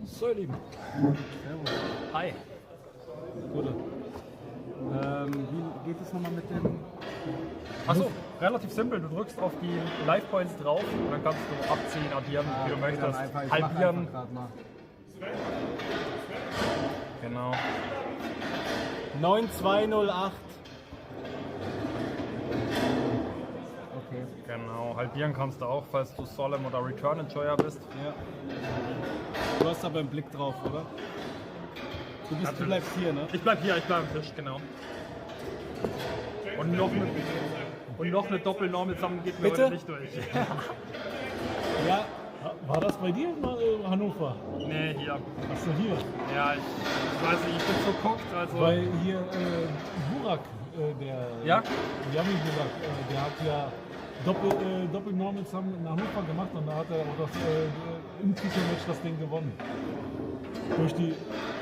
So, ihr Lieben. Servus. Hi. Gute. Wie geht es nochmal mit dem... Achso, relativ simpel. Du drückst auf die Life Points drauf und dann kannst du abziehen, addieren, wie du möchtest. Halbieren. Genau. 9208. Okay. Genau. Halbieren kannst du auch, falls du Solemn oder Return Enjoyer bist. Ja. Du hast aber einen Blick drauf, oder? Du bleibst hier, ne? Ich bleib hier, ich bleib am Tisch, genau. Und noch eine Doppelnorm zusammen geht mir Bitte? heute nicht durch. Ja. War das bei dir in Hannover? Nee, hier. Achso, hier. Ja, ich weiß nicht, ich bin so guckt, also. Weil hier Burak, der Ja? Yami Burak, der hat ja Doppelnormen zusammen in Hannover gemacht und da hat er auch das im Titelmatch das Ding gewonnen. Durch die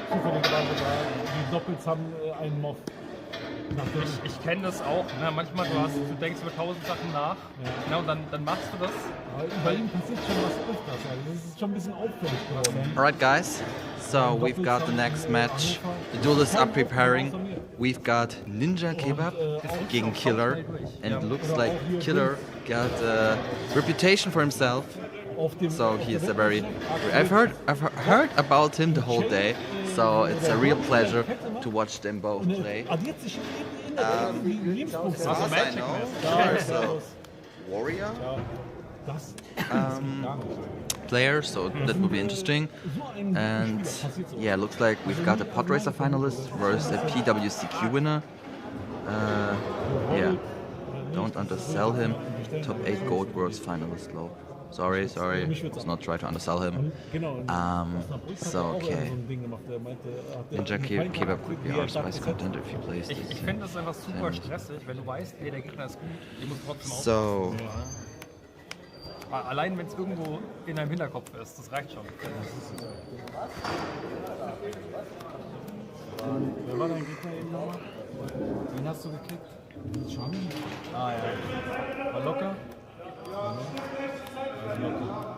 zufällige Weise da, die doppelt haben einen Moff. Ich kenne das auch. Ne? Manchmal du denkst über 1000 Sachen nach, ja. Ne? Und dann machst du das. Bei ihm passiert schon was öfters. Also das ist schon ein bisschen auffällig geworden. Alright guys, so we've got the next match. The duelists are preparing. We've got Ninja Kebab gegen Killer, and looks like Killer got a reputation for himself. So he is a very... I've heard about him the whole day, so it's a real pleasure to watch them both play. As I know, there's a warrior player, so that will be interesting. And yeah, looks like we've got a pod racer finalist versus a PWCQ winner. Yeah, don't undersell him. Top 8 Gold Worlds finalist low. Sorry, let's not try to undersell him. So okay. Ninja Kebab could be our spice content if he plays this. Ich finde das einfach super stressig, wenn du weißt, der Gegner ist gut, die muss trotzdem So. Allein wenn es irgendwo in deinem Hinterkopf ist, das reicht schon. Wer war dein Gegner eben nochmal? Wen hast du gekickt? Schon? Ah ja. War locker? Ja. Locker.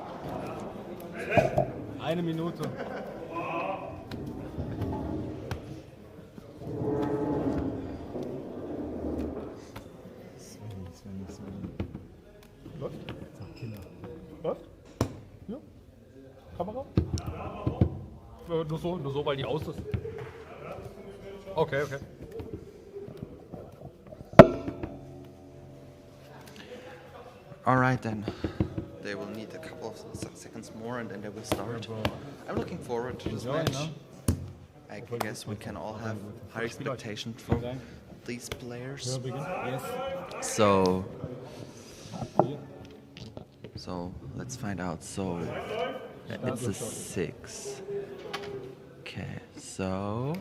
1 Minute. Sven. Läuft? Sag Kinder. Läuft? Ja. Kamera? Nur so, weil die aus ist. Okay. Alright then. They will need a couple of seconds more and then they will start. I'm looking forward to this match. I guess we can all have high expectations from these players. Yes. So let's find out. So it's a 6. Okay, so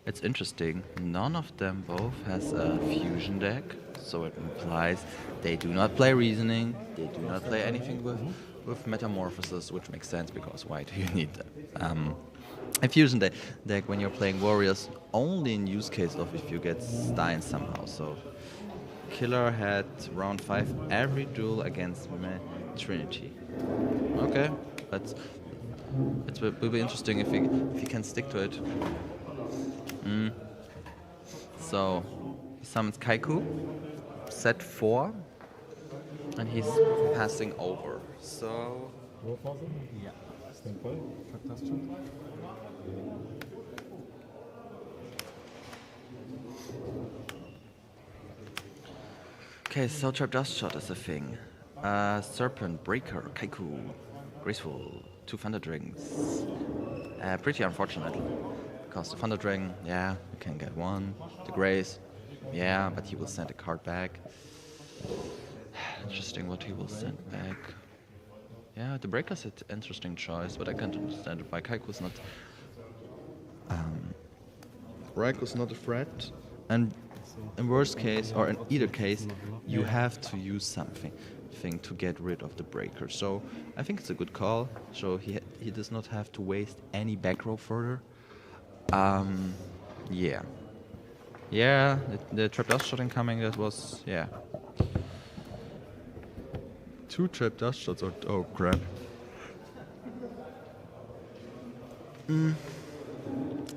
it's interesting. None of them both has a fusion deck, so it implies they do not play reasoning. They do not play anything with metamorphosis, which makes sense because why do you need a fusion deck when you're playing warriors? Only in use case of if you get Stein somehow. So Killer had round 5 every duel against Trinity. Okay, it will be interesting if he can stick to it. So he summons Kaiku, set 4, and he's passing over. So Ja. Ist dein Voll? Fakt hast schon? okay, so Trap Dust Shot is a thing. Serpent Breaker, Kaiku, Graceful, 2 Thunder Dragons. Pretty unfortunate, because the Thunder Dragon, yeah, you can get 1. The Grace, yeah, but he will send a card back. Interesting what he will send back. Yeah, the Breaker's an interesting choice, but I can't understand why Kaiku's not. Raiku's not a threat, and in worst case, or in either case, you have to use something to get rid of the breaker. So I think it's a good call. So he does not have to waste any back row further. Yeah. The trap dust shot incoming. That was 2 trap dust shots. Oh crap.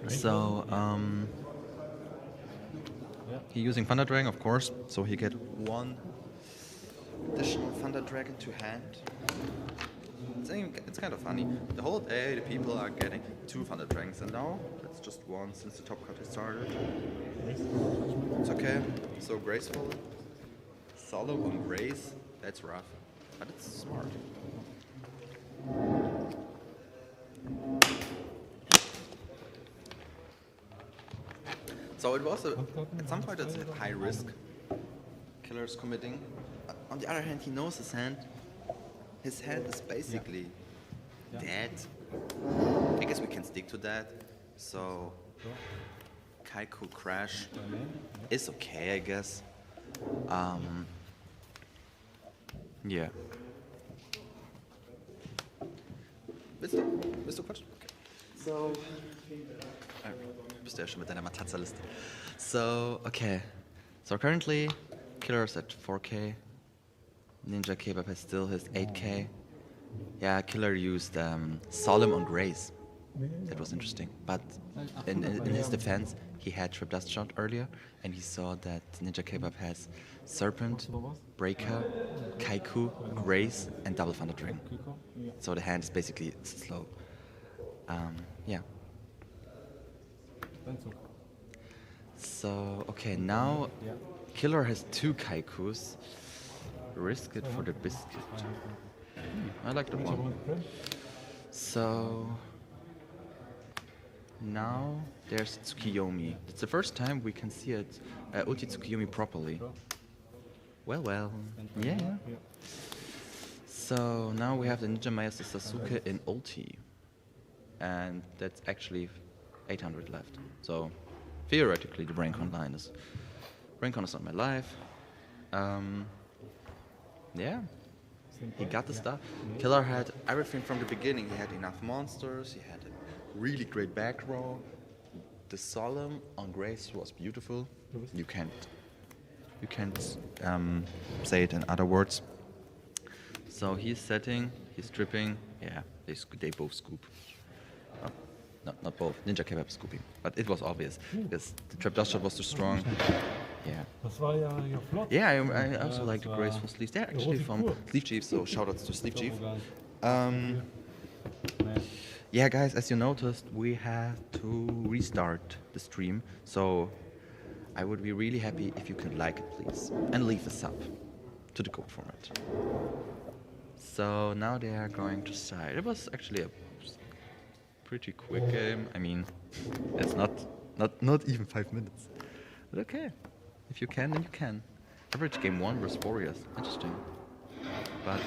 So, he using Thunder Dragon, of course, so he get one additional Thunder Dragon to hand. It's kind of funny. The whole day, the people are getting 2 Thunder Dragons, and now it's just one since the top cut has started. It's okay. So graceful. Solo on Grace. That's rough, but it's smart. So it was at some point it's a high risk. Killer's committing. On the other hand, he knows his hand. His hand is basically dead. I guess we can stick to that. So Kaiku Crash is okay, I guess. Yeah. Willst du quatschen? Okay. So, bist du ja schon mit deiner Matazza-Liste. So, okay. So currently, Killer's at 4K. Ninja Kebab has still his 8K. Yeah, Killer used Solemn on Grace. That was interesting. But in his defense, he had Trip Dust Shot earlier, and he saw that Ninja Kebab has Serpent, Breaker, Kaiku, Grace, and Double Thunder Dragon. So the hand is basically slow. Yeah. So, okay, now Killer has 2 Kaikus. Risk it for the biscuit. I like the one. So now there's Tsukiyomi. It's the first time we can see it ulti Tsukiyomi properly. Well, yeah. So now we have the Ninja Master Sasuke in ulti, and that's actually 800 left. So theoretically, the Braincon line is not my life. Yeah, he got the stuff. Killer had everything from the beginning. He had enough monsters, he had a really great back row. The Solemn on Grace was beautiful. You can't say it in other words. So he's setting, he's tripping. Yeah, they both scoop. Not both. Ninja Kebab scooping, but it was obvious because the Trap Dust Shot was too strong. Yeah. Das war ja flott. Yeah, I also like the graceful sleeves. They're actually from Sleeve Chief, so shoutouts to Sleeve Chief. Yeah, guys, as you noticed, we had to restart the stream, so I would be really happy if you can like it, please, and leave a sub to the code format. So now they are going to side. It was actually a pretty quick game. I mean, it's not even 5 minutes, but okay. If you can, then you can. Average game 1 versus Warriors. Interesting. But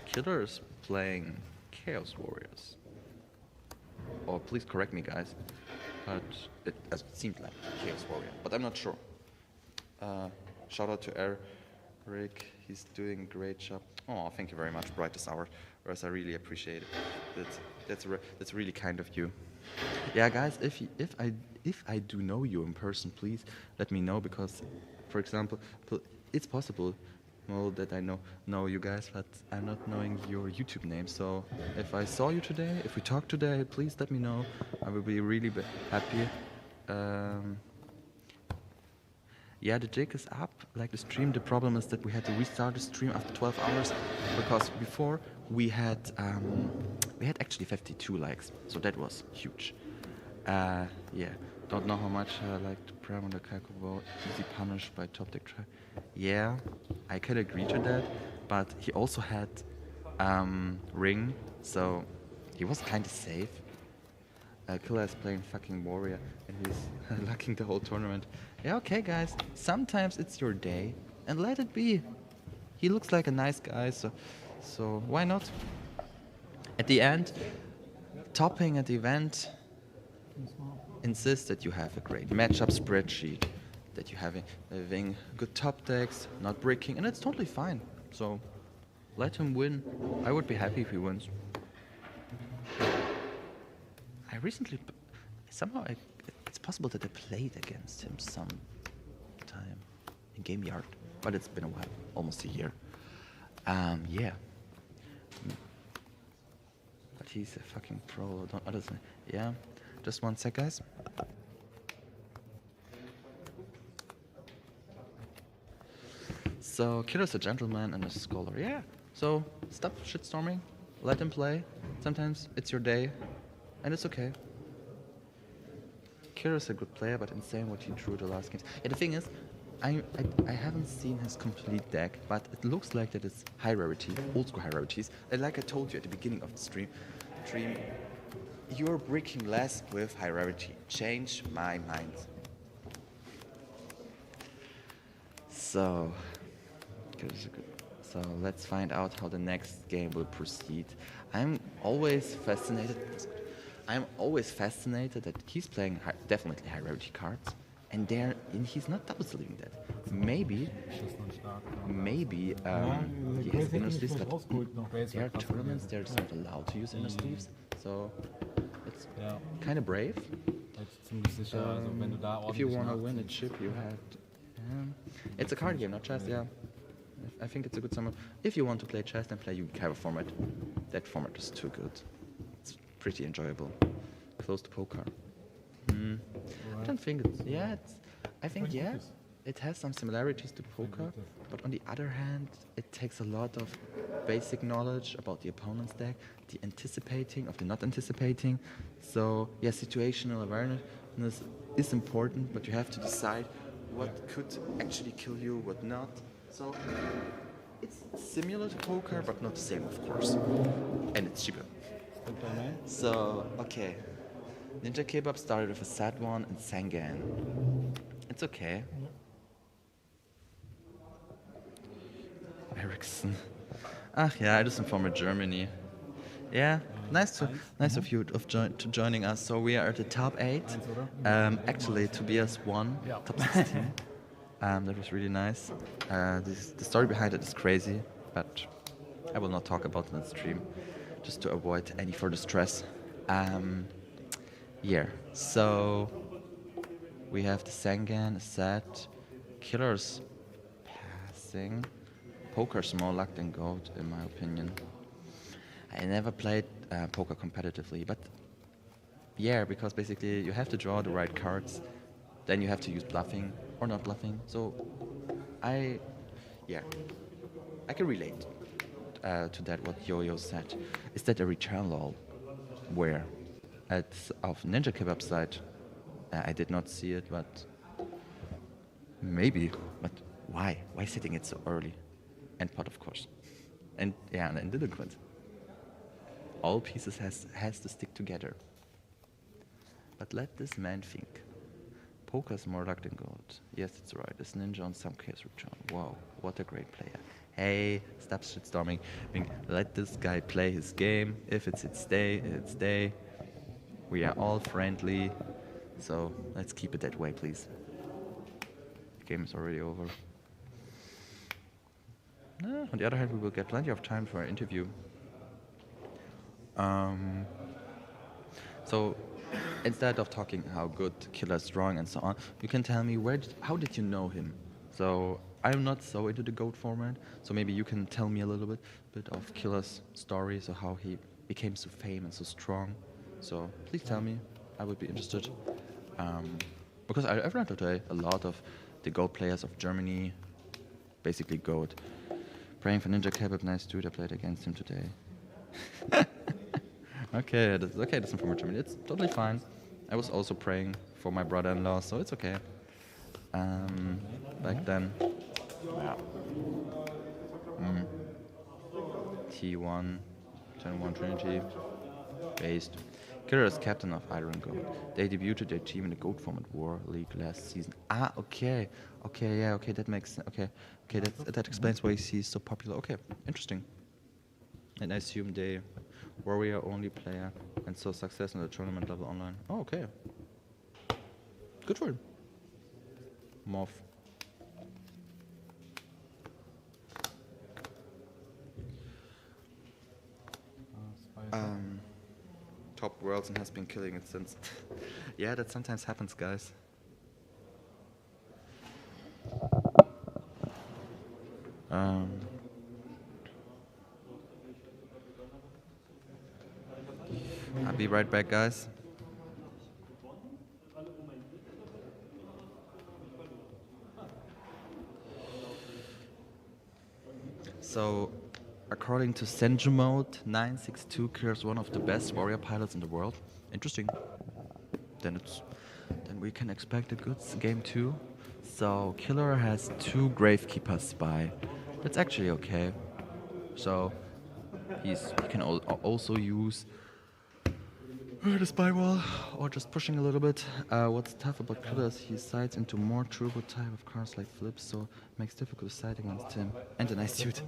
Killer is playing Chaos Warriors. Or please correct me, guys. But it seemed like Chaos Warrior. But I'm not sure. Shout out to Eric. He's doing a great job. Oh, thank you very much, Brightest Hour. Whereas I really appreciate it. That's really kind of you. Yeah, guys, if I do know you in person, please let me know, because, for example, it's possible that I know you guys, but I'm not knowing your YouTube name. So if I saw you today, if we talk today, please let me know. I will be really happy. Yeah, the jig is up, like the stream. The problem is that we had to restart the stream after 12 hours, because before we had actually 52 likes, so that was huge. Yeah, don't know how much I like to Prime on the Kaku vote. Easy punish by top deck try. Yeah, I can agree to that, but he also had Ring, so he was kind of safe. Killer is playing fucking Warrior, and he's lucking the whole tournament. Yeah, okay, guys, sometimes it's your day, and let it be. He looks like a nice guy, so why not? At the end, topping at the event insists that you have a great matchup spreadsheet, that you having good top decks, not bricking, and it's totally fine. So let him win. I would be happy if he wins. I recently, somehow, it's possible that I played against him some time in Game Yard, but it's been a while, almost a year. Yeah. But he's a fucking pro. Don't understand. Yeah, just one sec, guys. So, Killer's a gentleman and a scholar. Yeah. So, stop shitstorming. Let him play. Sometimes it's your day, and it's okay. Killer's a good player, but insane what he drew the last games. Yeah, the thing is, I haven't seen his complete deck, but it looks like that it's high rarity, old school high rarities. And like I told you at the beginning of the stream, you're breaking less with high rarity. Change my mind. So let's find out how the next game will proceed. I'm always fascinated that he's playing definitely high rarity cards, and he's not double sleeving that. Maybe he has inner sleeves, but there are tournaments they're just not allowed to use inner sleeves, so it's kind of brave. If you want to win a chip, you have to. It's a card game, not chess. Yeah, I think it's a good summer. If you want to play chess, then play Yugi format. That format is too good. It's pretty enjoyable. Close to poker. I don't think it's. Yeah, I think it has some similarities to poker, but on the other hand, it takes a lot of basic knowledge about the opponent's deck, the anticipating of the not anticipating. So yeah, situational awareness is important, but you have to decide what could actually kill you, what not. So it's similar to poker, but not the same, of course. And it's cheaper. So, okay. Ninja Kebab started with a sad one and Sangan. It's okay. Ericsson. Ach ja, das sind from Germany. Yeah, nice of you joining us. So we are at the top 8. Actually, Tobias won top 16. That was really nice. The story behind it is crazy, but I will not talk about it on the stream, just to avoid any further stress. Yeah, so we have the Sangan, set, Killers passing, Poker's more luck than gold, in my opinion. I never played poker competitively, but yeah, because basically you have to draw the right cards, then you have to use bluffing or not bluffing. So I can relate to that what Yo-Yo said. Is that a return lol? Where? Of Ninja Kebab side, I did not see it, but maybe. But why? Why setting it so early? And pot, of course. And yeah, and delinquent. All pieces has to stick together. But let this man think. Poker's more luck than gold. Yes, it's right. This ninja on some case return. Wow, what a great player. Hey, stop shitstorming. I mean, let this guy play his game. If it's its day, it's day. We are all friendly. So let's keep it that way, please. The game is already over. On the other hand, we will get plenty of time for an interview. So instead of talking how good Killer's strong and so on, you can tell me how did you know him? So I'm not so into the GOAT format, so maybe you can tell me a little bit of Killer's story, so how he became so famous and so strong. So please tell me, I would be interested. Because I've learned today a lot of the GOAT players of Germany, basically GOAT. Praying for Ninja Kebab, nice dude, I played against him today. Okay, that's from Germany. It's totally fine. I was also praying for my brother-in-law, so it's okay. Back then. Yeah. T1, 10-1 Trinity, based. Killer is captain of Iron Goat. They debuted their team in the Goat format War League last season. Ah, okay. Okay, yeah, okay, that makes sense. Okay, that explains why he's so popular. Okay, interesting. And I assume they warrior only player and so success in the tournament level online. Oh, okay. Good for him. Morph. Top worlds and has been killing it since. Yeah, that sometimes happens, guys. I'll be right back, guys. So, according to Senju Mode, 962 Killer is one of the best warrior pilots in the world. Interesting. Then we can expect a good game too. So Killer has 2 Gravekeeper Spy. That's actually okay. So he can also use the spy wall or just pushing a little bit. What's tough about Killer is he sights into more turbo type of cars like flips, so it makes difficult to sight against him. And a nice suit.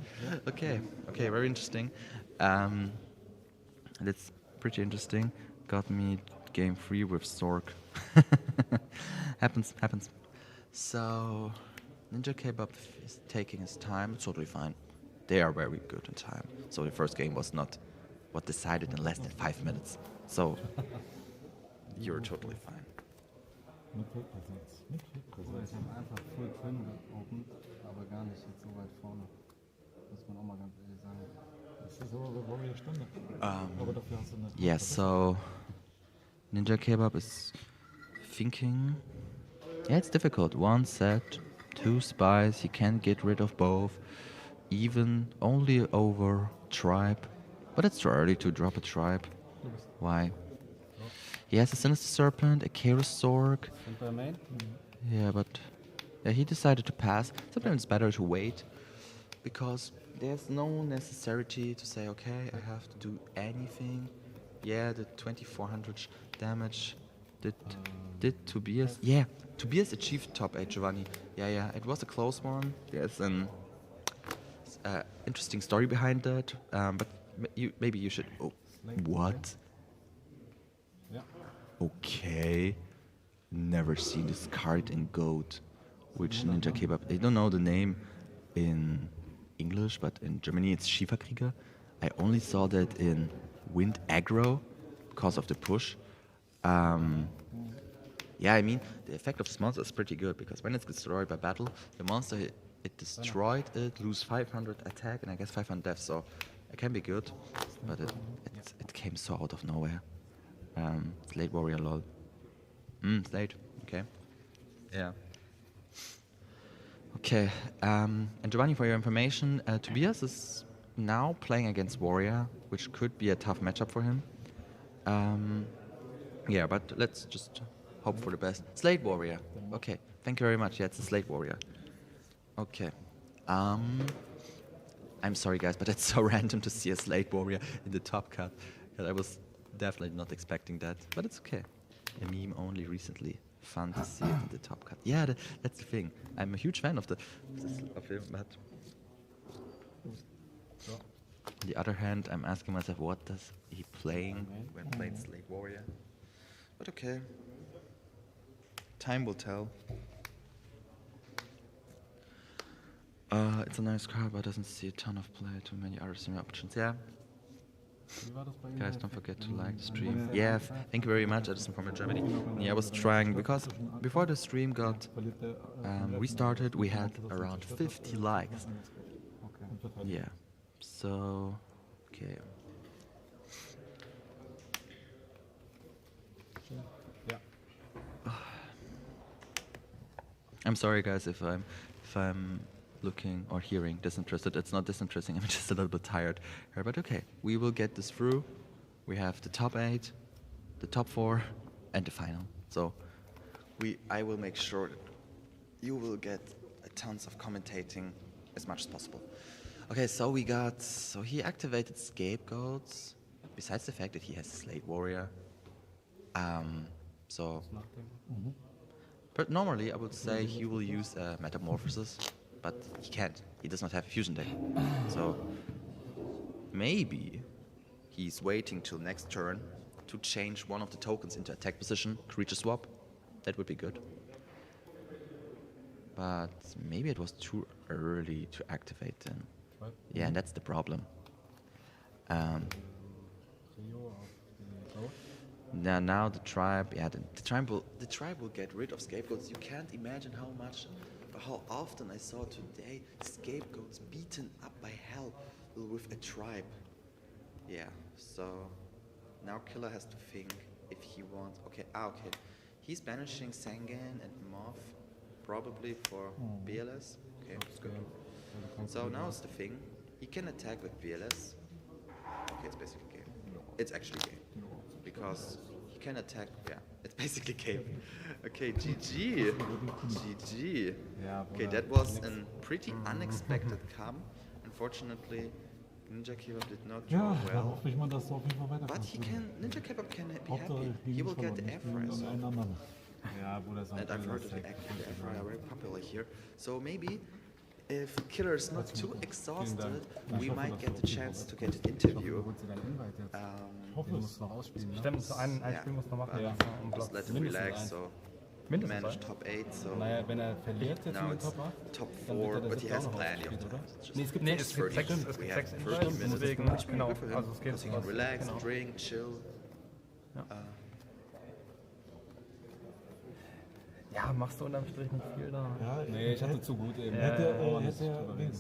Okay, very interesting. That's pretty interesting. Got me game 3 with Zork. happens. So Ninja Kebab is taking his time. It's totally fine. They are very good in time. So the first game was not what decided in less than 5 minutes. So you're totally fine. Mit Feldpräsenz. Ich habe einfach Full Trim geopend, aber gar nicht jetzt so weit vorne. Muss man auch mal ganz ehrlich sagen. Das ist aber bei Warrior Standard. Aber dafür hast du eine. Yes, so Ninja Kebab is thinking. Yeah, it's difficult. 1 set, 2 spies. He can't get rid of both. Even only over tribe. But it's too early to drop a tribe. Why? He has a Sinister Serpent, a Chaos Zork. Und bei Main? Yeah, but he decided to pass. Sometimes it's better to wait. Because there's no necessity to say, okay, I have to do anything. Yeah, the 2400 damage did Tobias. Yeah, Tobias achieved top 8, Giovanni. Yeah, it was a close one. There's an interesting story behind that. But maybe you should. Oh, what? Yeah. Okay. Never seen this card in Goat. Which Ninja Kebab? I don't know the name in English, but in Germany it's Schieferkrieger. I only saw that in Wind Aggro because of the push. Yeah, I mean, the effect of this monster is pretty good because when it's destroyed by battle, the monster, it destroyed it, lose 500 attack and I guess 500 death, so it can be good, but it came so out of nowhere. Slate Warrior, lol. Slate, okay. Yeah. Okay, and Giovanni, for your information, Tobias is now playing against Warrior, which could be a tough matchup for him. Yeah, but let's just hope for the best. Slate Warrior. Okay, thank you very much. Yeah, it's a Slate Warrior. Okay. I'm sorry, guys, but it's so random to see a Slate Warrior in the top cut. I was definitely not expecting that, but it's okay. A meme only recently. Fun to see it in the top cut. Yeah, that's the thing. I'm a huge fan of him, but on the other hand, I'm asking myself, what does he playing when playing Slate Warrior? But okay. Time will tell. It's a nice card, but doesn't see a ton of play. Too many other similar options. Yeah. Guys, don't forget to like the stream. Yeah, thank you very much. Edison from Germany. Yeah, I was trying because before the stream got restarted, we had around 50 likes. Yeah. So, okay. I'm sorry, guys, if I'm looking or hearing disinterested. It's not disinteresting. I'm just a little bit tired here, but okay. We will get this through. We have the top 8, the top 4, and the final. So I will make sure that you will get tons of commentating as much as possible. Okay, so he activated Scapegoats, besides the fact that he has Slate Warrior. But normally I would say he will use Metamorphosis, but he can't. He does not have a fusion deck. So maybe he's waiting till next turn to change one of the tokens into attack position, creature swap. That would be good. But maybe it was too early to activate them. Yeah, and that's the problem. Now the tribe, the tribe will get rid of Scapegoats. You can't imagine how often I saw today Scapegoats beaten up by hell with a tribe. Yeah, so now Killer has to think if he wants. Okay, okay. He's banishing Sangan and Moth, probably for BLS. Okay, that's good. So now it's the thing. He can attack with BLS. Okay, it's basically game. It's actually game. Because he can attack. Yeah, it's basically game. Okay, GG. GG. Okay, that was a pretty unexpected come. Unfortunately, Ninja Kebab did not Ja, draw da well. hoffe ich mal, dass es auf jeden Fall weiterkommt. But Ninja Kebab can be Hauptsache, happy. die He will nicht get the verloren, air nicht gegen fries. einen anderen. Ja, Bruder, so And I've heard that the air fry are very popular here. So maybe if Killer is not too exhausted, we might get the chance to get an interview. Holst du deinen Invite jetzt? Ich hoffe Du es. musst noch ausspielen, ne? Stimmt, so ein Spiel muss noch machen. Ja. Um Just Platz. let him Mindestens relax. eins. So Mindestens manage ein. top 8. So Naja, wenn er verliert jetzt in now den it's Top 8, top dann 4, wird er but he das has auch noch plenty of ausspielen, time. oder? It's just Nee, es gibt Nee, sechs es gibt 30 sechs, minutes. es We gibt have 6 30 Invites, minutes. deswegen, That's pretty genau, good for him. also es geht Because he can was. relax, Genau. drink, chill. Ja. Ja, machst du unterm Strich nicht viel da. Ja, Nee, ich hatte zu gut eben. Hätte Oh, er nicht drüber reden.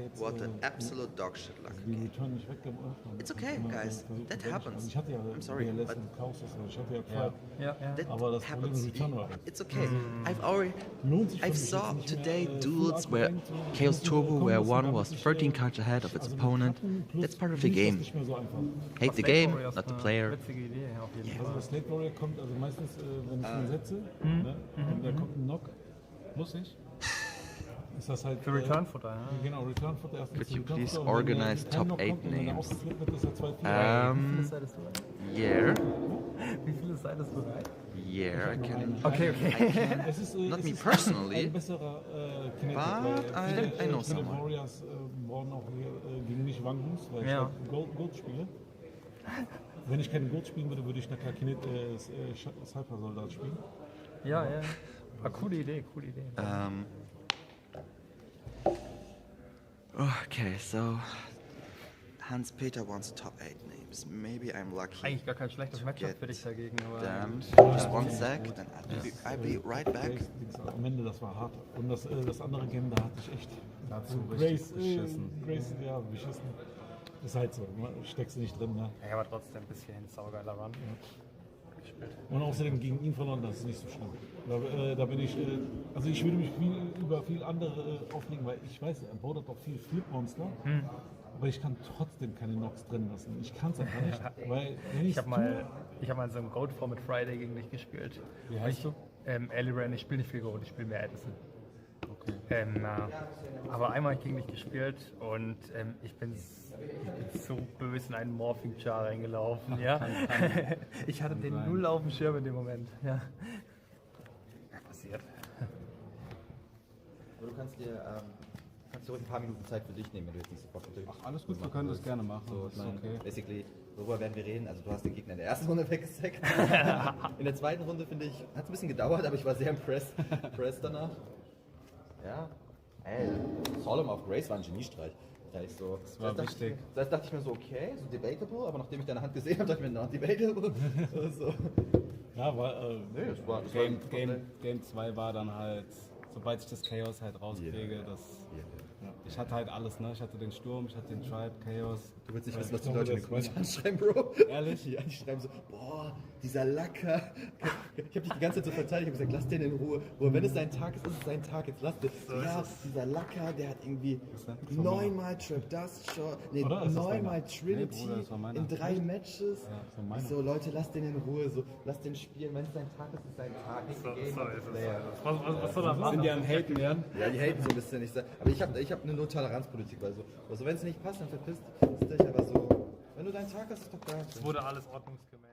jetzt What an absolute dog shit luck. die Return nicht weggemacht. It's okay, guys. That happens. Ich hatte ja I'm sorry, BLS but und Chaos, ich hatte ja Pride. Ja, ja. that Aber das Problem happens. ist Return war weg. It's okay. I've already Lohnt sich für I mich saw jetzt nicht mehr, today full duels where abgelenkt zu werden. Chaos Ich muss Turbo, kommen where lassen, one damit was ich, 13 cards ahead of its also mit opponent. Karten plus That's part of the Dings ist game. nicht mehr so einfach. Hate the Slate game, Warriors not the eine player. Witzige Idee, auf jeden Also Fall. das Slate Warrior kommt also meistens, wenn ich ihn setze, ne, und da kommt ein Knock, muss ich. Ist das halt Für Return-Futter, ja. Genau, Return Futter erstens. Could you Return please Futter, und wenn organize kein top Knock 8 kommt und wenn er names? ausgeflippt wird, ist er 2-4. Wie viele Seiten hast du? Yeah, Wie viele Seiten hast du bereit? yeah, I can. Okay, okay. Es ist, Not es me ist personally, ein besserer Kinetic, but weil I know viele someone. Warriors brauchen auch gegen mich Wangens, weil Ja. ich Gold spiele. Wenn ich keinen Gold spielen würde, würde ich nachher Cypher-Soldat spielen. Ja, ja. Ah, coole Idee, coole Idee. Okay, so Hans-Peter wants top 8 names. Maybe I'm lucky. Eigentlich gar kein schlechtes Matchup get für dich dagegen, aber Damn. Just one sec, then I'll be right back. Am Ende, das war hart. Und das andere Game, da hatte ich echt. Dazu Grace, richtig beschissen. Grace, ja, beschissen. Ist halt so, steckst du nicht drin, ne? ja, aber trotzdem ein bisschen saugeiler Run. Gespielt. Und außerdem gegen ihn verloren, das ist nicht so schlimm. Da bin ich, also ich würde mich über viel andere auflegen, weil ich weiß, er baut auch viel Flip-Monster, aber ich kann trotzdem keine Knocks drin lassen. Ich kann es einfach nicht, weil wenn Ich habe mal so ein Goat Format Friday gegen dich gespielt. Wie heißt du? Aliran, ich spiele nicht viel Goat, ich spiele mehr Addison. Okay. Aber einmal habe ich gegen dich gespielt und ich bin so böse in einen Morphing Char reingelaufen. Ja? Ich hatte den null auf dem Schirm in dem Moment. Ja. Passiert. Aber du kannst dir ruhig ein paar Minuten Zeit für dich nehmen, wenn du jetzt nicht sofort natürlich. Ach, alles gut, wir können das gerne machen. So, Das ist okay. Basically, worüber werden wir reden? Also du hast den Gegner in der ersten Runde weggesackt. In der zweiten Runde, finde ich, hat es ein bisschen gedauert, aber ich war sehr impressed danach. Ja. Ey, Solemn auf Grace war ein Geniestreich. Das war wichtig. Das dachte ich mir so, okay, so debatable, aber nachdem ich deine Hand gesehen habe, dachte ich mir, not debatable. So. Ja, aber Nee, das war Game 2 war dann halt, sobald ich das Chaos halt rauskriege, ich hatte halt alles, ne? Ich hatte den Sturm, ich hatte den Tribe, Chaos. Du willst nicht wissen, was die Leute in den Kommentaren schreiben, Bro. Ehrlich? Ja, die schreiben so, boah, dieser Lacker. Ich hab dich die ganze Zeit so verteidigt, ich hab gesagt, lass den in Ruhe. Boah, wenn es sein Tag ist, ist es sein Tag, jetzt lass den. Ja, dieser Lacker, der hat irgendwie 9-mal Trap Dust Shot, nee, Oder? Ist das 9-mal deiner? Trinity Nee, Bruder, das war meiner. in 3 Matches. das war meiner. Ich so, Leute, lass den in Ruhe, so, lass den spielen, wenn es sein Tag ist, ist es sein Tag. Was soll er machen? Sind die am Haten werden? Ja, die haten so ein bisschen. Aber ich hab eine No-Toleranz-Politik, weil so, also wenn es nicht passt, dann verpisst dich, aber so, wenn du deinen Tag hast, ist doch geil. Es wurde alles ordnungsgemäß.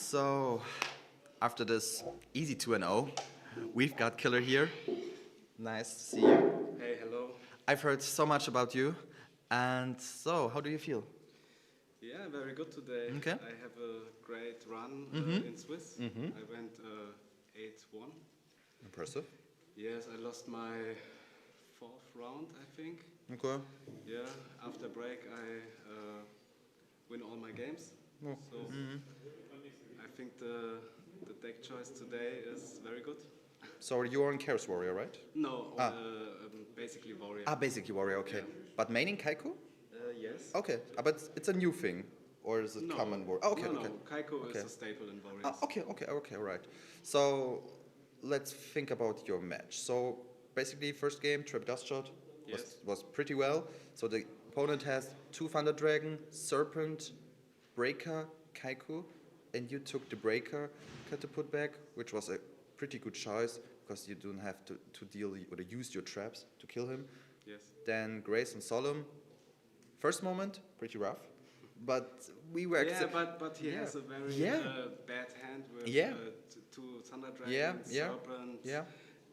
So after this easy 2-0, we've got Killer here. Nice to see you. Hey, hello. I've heard so much about you. And so, how do you feel? Yeah, very good today. Okay. I have a great run in Swiss. I went 8-1. Impressive. Yes, I lost my 4th round, I think. Okay. Yeah, after break I win all my games. Oh. So I think the deck choice today is very good. So you're on Chaos Warrior, right? No, basically Warrior. Basically Warrior, okay. Yeah. But maining Kaiku? Yes. Okay, but it's a new thing. Or is it No. common Warrior? Oh, okay, No, okay. no. Kaiko Okay. is a staple in Warriors. Okay, right. So let's think about your match. So basically, first game, Trip Dust Shot Yes. was pretty well. So the opponent has 2 Thunder Dragon, Serpent, Breaker, Kaiku, and you took the Breaker to put back, which was a pretty good choice because you don't have to deal or to use your traps to kill him. Yes. Then Grace and Solemn. First moment, pretty rough. But we were... Yeah, but he has a very bad hand with 2 Thunder Dragons, Serpent,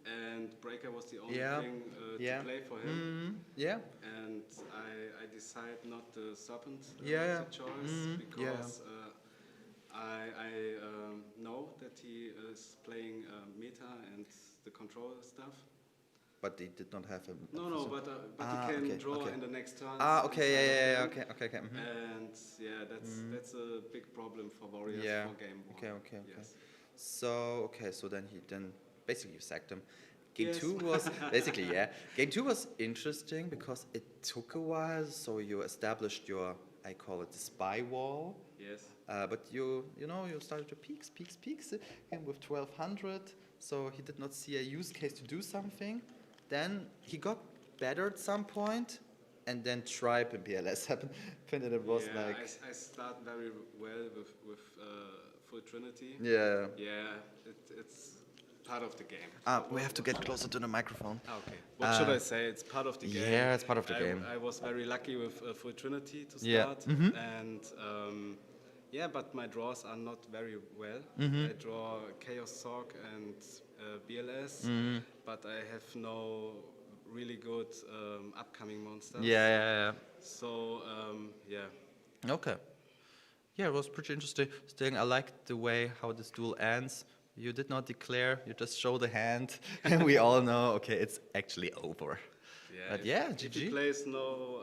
and Breaker was the only thing to play for him. And I decided not the Serpent as a choice because I know that he is playing meta and the control stuff. But they did not have him. No, but he can draw in the next turn. Okay. And yeah, that's a big problem for Warriors for game 1. Okay. Yes. So then basically you sacked him. Game Yes. 2 was basically Game 2 was interesting because it took a while. So you established your, I call it the spy wall. Yes. But you started to peaks and with 1200. So he did not see a use case to do something. Then he got better at some point, and then Tribe and PLS happened. And it was like... I start very well with Full Trinity. Yeah. Yeah, it's part of the game. We have to get closer to the microphone. Okay. What should I say? It's part of the game. Yeah, it's part of the game. I was very lucky with Full Trinity to Yeah. start. And but my draws are not very well. I draw Chaos Sork and BLS, but I have no really good upcoming monsters. Yeah. So, Okay. Yeah, it was pretty interesting. I liked the way how this duel ends. You did not declare, you just show the hand, and we all know, okay, it's actually over. But if he GG. plays no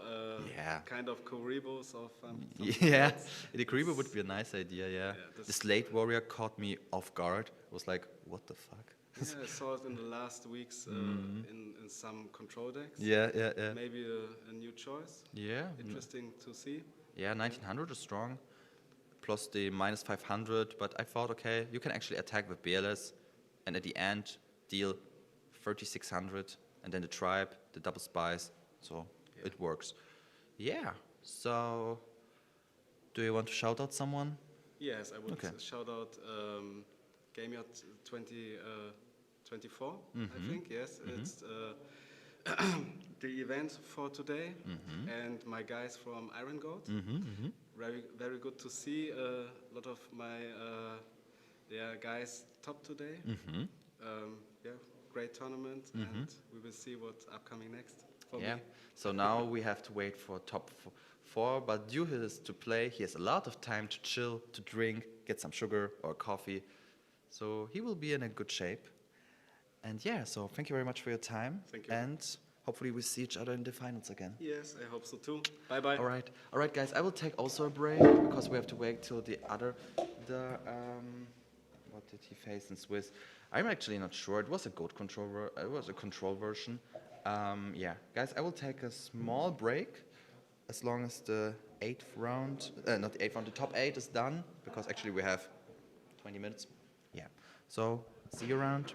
Yeah. kind of Koribos or something. Yeah, the Kariba would be a nice idea, this- The Slate Warrior caught me off guard. I was like, what the fuck? Yeah, I saw it in the last weeks in some control decks. Yeah. Maybe a new choice. Yeah. Interesting to see. Yeah, 1900 is strong. Plus the minus 500, but I thought, okay, you can actually attack with BLS and at the end deal 3600 and then the Tribe, the double spies, so it works. Yeah, so do you want to shout out someone? Yes, I would Okay. shout out GameYard 2024, I think. Yes, it's the event for today, and my guys from Iron Goat. Very, very good to see a lot of my guys top today. Great tournament, and we will see what's upcoming next for me. So now we have to wait for top 4, but due to his to play, he has a lot of time to chill, to drink, get some sugar or coffee. So he will be in a good shape. And so thank you very much for your time. Thank you. And hopefully we see each other in the finals again. Yes, I hope so too. Bye-bye. All right, guys. I will take also a break because we have to wait till what did he face in Swiss? I'm actually not sure. It was a goat control. It was a control version. Guys, I will take a small break as long as the 8th round, not the 8th round, the top 8 is done because actually we have 20 minutes. Yeah. So see you around.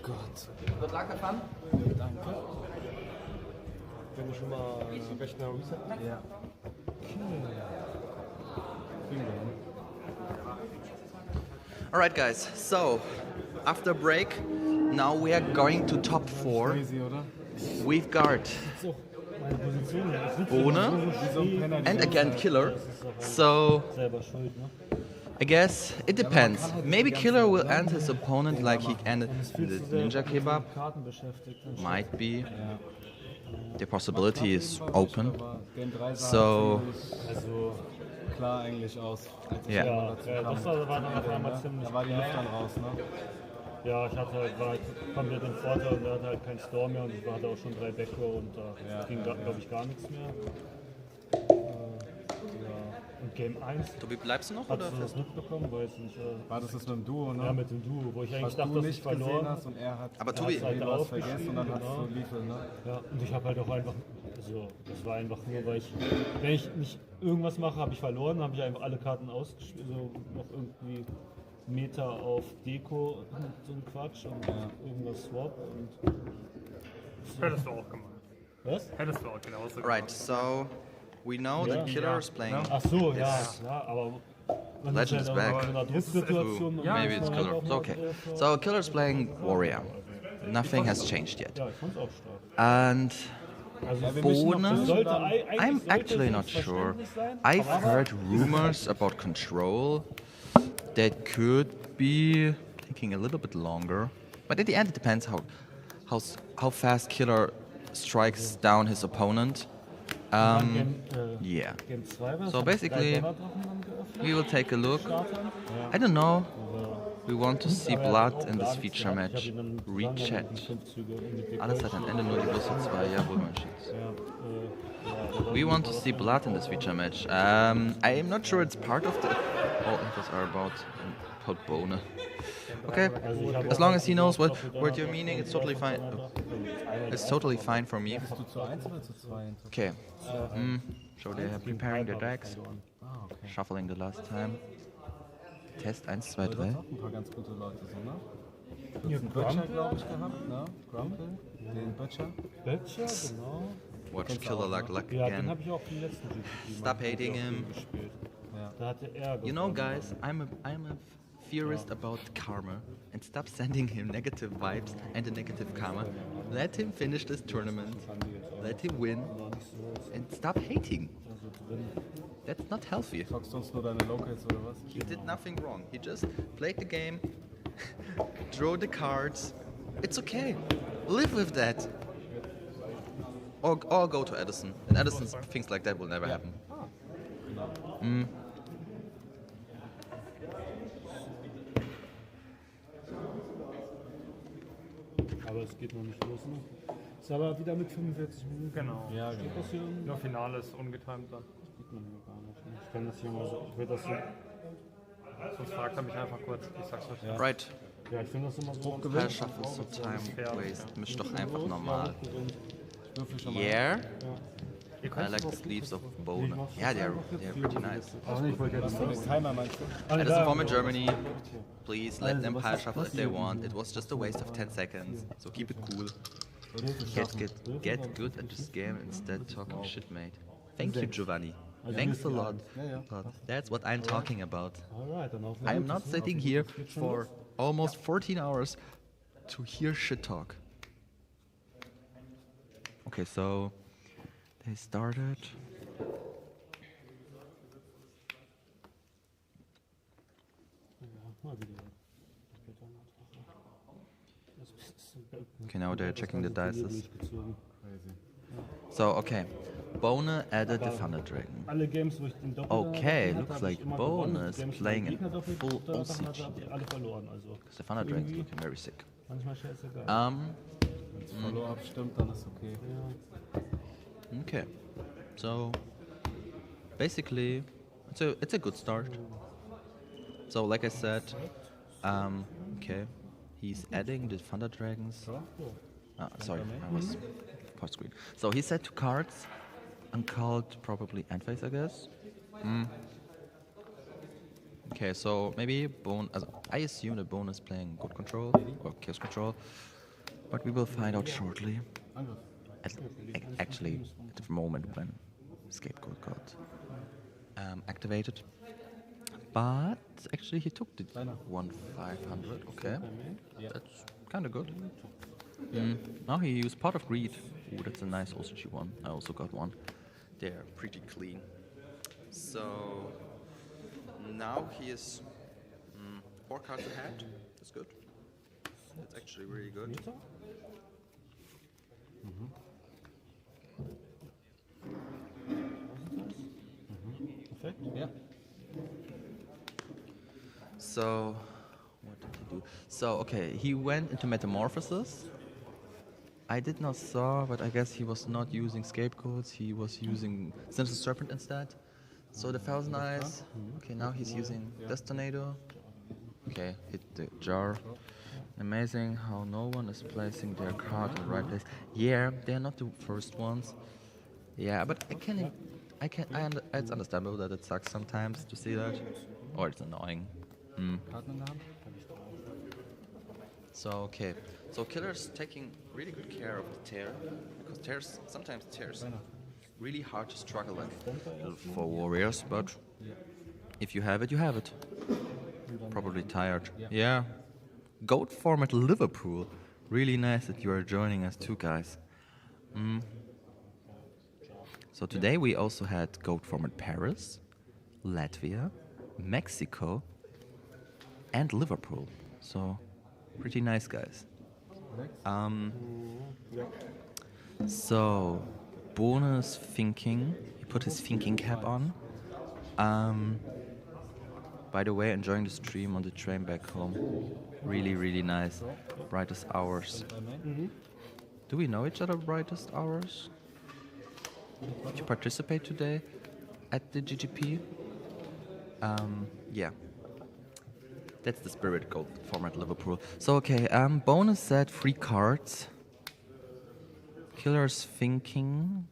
Gott. Good luck, have fun. Danke. Wenn ich schon mal Rechner resetten? Ja. Alright guys, so after break, now we are going to top 4. Crazy, oder? We've got So, meine Position ist Bona and again Killer. So selber schuld, ne? I guess it depends. Maybe Killer will end his opponent like he ended in the Ninja Kebab. Karten beschäftigt. Might be. The possibility is open. So Also klar eigentlich aus. yeah. Ja, das war dann auf einmal ziemlich Da war die Luft dann raus, ne? Ja, ich hatte halt, war halt komplett im Vorteil und er hatte halt keinen Store mehr und ich hatte auch schon 3 Backrow und da ging, glaube ich, gar nichts mehr. Und Game 1 Tobi, bleibst du noch hast oder? du das mitbekommen, weiß nicht. War das mit dem Duo, ne? Ja, mit dem Duo, wo ich eigentlich Was dachte, du dass nicht ich verloren gesehen hast und er hat Aber Tobi, halt was vergessen und dann hast genau. du Lethal, ne? Ja, und ich habe halt auch einfach, also das war einfach nur, weil ich, wenn ich nicht irgendwas mache, habe ich verloren, habe ich einfach alle Karten ausgespielt, so noch irgendwie Meter auf Deko und so ein Quatsch und irgendwas Swap und Hättest du auch gemacht. was? Hättest du auch genauso gemacht. right, so we know the Killer is playing. Ach so, ja, klar, aber man Legend ist is halt auch back. in einer Drucksituation. und Maybe dann it's ist man Killer. halt auch mal Okay. drauf, So Killer is playing Warrior. Nothing has changed yet. Ja, ich fand's auch stark. And Also Bona, eigentlich I'm sollte actually es not sure. Verständnis sein, I've aber- heard rumors about Control that could be taking a little bit longer. But at the end, it depends how fast Killer strikes down his opponent. Game, Yeah. Game 2 war So das, basically, 3 Donnerdrachen dann geöffnet. We will take a look. Startern. I don't know. We want to see Aber er hat blood auch in gar this nichts feature gehabt. match. Ich hab ihn dann Rechat. zusammen mit 5 Züge mit dir Alles hat gecoacht. am Ende nur die Busse 2, jawohl, mein Schatz. Ja, We want to see blood in this feature match. I am not sure it's part of the. All infos are about Bona. Okay, as long as he knows what you're meaning, it's totally fine. It's totally fine for me. Bist du zu 1 oder zu 2? Okay. So they are preparing their decks, shuffling the last time. Test 1, 2, 3. Auch ein paar ganz gute Leute, so, ne? Du hast einen Butcher, glaube ich, gehabt, ne? Grumble, den Butcher. Böttcher, genau. Watch Killer Luck Ja, den again. habe ich auch im letzten GGP Stop hating him. gespielt. Da hatte er You know, guys, I'm a theorist about karma, and stop sending him negative vibes and a negative karma. Let him finish this tournament. Let him win, and stop hating. That's not healthy. Zockst du uns nur deine Locals oder was? He did nothing wrong. He just played the game, drew the cards. It's okay. Live with that. Or go to Edison. And Edison's things like that will never happen. Aber es geht noch nicht los, ne? Ist aber wieder mit 45 Minuten. Genau. Ja, Steht genau. das hier? Nur Finale ist ungetimt dann. Sieht man hier gar nicht. Ne? Ich kann das hier mal so. Ich will das so. Sonst fragt er mich einfach kurz. Ich sag's euch. Right. Ja, ich finde das immer so. Pair shuffle, so time waste. Misch doch einfach normal. Ich würfel schon mal. Yeah. Ihr I könnt like the sleeves of Bona. Yeah, they're pretty nice. Ach nee, ich wollte ja das den Timer meinst du? Edison from Germany. Please let them pile shuffle if they want. It was just a waste of 10 seconds. So keep it cool. Get good at this game instead talking shit, mate. Thank you, Giovanni. Thanks a lot. But that's what I'm talking about. Alright, dann auf I'm not sitting here for almost 14 hours to hear shit talk. Okay, so they started. Okay, now they're checking the dices. So, okay. Bona added the Thunder Dragon. Alle Games, wo ich den Doppel Okay, hatte, looks hab like ich immer Bona gewonnen. is Games, wo playing der Gegner a Doppel full Sachen hatte, OCG hab ich deck. alle verloren. Also The Thunder Dragon is irgendwie looking very sick. manchmal scheißegal. Wenn es Follow-up stimmt, dann ist okay. Okay, so basically, it's a good start. So like I said, okay, he's adding the Thunder Dragons. Sorry, I was part screen. So he set 2 cards, uncalled probably Endphase, I guess. Okay, so maybe I assume that Bona is playing good control or chaos control. But we will find out shortly. Actually, at the moment when Scapegoat got activated. But actually he took the 1,500, okay. That's kind of good. Now he used Pot of Greed. Ooh, that's a nice OCG one. I also got one. They're pretty clean. So now he is 4 cards ahead. That's good. That's actually really good. Perfect. Yeah. So, what did he do? So, okay, he went into Metamorphosis. I did not saw, but I guess he was not using Scapegoats. He was using Sinister Serpent instead. So the 1,000 Eyes. Okay, now he's using Destinator. Okay, hit the jar. Amazing how no one is placing their card in the right place. Yeah, they're not the first ones. Yeah, but it's understandable that it sucks sometimes to see that. Or it's annoying. So, okay. So Killer's taking really good care of the tear. Because sometimes tears really hard to struggle for warriors, but if you have it, you have it. Probably tired. Yeah. Goat format Liverpool. Really nice that you are joining us too, guys. So today we also had Goat format Paris, Latvia, Mexico, and Liverpool. So pretty nice, guys. So Bona is thinking. He put his thinking cap on. By the way, enjoying the stream on the train back home. Really, really nice. Brightest Hours. Do we know each other, Brightest Hours? Did you participate today at the GGP? Yeah. That's the spirit gold format Liverpool. So, okay, bonus set 3 cards. Killer's thinking.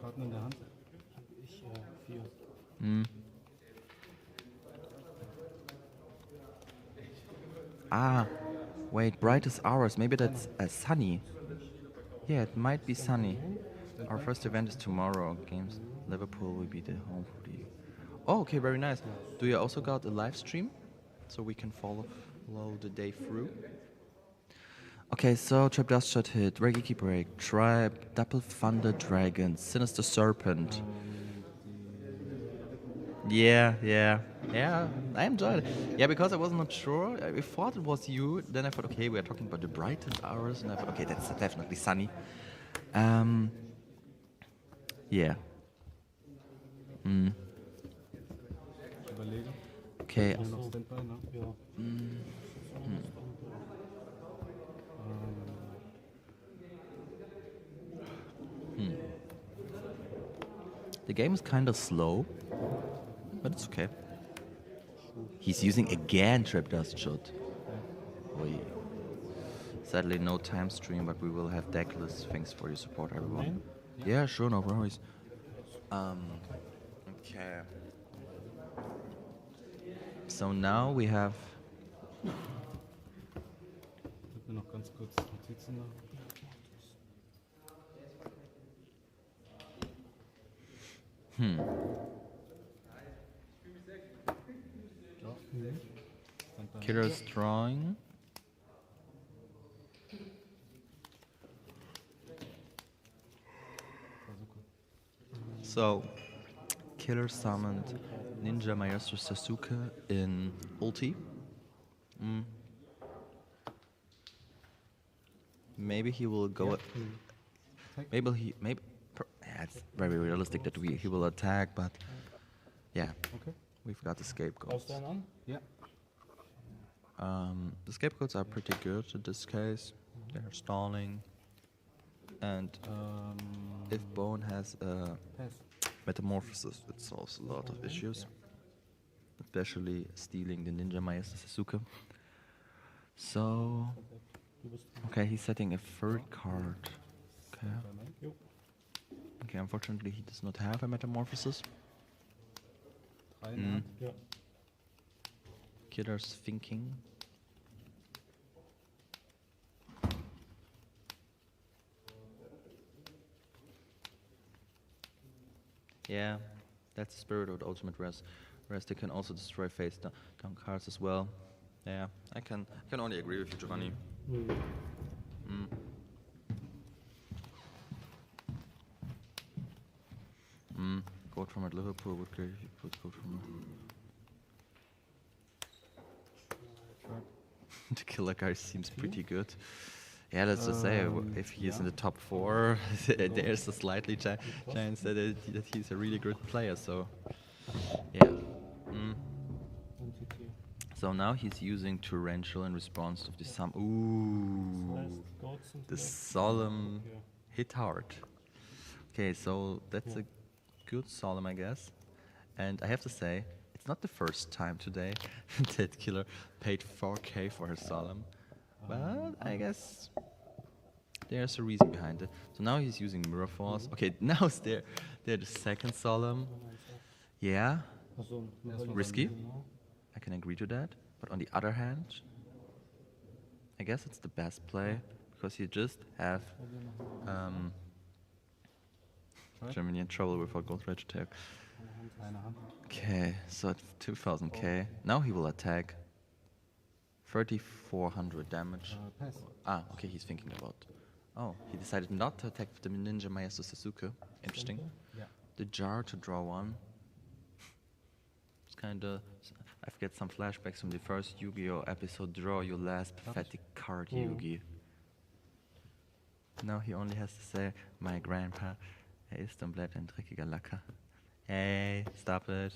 Karten in der Hand. Ich 4. Ah, wait, Brightest Hours. Maybe that's Sunny. Yeah, it might be Sunny. Our first event is tomorrow. Games Liverpool will be the home for the. Oh, okay, very nice. Do you also got a live stream so we can follow the day through? Okay, so Trap Dust Shot hit, Reggie Break, Tribe, Double Thunder Dragon, Sinister Serpent. Yeah, I enjoyed it. Yeah, because I was not sure. I thought it was you. Then I thought, okay, we are talking about the brightest hours, and I thought, okay, that's definitely Sunny. Yeah. Okay. The game is kind of slow, but it's okay. He's using again Trap Dust Shot. Oy. Sadly, no time stream, but we will have deckless. Thanks for your support, everyone. Yeah, sure, no worries. Okay. So now we have. Noch ganz kurz Notizen machen. Killer's drawing. So, Killer summoned Ninja Maestro Sasuke in ulti. Maybe he will go. Yeah, it's very realistic that he will attack, but yeah, we've got the scapegoats. Yeah. The scapegoats are pretty good in this case. They're stalling, and if Bone has a metamorphosis, it solves a lot of issues, especially stealing the Ninja Maestro Sasuke. So, okay, he's setting a third card. Okay. Okay, unfortunately he does not have a metamorphosis. Killer's thinking. Yeah, that's the spirit of the ultimate res. Whereas they can also destroy face down cards as well. Yeah, I can only agree with you, Giovanni. Gold from at Liverpool would great if you put gold from. The killer guy seems pretty good. Yeah, let's just say if he is in the top 4, there's a slightly chance that he's a really good player. So, yeah. So now he's using torrential in response to the the solemn hit hard. Okay, so that's a good solemn, I guess. And I have to say, it's not the first time today that killer paid 4k for her solemn. But I guess there's a reason behind it. So now he's using Mirror Force. Okay, now they're the second solemn. Yeah, risky. I can agree to that. But on the other hand, I guess it's the best play because you just have Germany in trouble with our gold rage attack. Okay, so it's 2000k. Now he will attack 3400 damage. Okay, he's thinking about. Oh, he decided not to attack with the Ninja Maestro Sasuke. Interesting. Yeah. The jar to draw 1. It's kind of. I've got some flashbacks from the first Yu-Gi-Oh episode. Draw your last pathetic card, Yugi. Now he only has to say, my grandpa ist komplett ein dreckiger Lacker. Hey, stop it.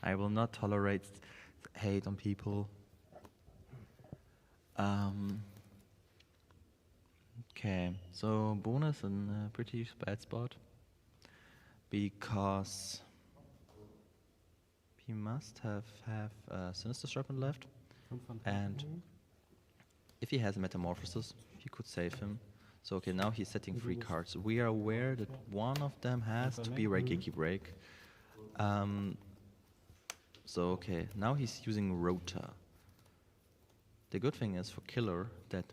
I will not tolerate hate on people. Okay, so Bona is in a pretty bad spot because he must have Sinister Serpent left, and if he has a Metamorphosis, he could save him. So okay, now he's setting 3 cards. We are aware that one of them has to be Raigeki Break. So okay, now he's using Rota. The good thing is for Killer that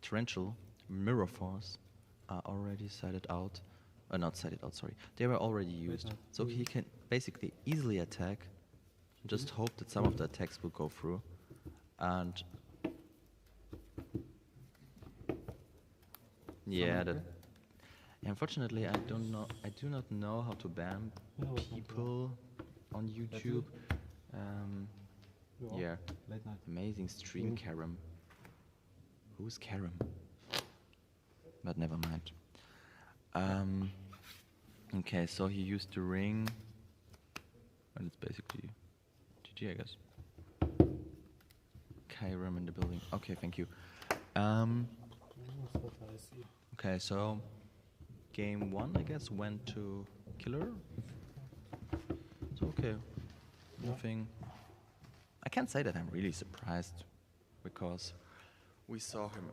Torrential, Mirror Force are already sighted out. Not sighted out, sorry. They were already used. So he can basically easily attack. Just hope that some of the attacks will go through. And yeah, that. Unfortunately, I do not know how to ban people on YouTube. Yeah, amazing stream, Karam. Who's Karam? But never mind. Okay, so he used the ring, and it's basically GG, I guess. Karam in the building. Okay, thank you. Okay, so game 1, I guess, went to Killer. So okay, nothing. I can't say that I'm really surprised because we saw him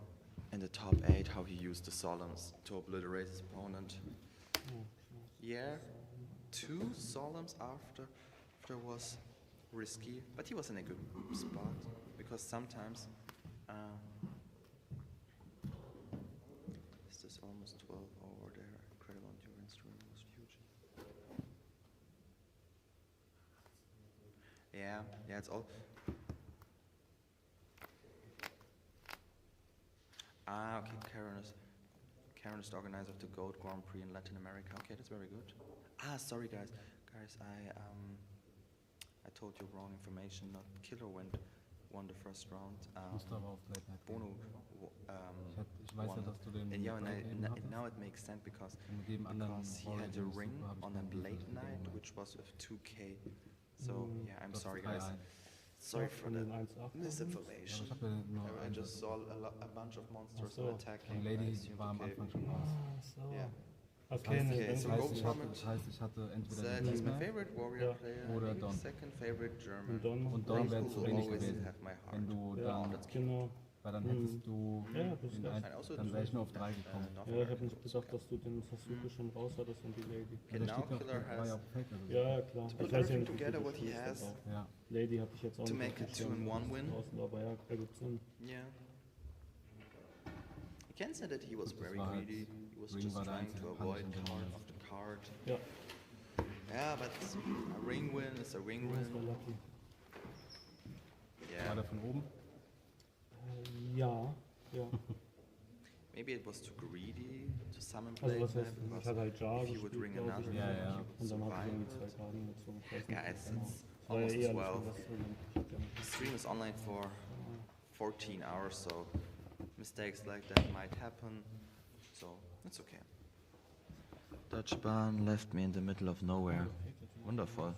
in the top 8 how he used the Solemns to obliterate his opponent. Yeah, 2 Solemns after was risky, but he was in a good spot because sometimes is this almost 12 over there? Incredible endurance room was huge. Yeah, it's all. Okay, Karen is the organizer of the GOAT Grand Prix in Latin America. Okay, that's very good. Sorry guys, I told you wrong information. Not Killer won the first round. Bono won. And yeah, now it makes sense because he had a ring on a Blade Knight, which was with 2k. So yeah, I'm sorry guys. Sorry for the misinformation. I just saw a bunch of monsters attacking. Lady war am Anfang schon raus. Yeah. Okay, so Das go comment. heißt, ich hatte entweder Said den he's my Gegner favorite warrior player. oder Don. Second favorite German. Und Don wäre zu wenig Always gewesen. have my heart. Wenn du dann, Genau. weil dann hättest du, dann wäre ich nur auf 3 gekommen. Ja, ich habe nicht gedacht, dass du den Sasuke schon raus hattest und die Lady. And now Killer War ja has auch perfekt. Also Ja, klar. to put Ich weiß ja everything nicht, wie together viel what du he spielst, has. aber ja. Lady hatte ich jetzt auch To nicht make auf it dem Schirm, 2-in-1 win. draußen, aber ja, ergibt Sinn. Yeah. You can say that he was very war halt- greedy. He was Ring just war der trying einzige to Punch avoid in dem card Moment. after card. Ja. Yeah, but a ring win is a ring Das war win. lucky. War der von oben? Ja, ja. Maybe it was too greedy to summon Also blade was heißt, man, ich hatte halt Jar if you would gespielt, ring glaub ich, another, Ja, ja. und dann habe ich irgendwie survive 2 Karten gezogen. Ich weiß nicht Guys, genau. it's Das war ja almost eher 12. das The stream is online for 14 hours, so mistakes like that might happen. So it's okay. Dutch Bahn left me in the middle of nowhere. Wonderful.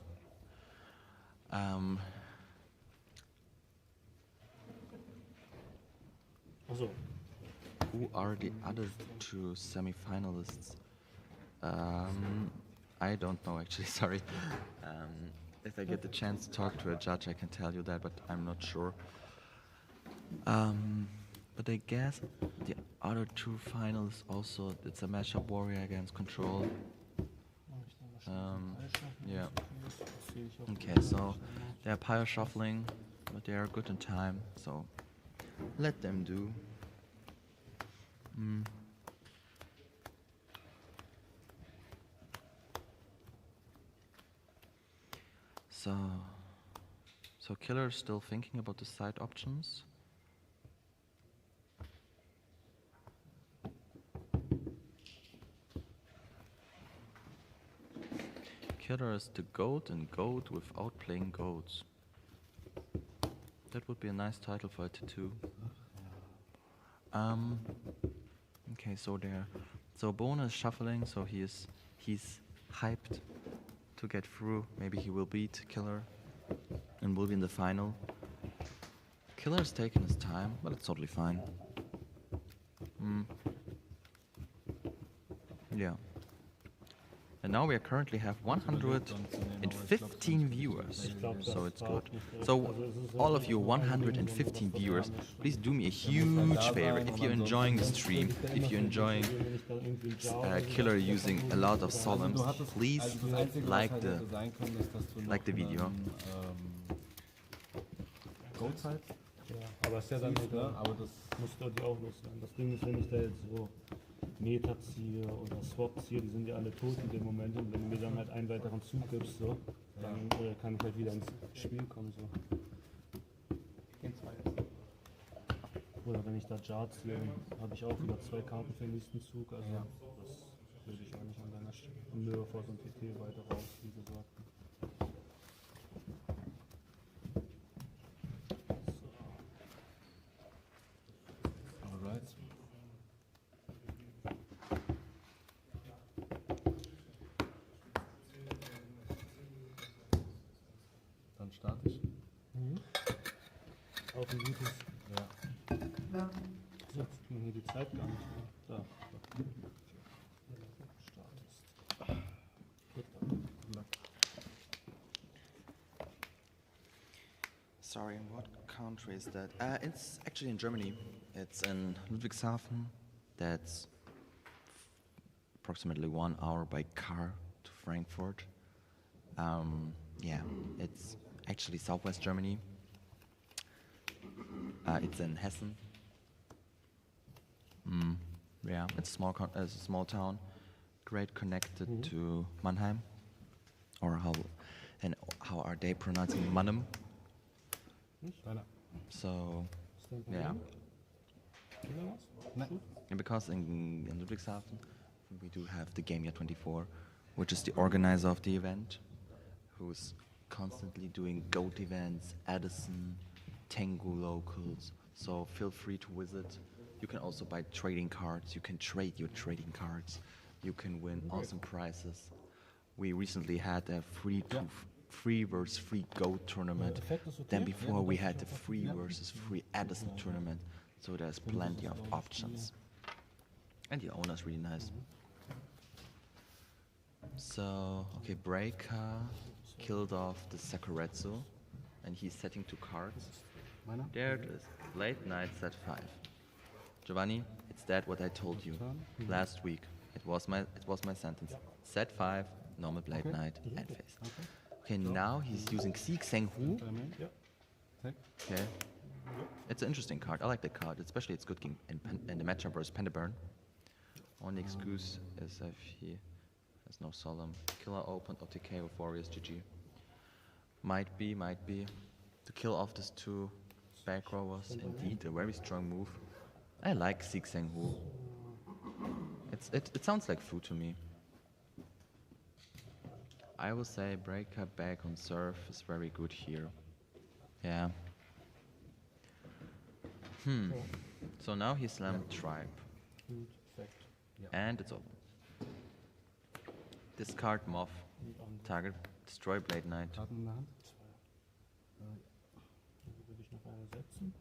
Achso, Who are the other 2 semi-finalists? I don't know actually, sorry. If I get the chance to talk to a judge, I can tell you that, but I'm not sure. But I guess the other 2 finals also, it's a matchup Warrior against Control. Yeah. Okay, so they're power shuffling, but they are good in time, so let them do. So Killer's still thinking about the side options. Killer is the goat and goat without playing goats. That would be a nice title for a tattoo. Okay, so Bona is shuffling, so he's hyped to get through. Maybe he will beat Killer and will be in the final. Killer's taking his time, but it's totally fine. Yeah. And now we currently have 115 viewers, so it's good. So all of you 115 viewers, please do me a huge favor. If you're enjoying the stream, if you're enjoying Killer using a lot of solemns, please like the video. Go-Zeit? ja, aber es ist ja dann egal. Aber das Muss dort auch los sein. Das Ding ist, wenn ich da jetzt so Meta ziehe oder Swap ziehe, die sind ja alle tot in dem Moment. Und wenn du mir dann halt einen weiteren Zug gibst, so, dann kann ich halt wieder ins Spiel kommen. So. Oder wenn ich da Jar ziehe, dann habe ich auch wieder 2 Karten für den nächsten Zug. Also das würde ich auch nicht an deiner Stelle. Und Nö, vor so ein TT weiter raus, wie gesagt. alright. Dann starte ich. Auch ein gutes. Ja. So, jetzt kriegen wir hier die Zeit gar nicht mehr. Da. Sorry, what country is that? It's actually in Germany. It's in Ludwigshafen. That's approximately 1 hour by car to Frankfurt. Yeah, it's actually southwest Germany. It's in Hessen. Yeah, it's a small town, great connected to Mannheim, or how are they pronouncing Mannheim? Deiner. So yeah, and because in Ludwigshafen we do have the Game Year 24, which is the organizer of the event, who's constantly doing GOAT events, Addison, Tengu locals. So feel free to visit. You can also buy trading cards. You can trade your trading cards. You can win awesome prizes. We recently had a free versus free GOAT tournament. Then before we had the free versus free Addison tournament. So there's plenty of options. And the owner's really nice. So, okay, Breaker killed off the Sakuretsu, and he's setting 2 cards. There it is, late night set 5. Giovanni, it's that what I told you last week. It was my sentence. Set 5, normal blade knight, end phase. Okay, now he's using Xing Hu. Okay. It's an interesting card. I like the card, especially it's good in the matchup versus Penderburn. Only excuse is if he There's no solemn. Killer opened OTK with Warriors, GG. Might be. To kill off these two back row was indeed a very strong move. I like Sixeng Hu. It sounds like Fu to me. I will say breaker back on serve is very good here. Yeah. So now he slammed Tribe. And it's over. Discard Moth. Target destroy Blade Knight. Karten in der Hand. Würde ich noch eine setzen.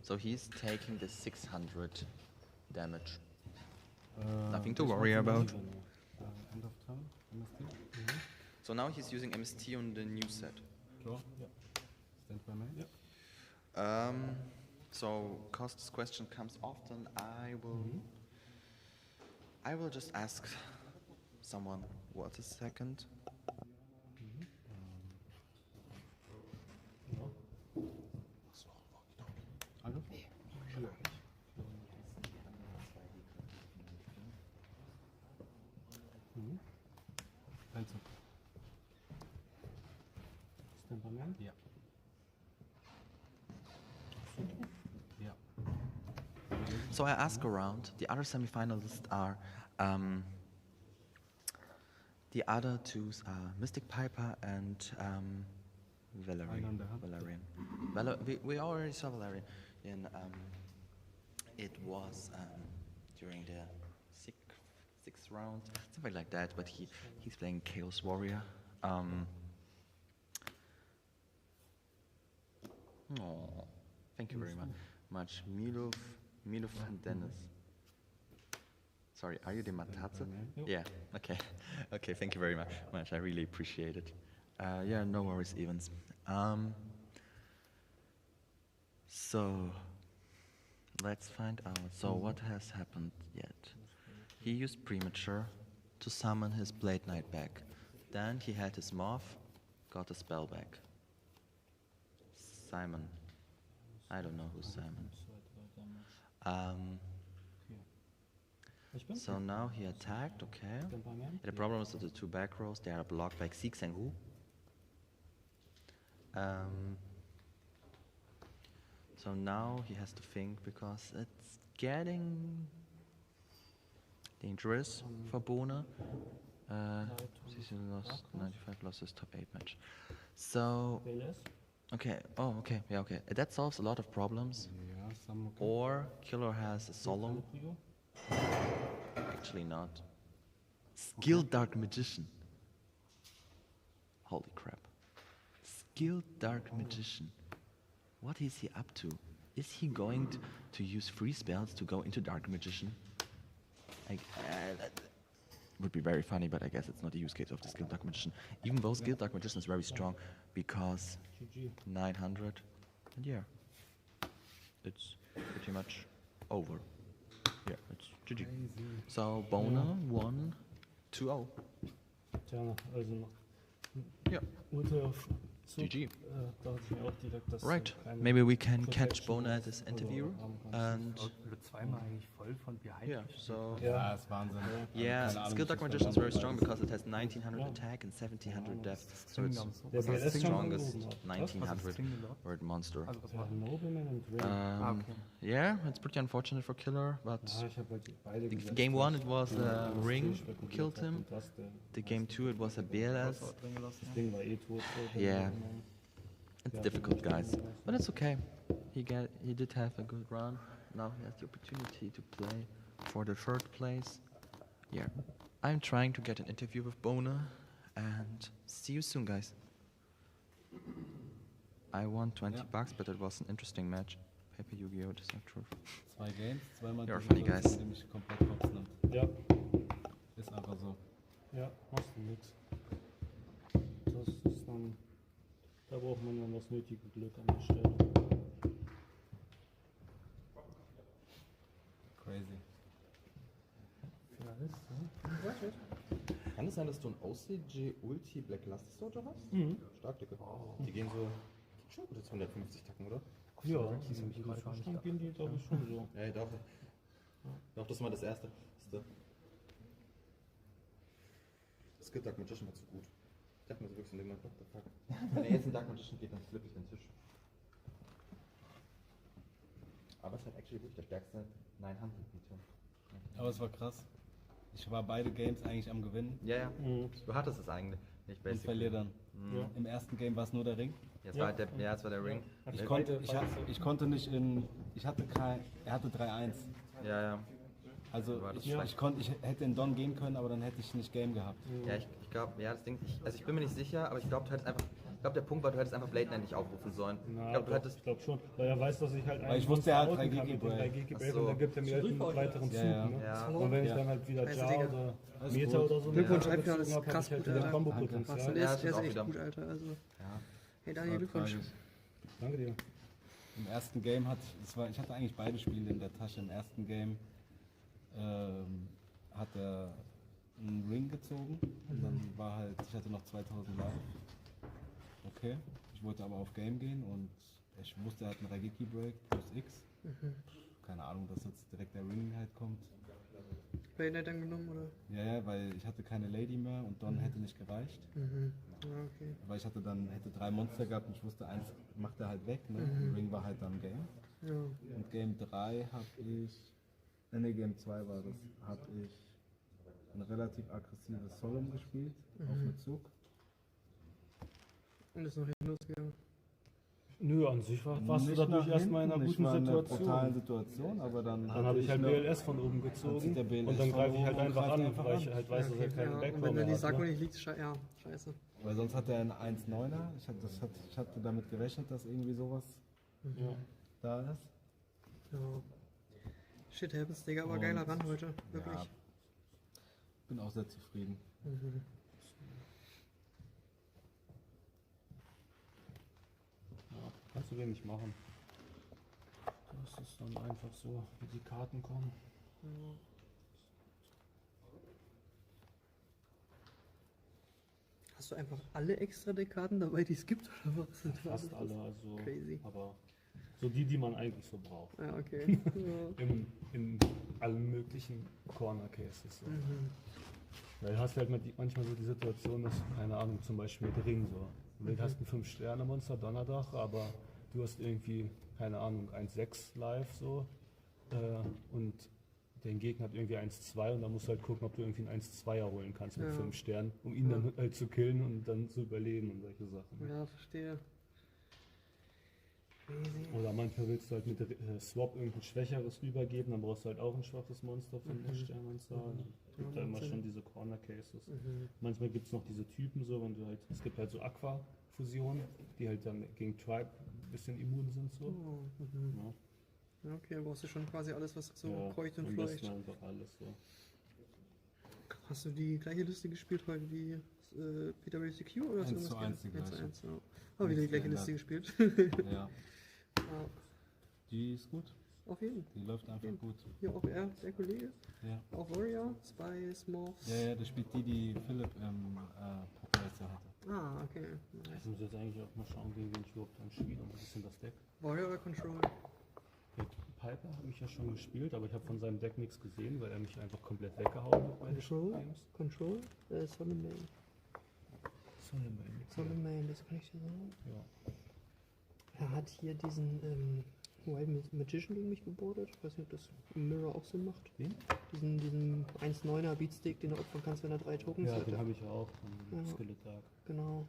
So he's taking the 600 damage. Nothing to worry about. End of turn, MST. So now he's using MST on the new set. Sure. Yeah. Stand by me. Yep. So, cause this question comes often, I will just ask someone, what is second? Stand by me. Yeah. Yeah. So I ask around. The other semifinalists are the other two are Mystic Piper and Valerian. We already saw Valerian in it was during the sixth round, something like that. But he's playing Chaos Warrior. Thank you very much. Milo van Dennis. Sorry, are you the Matazze? Yeah, okay. Okay, thank you very much. I really appreciate it. Yeah, no worries, Evans. So, let's find out. So, what has happened yet? He used Premature to summon his Blade Knight back. Then he had his Morph, got a spell back. Simon. I don't know who's Simon. So now he attacked, okay. The problem is that the two back rows, they are blocked by Sixeng Hu. So now he has to think because it's getting dangerous for Bona. He lost 95, lost his top 8 match. So, okay, yeah, okay. That solves a lot of problems. Or Killer has a Solemn. Actually not. Skilled Dark Magician. Holy crap. Skilled Dark Magician. What is he up to? Is he going to use free spells to go into Dark Magician? That would be very funny, but I guess it's not the use case of the Skilled Dark Magician. Even though Skilled Dark Magician is very strong, because 900, and yeah, it's pretty much over. Yeah, it's GG. So Bona 1-2-0. Tja, also noch. Yeah. GG. Da hatte ich mir auch direkt das Right. Maybe we can catch Bona at this interview. And zweimal eigentlich voll von behind. yeah, so Ja, ist Wahnsinn. yeah, Skilled Dark Magician is very strong because it has 1900 attack and 1700 depth. So it's the strongest 1900 word monster. Yeah, it's pretty unfortunate for Killer, but game 1 it was a Ring who killed him. The game 2 it was a BLS. Yeah, it's difficult, guys, but it's okay. He did have a good run. Now he has the opportunity to play for the 3rd place. Yeah, I'm trying to get an interview with Bona, and see you soon, guys. I won 20 bucks, but it was an interesting match. Paper Yu-Gi-Oh! That's not true. 2 Games, zweimal You're funny, guys. die mich komplett hops nimmt. Ja. Ist einfach so. Ja, machst du nix. Das ist dann, da braucht man dann das nötige Glück an der Stelle. Crazy. Kann es sein, dass du ein OCG Ulti Black Luster Soldier hast? Stark, Dicke. Die gehen so schon gut jetzt 150 Tacken, oder? Ja, dann gehen die, glaube ich, schon so. Ja, doch. Doch, das war das erste. Skid Dark Magician war zu gut. Ich dachte mir so wirklich so, what the fuck. Wenn er jetzt in Dark Magician geht, dann flippe ich den Tisch. Aber es ist halt actually wirklich der stärkste 900-Meter. Aber es war krass. Ich war beide Games eigentlich am Gewinnen. Ja, ja. Du hattest es eigentlich. Nicht und verliere dann. Ja. Im ersten Game war es nur der Ring. Jetzt war es war der Ring. Ich konnte nicht in. Er hatte 3-1. Ja, ja. Also ich hätte in Don gehen können, aber dann hätte ich nicht Game gehabt. Ja, ich glaube, das Ding, ich bin mir nicht sicher, aber ich glaube, der Punkt war, du hättest einfach Blade Knight nicht aufrufen sollen. Na, ich glaube schon, weil er weiß, dass ich halt ich wusste, er hat 3 GGP Break und dann gibt er mir halt einen weiteren Zug. Ne? Ja. Und wenn ich dann halt wieder Jar oder Meta oder so... Glückwunsch, Halbfinale ist krass halt gut, wieder Kombo-Potenzial. Der ist echt gut, Alter. Also. Hey Daniel, Glückwunsch. Danke dir. Im ersten Game ich hatte eigentlich beide Spiele in der Tasche. Im ersten Game hat er einen Ring gezogen und dann war halt, ich hatte noch 2000 Live. Okay, ich wollte aber auf Game gehen und ich wusste, er hat einen Rageki Break plus X. Keine Ahnung, dass jetzt direkt der Ring halt kommt. Play Night dann genommen, oder? Ja, weil ich hatte keine Lady mehr und Don hätte nicht gereicht. Ja, okay. Aber ich hätte 3 Monster gehabt und ich wusste, eins macht er halt weg. Ne? Ring war halt dann Game. Ja. Und Game 3 Game 2 war das, habe ich ein relativ aggressives Solemn gespielt, auf den Zug. Und ist noch hinten losgegangen? Nö, an sich warst du dadurch erstmal in einer guten brutalen Situation, aber dann habe ich halt BLS von oben gezogen und dann greife ich halt einfach an, weil ich halt weiß, dass er keinen Background hat. Und wenn dann die Sakko nicht liegt, scheiße. Weil sonst hat er einen 1,9er, ich hatte damit gerechnet, dass irgendwie sowas da ist. Ja. Shit happens, Digga, aber geiler Run heute, wirklich. Ja, bin auch sehr zufrieden. Ja, kannst du wenig machen. Das ist dann einfach so, wie die Karten kommen. Hast du einfach alle extra Deckkarten dabei, die es gibt, oder was? Fast alle, also. Crazy. Aber so die man eigentlich so braucht. Ja, okay. in allen möglichen Corner Cases. So. Weil du hast halt manchmal so die Situation, dass, keine Ahnung, zum Beispiel mit Ring so. Du hast ein 5-Sterne-Monster, Donnerdach, aber du hast irgendwie, keine Ahnung, 1,6 live so. Und der Gegner hat irgendwie 1,2 und dann musst du halt gucken, ob du irgendwie einen 1,2er holen kannst mit 5 Sternen, um ihn dann halt zu killen und dann zu überleben und solche Sachen. Ja, verstehe. Oder manchmal willst du halt mit Swap irgendein schwächeres rübergeben, dann brauchst du halt auch ein schwaches Monster von der Sternanzahl. Es gibt da immer schon diese Corner Cases. Manchmal gibt es noch diese Typen so, wenn du halt, es gibt halt so Aqua-Fusionen, die halt dann gegen Tribe ein bisschen immun sind so. Ja, okay, dann brauchst du schon quasi alles, was so kreucht und fleucht. fleucht. Einfach alles so. Hast du die gleiche Liste gespielt heute wie PWCQ oder hast du irgendwas 1:1 die gleiche. 1:1, ja. Aber wieder die gleiche Liste gespielt. Ja. Die ist gut. Auf jeden Fall. Die läuft einfach gut. Hier auch er, der Kollege. Ja. Auch Warrior, Spice, Morphs. Ja, der spielt die Philipp im Population hatte. Ah, okay. Ich muss jetzt eigentlich auch mal schauen, gegen wen ich überhaupt dann spiele. Was ist denn das Deck? Warrior oder Control? Mit Piper habe ich ja schon gespielt, aber ich habe von seinem Deck nichts gesehen, weil er mich einfach komplett weggehauen hat bei den Games. Control? Solid Main. Solid Main, das kann ich dir sagen. Ja. Er hat hier diesen Wild Magician gegen mich gebordet. Ich weiß nicht, ob das im Mirror auch Sinn macht. Wen? Diesen 1,9er Beatstick, den du opfern kannst, wenn er 3 Tokens hat. Ja, den habe ich ja auch vom Skelettag. Genau.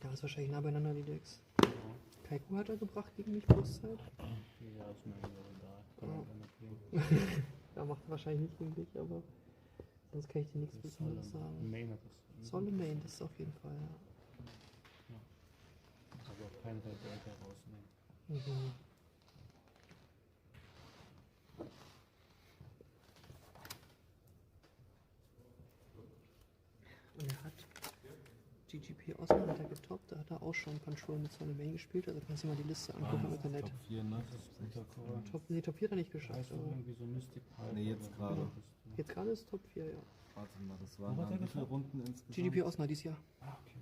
Ja, ist wahrscheinlich nah beieinander, die Decks. Kaiku hat er gebracht gegen mich Pluszeit. Ja, ist mir egal. Kann man gerne kriegen. Ja, macht er wahrscheinlich nicht gegen dich, aber sonst kann ich dir nichts Besonderes sagen. Main hat das. Solid Main, das ist auf jeden Fall, ja. Aber auf keinen Fall Breaker rausnehmen. Und er hat GGP Osman hat er getoppt, da hat er auch schon Control mit Solid Main gespielt, also kannst du dir mal die Liste angucken im Internet. Top 4, ne? Top 4 hat er nicht geschafft. Heißt Aber irgendwie so Mystic Pipe. Ne, jetzt gerade. jetzt gerade ist Top 4, ja. Warte mal, das waren dann wie viele Runden insgesamt? GGP Osman dieses Jahr. Ah, okay.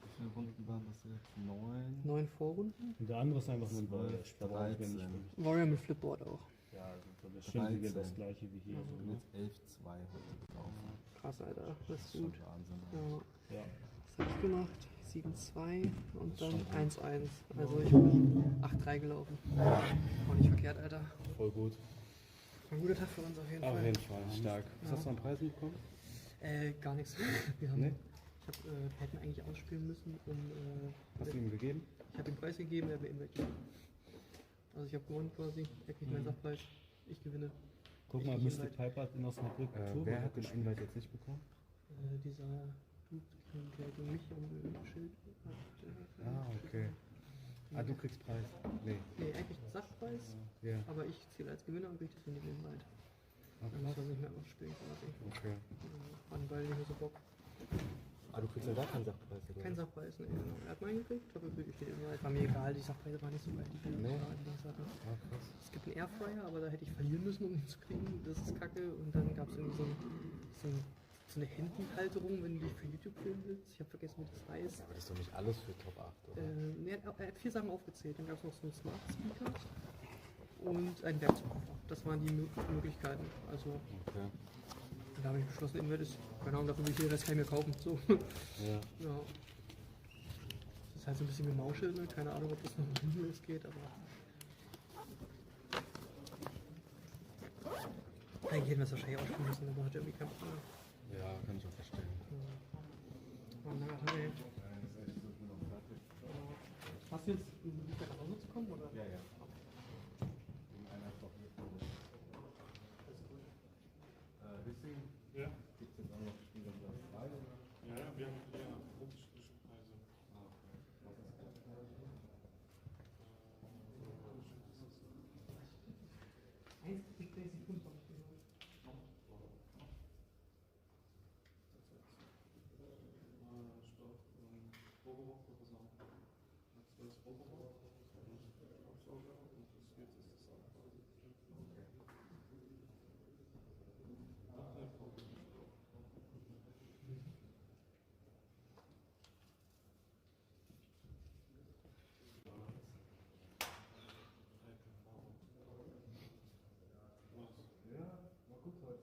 Wie viele Runden waren das jetzt? 9? 9 Vorrunden. Und der andere ist einfach nur ein 13. Warrior mit Flipboard auch. Ja, also so eine Schimpfige das gleiche wie hier. So mit 11,2 heute gelaufen. Krass, Alter, das ist Schon gut. Wahnsinn. Ja. Ja. Was hab ich gemacht? 7,2 und Das ist dann schon 1,1. Also ich bin 8,3 gelaufen. Auch nicht verkehrt, Alter. Voll gut. Ein guter Tag für uns auf jeden Auf Fall. jeden Fall, stark. Was hast du an Preisen bekommen? Gar nichts. Wir haben, Nee? wir hätten eigentlich ausspielen müssen. Hast du ihm gegeben? Ich habe den Preis gegeben, er hat mir Invite gegeben. Also ich habe gewonnen quasi, er kriegt meinen Sachpreis, ich gewinne. Guck mal, Mr. Piper in Osnabrück. Wer hat den Invite jetzt nicht bekommen? Dieser Dude, der gegen mich am Schild hat. Ah, okay. Ah, du kriegst Preis? Nee. Nee, eigentlich Sachpreis, Ja. aber ich zähle als Gewinner und kriege deswegen den Invite. Ah, Dann muss er nicht mehr ausspielen quasi. okay. An Ball nicht mehr so Bock. Ah, du kriegst ja gar keinen Sachpreis, oder? Kein Sachpreis, ne, genau. Er hat meinen gekriegt, dafür kriege ich den Invite. War mir egal, die Sachpreise waren nicht so geil, die wir Nee. hatten. Ah, krass. Es gibt einen Airfryer, aber da hätte ich verlieren müssen, um ihn zu kriegen. Das ist kacke. Und dann gab es irgendwie so eine Handyhalterung, wenn du dich für YouTube filmen willst. Ich habe vergessen, wie das heißt. Aber das ist doch nicht alles für Top 8, oder? Nee, er hat 4 Sachen aufgezählt. Dann gab es noch so einen Smart Speaker und einen Werkzeugkoffer. Das waren die Möglichkeiten. Also Okay. da habe ich beschlossen, Invert ist, keine Ahnung, dafür will ich den Rest kann ich mir kaufen. So. Ja. Ja. Das ist halt so ein bisschen gemauschelt, ne? Keine Ahnung, ob das noch in den geht, aber. Eigentlich hätten wir es wahrscheinlich ausspielen müssen, aber hat irgendwie keinen Bock mehr. Ja, kann ich auch verstehen. War ein langer Tag, ey. Hast du jetzt die Möglichkeit nach Hause zu kommen? Oder? Ja, ja. Deswegen Ja. gibt es jetzt auch noch Spiele frei, oder? Ja, wir haben hier unterschiedliche Preise. Ah, okay. Was ist das?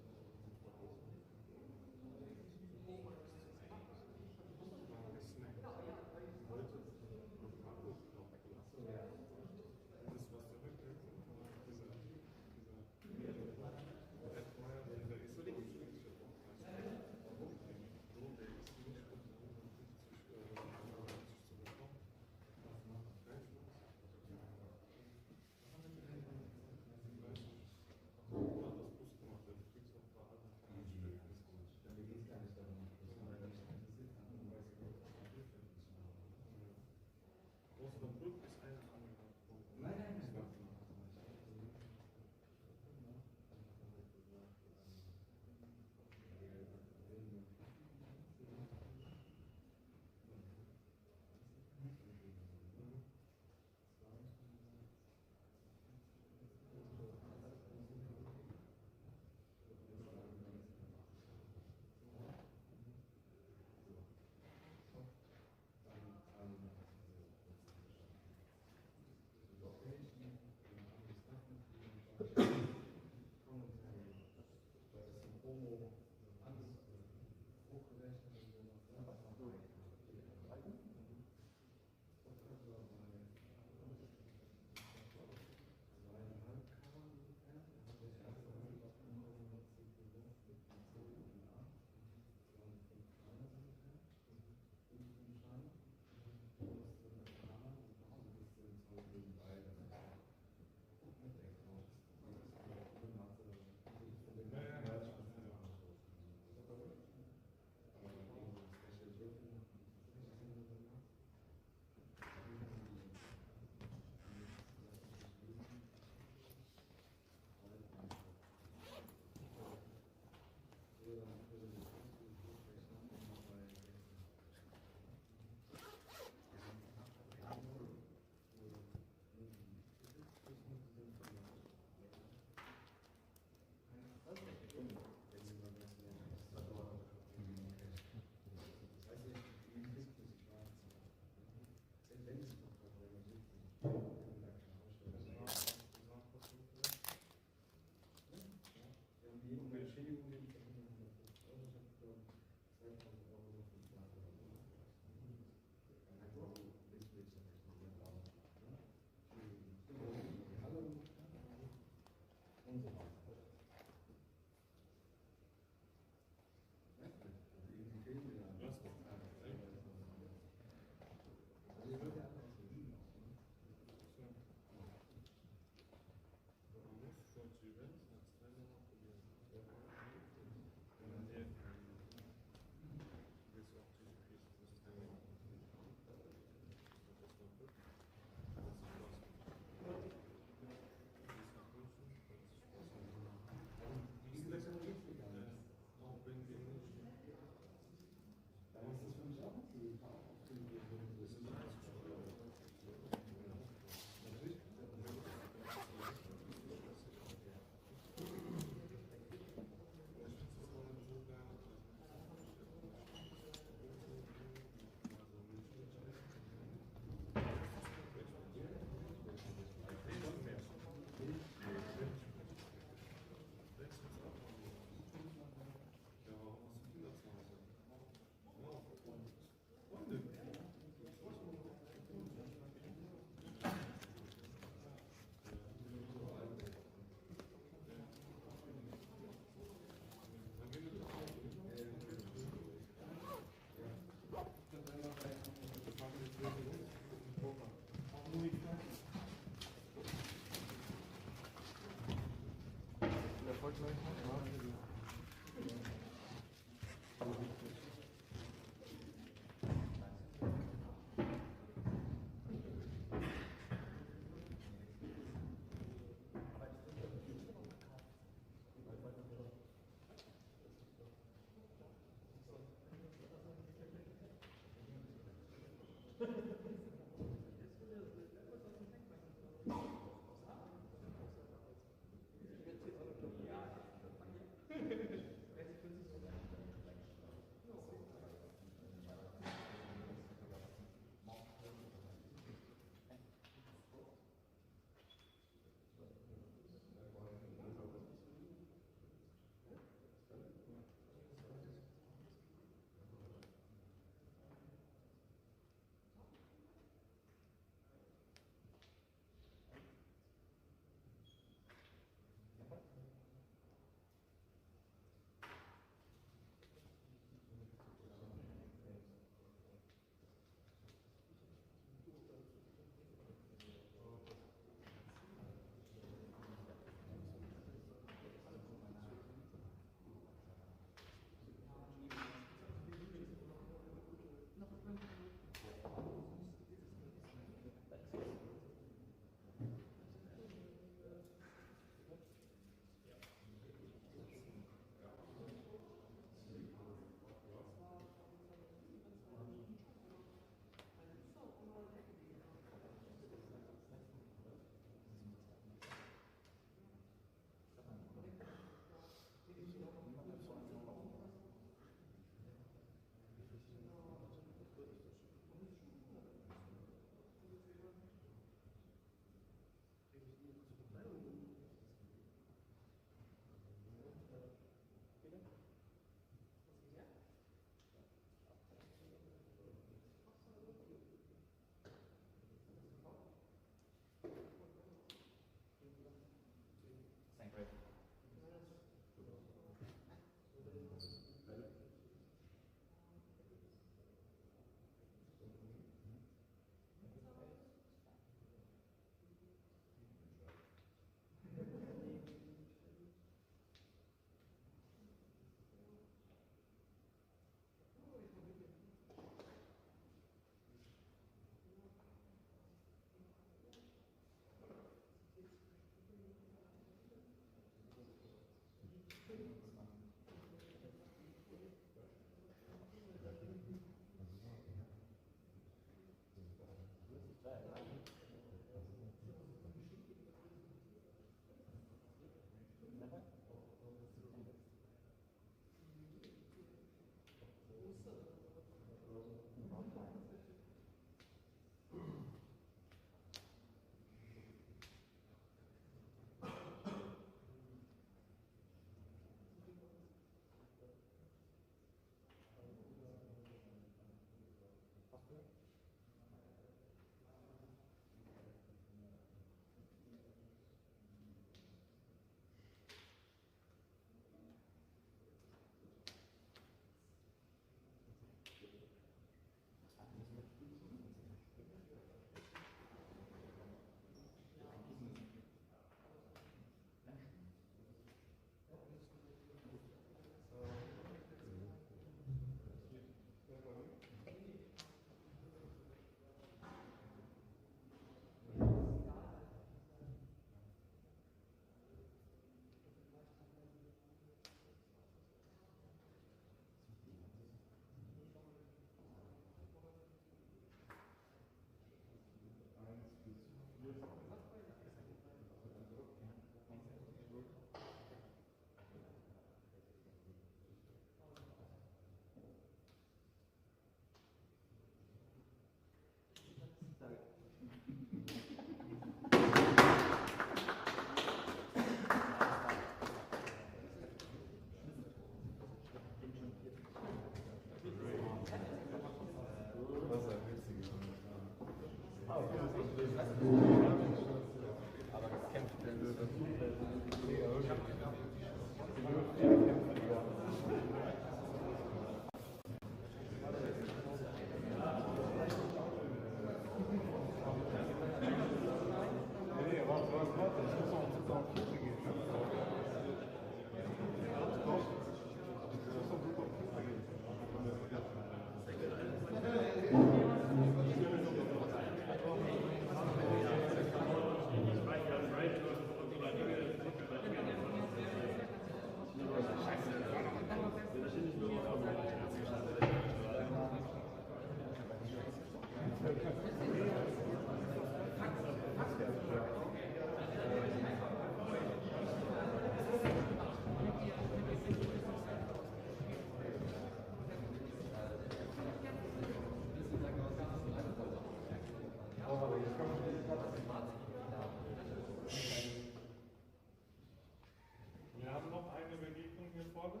Wir haben noch eine Begegnung hier vorne.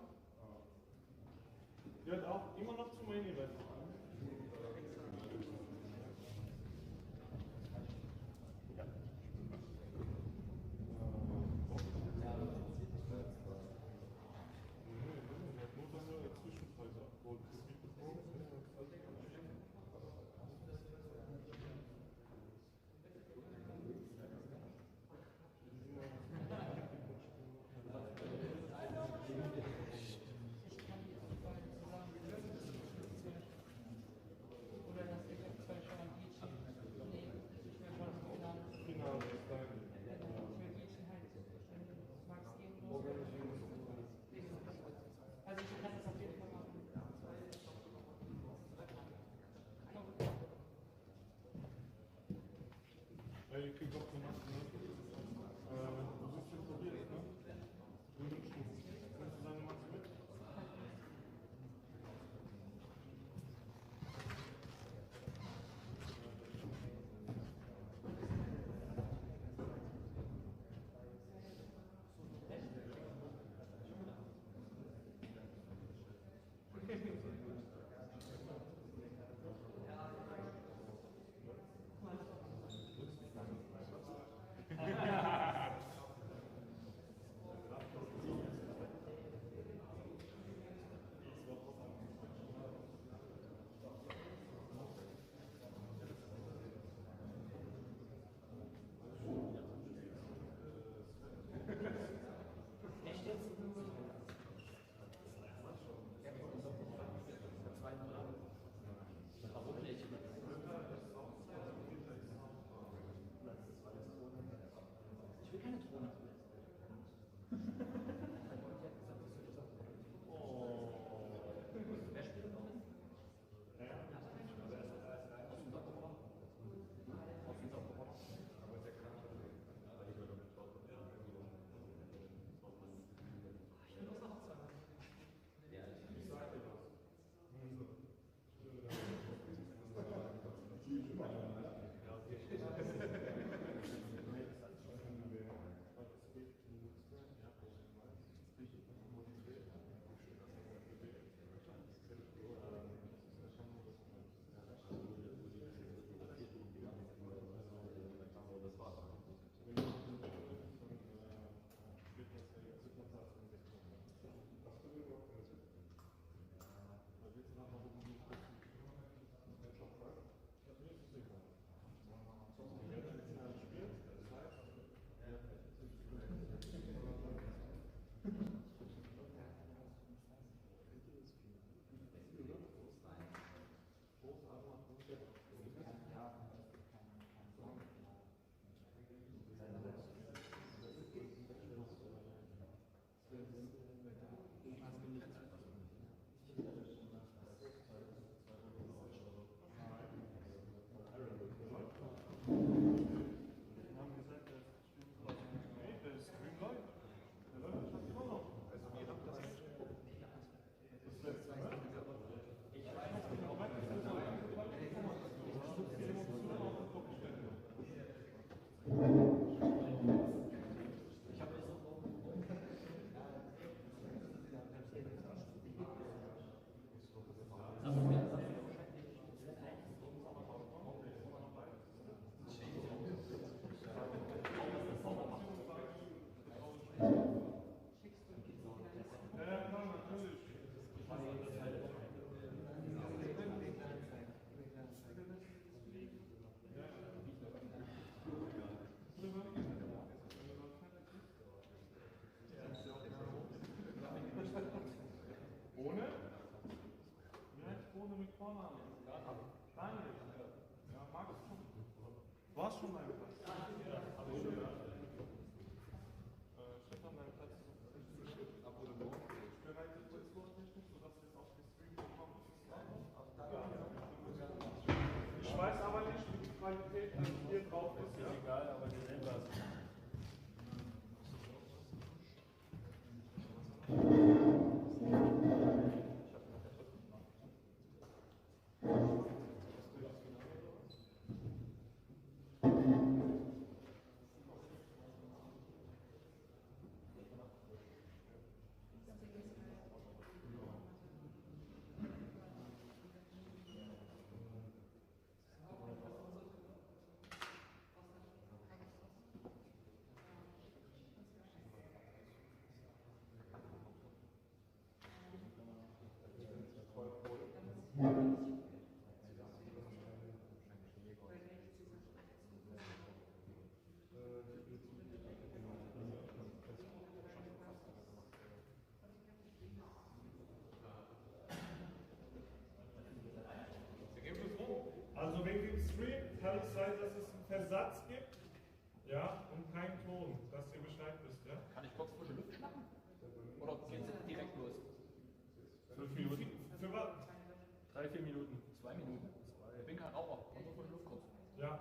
Gehört auch immer noch zum Main Event. Ihr kriegt auch eine Maske, ne? Du bist schon probiert, ne? Du nimmst du. Kannst du deine Maske mit? mit Vornamen? Daniel. Ja, Max. Du hast schon deinen Platz. Ja, alles schön. Steht an deinem Platz. Abonnement. Ich bereite kurz vor, sodass wir es auf den Stream bekommen. Ich weiß aber nicht, wie die Qualität hier drauf ist. Ist egal, aber die sehen das. Also wegen dem Stream kann es sein, dass es einen Versatz gibt, ja, und keinen Ton, dass ihr Bescheid wisst, ja? Kann ich kurz frische Luft schnappen? Oder geht es direkt los? 5 Minuten. Für was? 3, 4 Minuten. 2 Minuten. Ich bin kein Raucher. Kommt nur frische Luft kurz. Ja.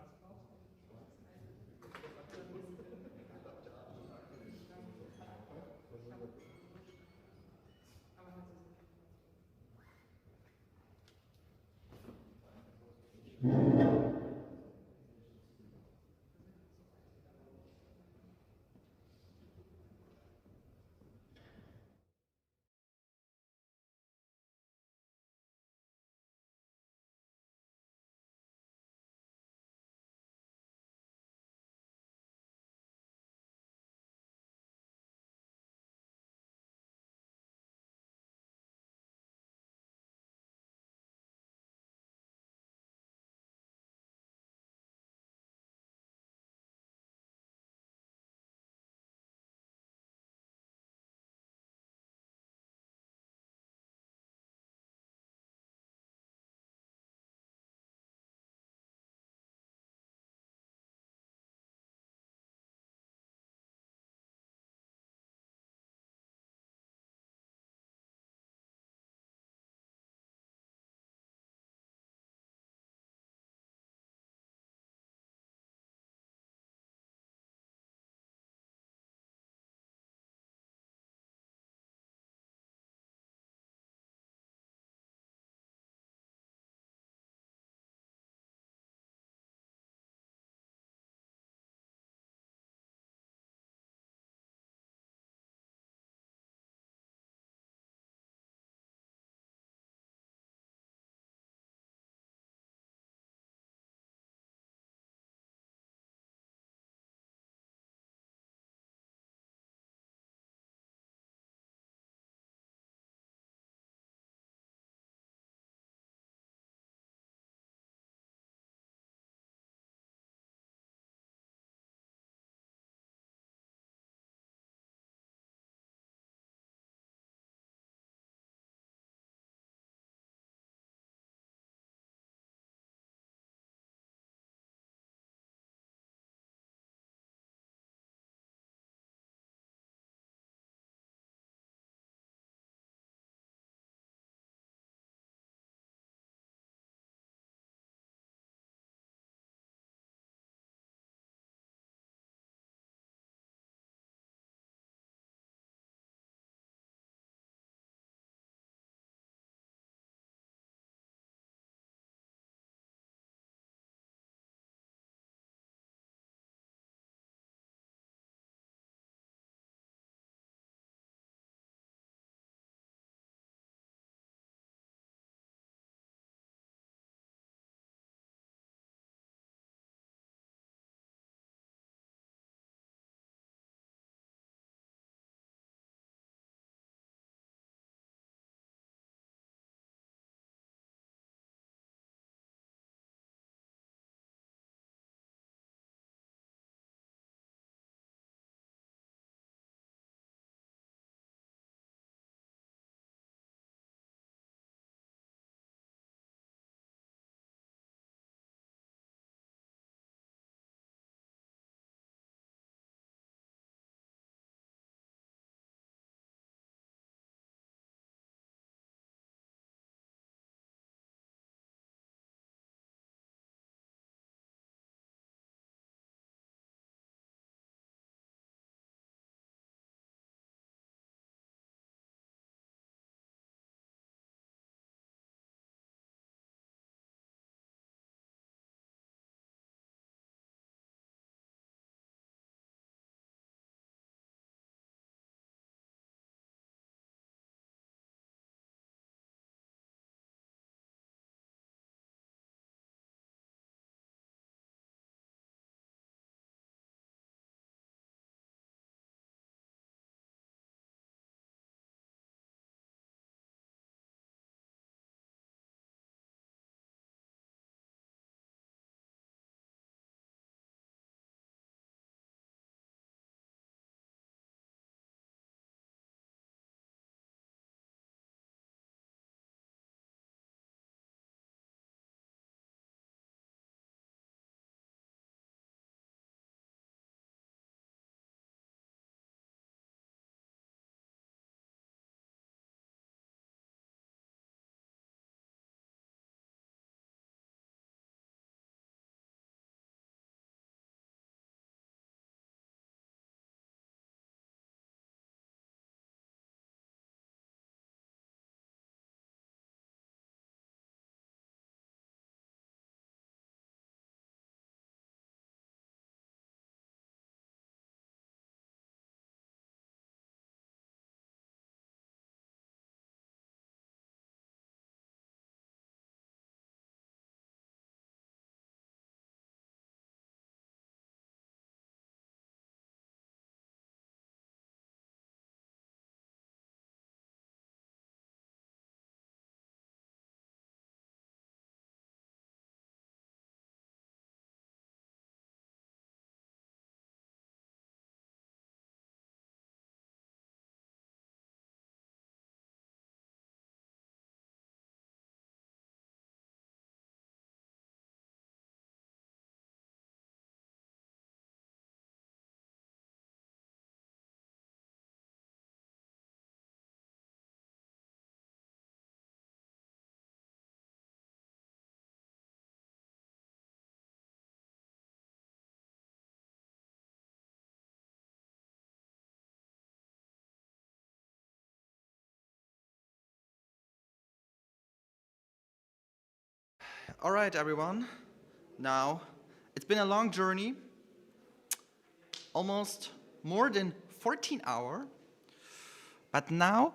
All right, everyone. Now, it's been a long journey, almost more than 14 hours, but now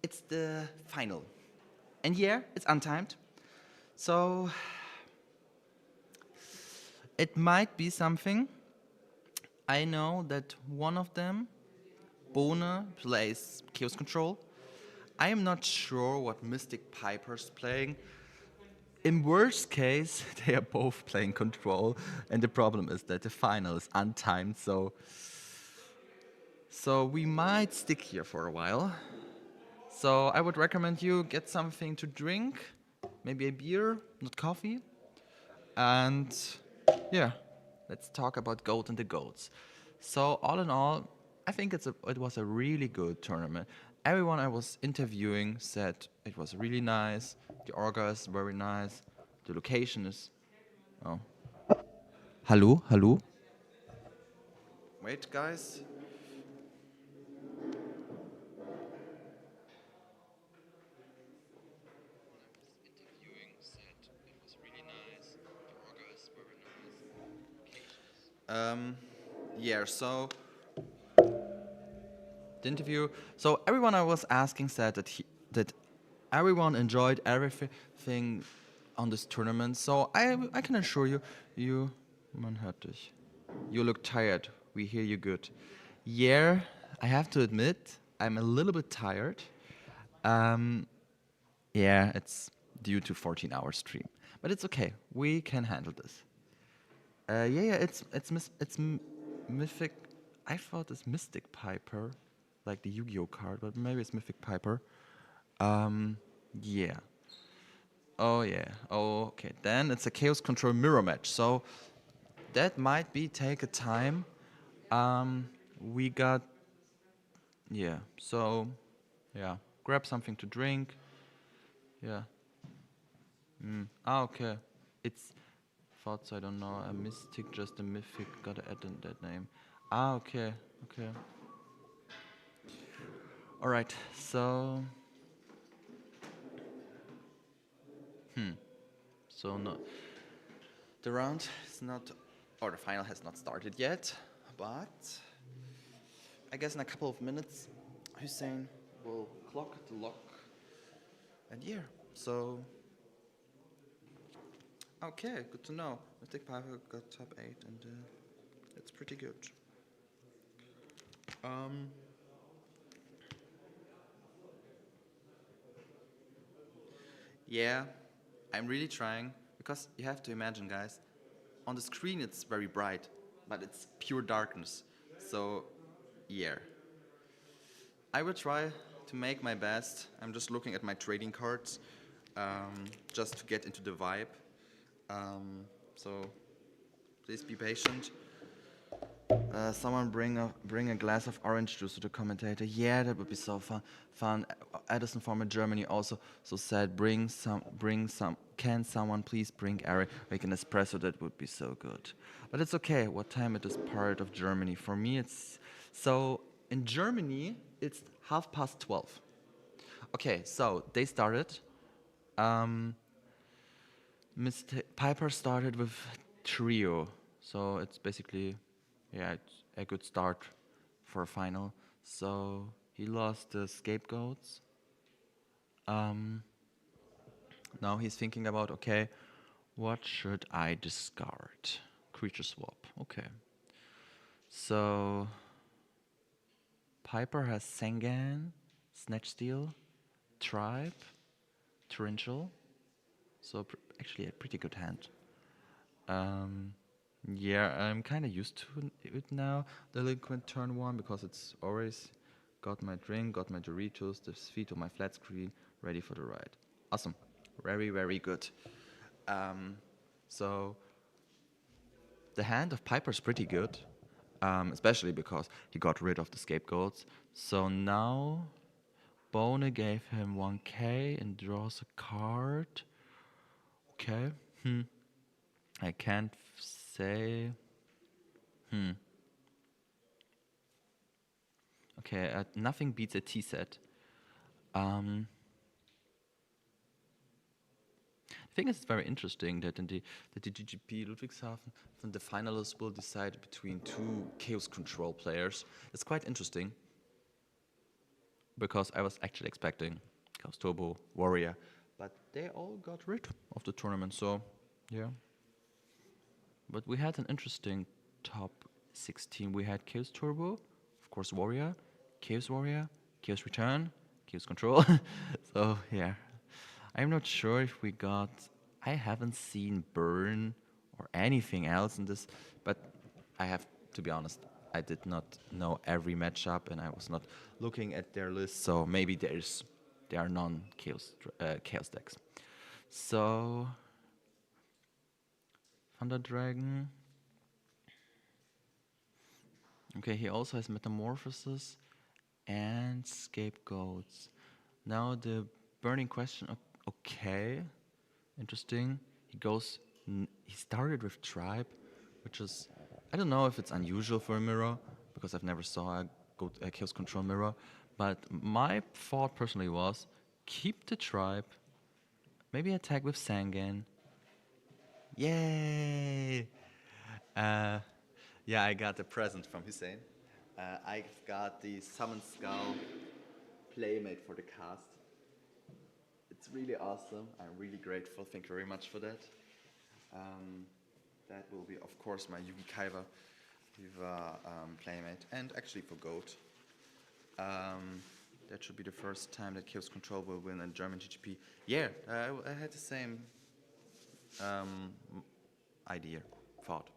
it's the final. And yeah, it's untimed. So, it might be something. I know that one of them, Bona, plays Chaos Control. I am not sure what Mystic Piper's playing. In worst case, they are both playing Control, and the problem is that the final is untimed, so we might stick here for a while. So I would recommend you get something to drink, maybe a beer, not coffee, and yeah, let's talk about GOAT and the GOATs. So all in all, I think it was a really good tournament. Everyone I was interviewing said it was really nice. The orga is very nice. The location is... Oh. Hello? Wait, guys. Yeah, so the interview. So everyone I was asking said that everyone enjoyed everything on this tournament. So I can assure you, man hört dich. You look tired. We hear you good. Yeah, I have to admit, I'm a little bit tired. Yeah, it's due to 14-hour stream, but it's okay. We can handle this. Yeah, it's Mythic. I thought it's Mystic Piper, like the Yu-Gi-Oh card, but maybe it's Mythic Piper. Yeah. Oh yeah. Oh, okay. Then it's a Chaos Control mirror match. So that might be take a time. We got. Yeah. So, yeah. Grab something to drink. Yeah. Okay. It's thought so. I don't know. A mystic, just a mythic. Gotta add in that name. Okay. All right. So. So no. The round is not, or the final has not started yet, but I guess in a couple of minutes, Hussein will clock the lock. And yeah. So. Okay, good to know. Mystic Piper got top 8, and it's pretty good. Yeah, I'm really trying, because you have to imagine, guys, on the screen it's very bright, but it's pure darkness. So, yeah. I will try to make my best. I'm just looking at my trading cards, just to get into the vibe. So please be patient. Someone bring a glass of orange juice to the commentator. Yeah, that would be so fun. Edison from Germany also said, bring some. Can someone please bring Eric make an espresso? That would be so good. But it's okay. What time it is part of Germany? For me, it's so in Germany it's 12:30. Okay, so they started. Mr. Piper started with trio, so it's basically, yeah, it's a good start for a final. So he lost the scapegoats. Now he's thinking about, okay, what should I discard? Creature swap, okay. So Piper has Sengan, Snatch Steal, Tribe, Torrential. So actually a pretty good hand. Yeah, I'm kind of used to it now, Delinquent turn 1, because it's always got my drink, got my Doritos, the feet on my flat screen, ready for the ride. Awesome. Very, very good. So the hand of Piper's pretty good, especially because he got rid of the scapegoats. So now Bona gave him 1k and draws a card. Okay. I can't say. Okay, nothing beats a T set. The think it's very interesting that that the GGP Ludwigshafen, then the finalists will decide between two Chaos Control players. It's quite interesting because I was actually expecting Chaos Turbo, Warrior, but they all got rid of the tournament. So yeah. But we had an interesting top 16. We had Chaos Turbo, of course Warrior, Chaos Return, Chaos Control. So yeah, I'm not sure if we got. I haven't seen Burn or anything else in this, but I have to be honest. I did not know every matchup, and I was not looking at their list. So maybe there are non-chaos chaos decks. So Thunder Dragon. Okay, he also has Metamorphosis and Scapegoats. Now the burning question. Okay, interesting. He started with Tribe, which is, I don't know if it's unusual for a mirror because I've never saw a Chaos Control mirror. But my thought personally was keep the Tribe, maybe attack with Sangan. Yay! Yeah, I got a present from Hussein. I've got the Summon Skull Playmate for the cast. It's really awesome. I'm really grateful. Thank you very much for that. That will be, of course, my Yugi Kaiba Playmate, and actually for Goat. That should be the first time that Chaos Control will win a German GGP. Yeah, I had the same idea, thought.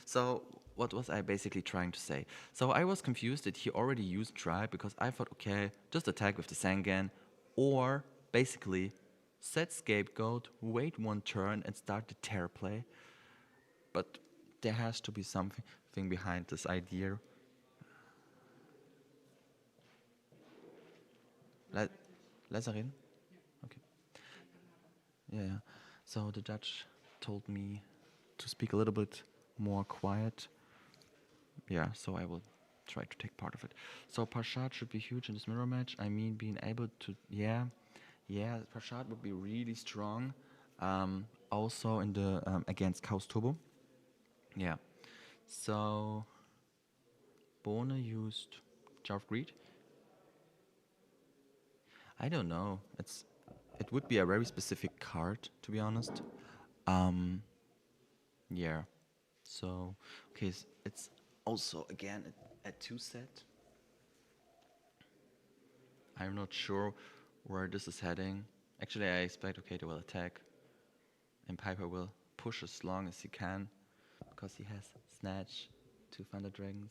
So what was I basically trying to say? So I was confused that he already used Tribe because I thought, okay, just attack with the Sangan, or basically set Scapegoat, wait one turn and start the Terror play. But there has to be something behind this idea. Lazarin? Okay. Yeah. So the judge told me to speak a little bit more quiet. Yeah, so I will try to take part of it. So Parshad should be huge in this mirror match. I mean, being able to, yeah, Parshad would be really strong. Also in the against Chaos Turbo. Yeah. So Bona used Jar of Greed. I don't know. It would be a very specific card, to be honest. Yeah. So, okay, it's also, again, a 2-set. I'm not sure where this is heading. Actually, I expect, okay, they will attack. And Piper will push as long as he can, because he has Snatch, 2 Thunder Dragons.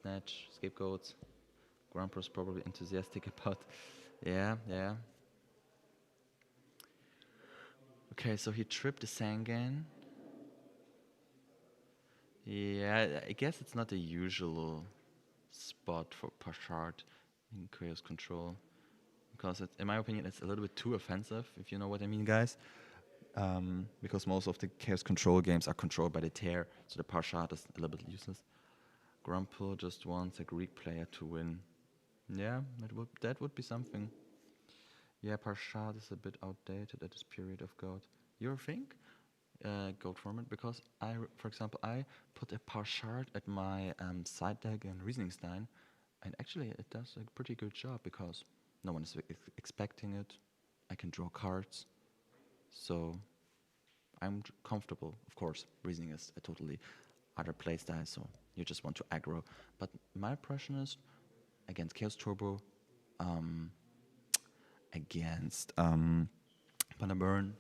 Snatch, Scapegoats. Grandpa's probably enthusiastic about, yeah. Okay, so he tripped the Sangan. Yeah, I guess it's not the usual spot for Parshard in Chaos Control, because in my opinion it's a little bit too offensive, if you know what I mean, guys. Because most of the Chaos Control games are controlled by the Tear, so the Parshard is a little bit useless. Grumple just wants a Greek player to win. Yeah, that would be something. Yeah, Parshad is a bit outdated at this period of Goat. You think? Goat format, because for example, I put a Parshard at my side deck in Riesenstein, and actually it does a pretty good job because no one is expecting it. I can draw cards, so I'm comfortable. Of course, Riesling is a totally other playstyle, so you just want to aggro. But my impression is against Chaos Turbo, against Burn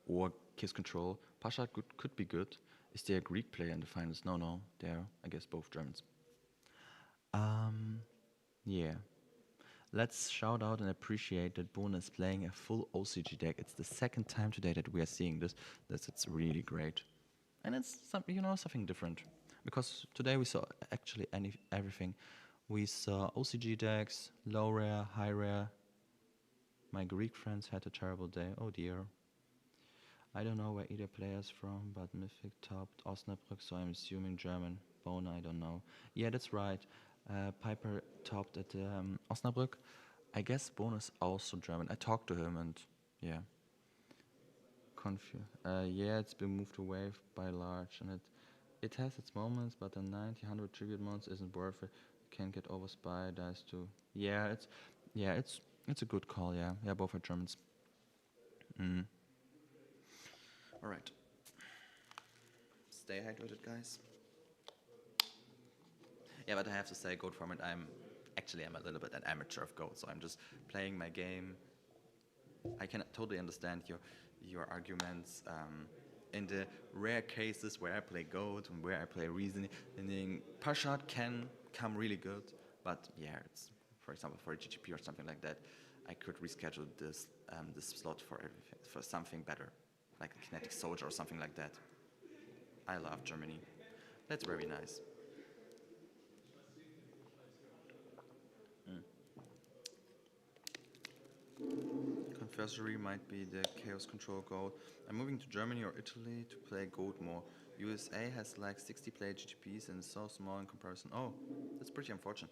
or Chaos Control, Pasha could be good. Is there a Greek player in the finals? No, they're, I guess, both Germans. Yeah. Let's shout out and appreciate that Bona is playing a full OCG deck. It's the second time today that we are seeing this. It's really great. And it's something different. Because today we saw actually everything. We saw OCG decks, low rare, high rare. My Greek friends had a terrible day. Oh dear. I don't know where either player is from, but Mythic topped Osnabrück, so I'm assuming German. Bona, I don't know. Yeah, that's right. Piper topped at Osnabrück. I guess Bona is also German. I talked to him and Yeah. Yeah, it's been moved away by large, and it has its moments, but the 90, 100 tribute modes isn't worth it. You can't get over spy dice too. Yeah, it's a good call. Yeah, yeah, both are Germans. All right. Stay hydrated, guys. Yeah, but I have to say, Goat format, I'm a little bit an amateur of Goat, so I'm just playing my game. I can totally understand your arguments. In the rare cases where I play Goat and where I play Reasoning, Pashat can come really good, but yeah, it's, for example, for a GGP or something like that, I could reschedule this slot for something better, like a Kinetic Soldier or something like that. I love Germany. That's very nice. Confessory might be the Chaos Control Goat. I'm moving to Germany or Italy to play Goat more. USA has like 60 player GGPs and it's so small in comparison. Oh, that's pretty unfortunate.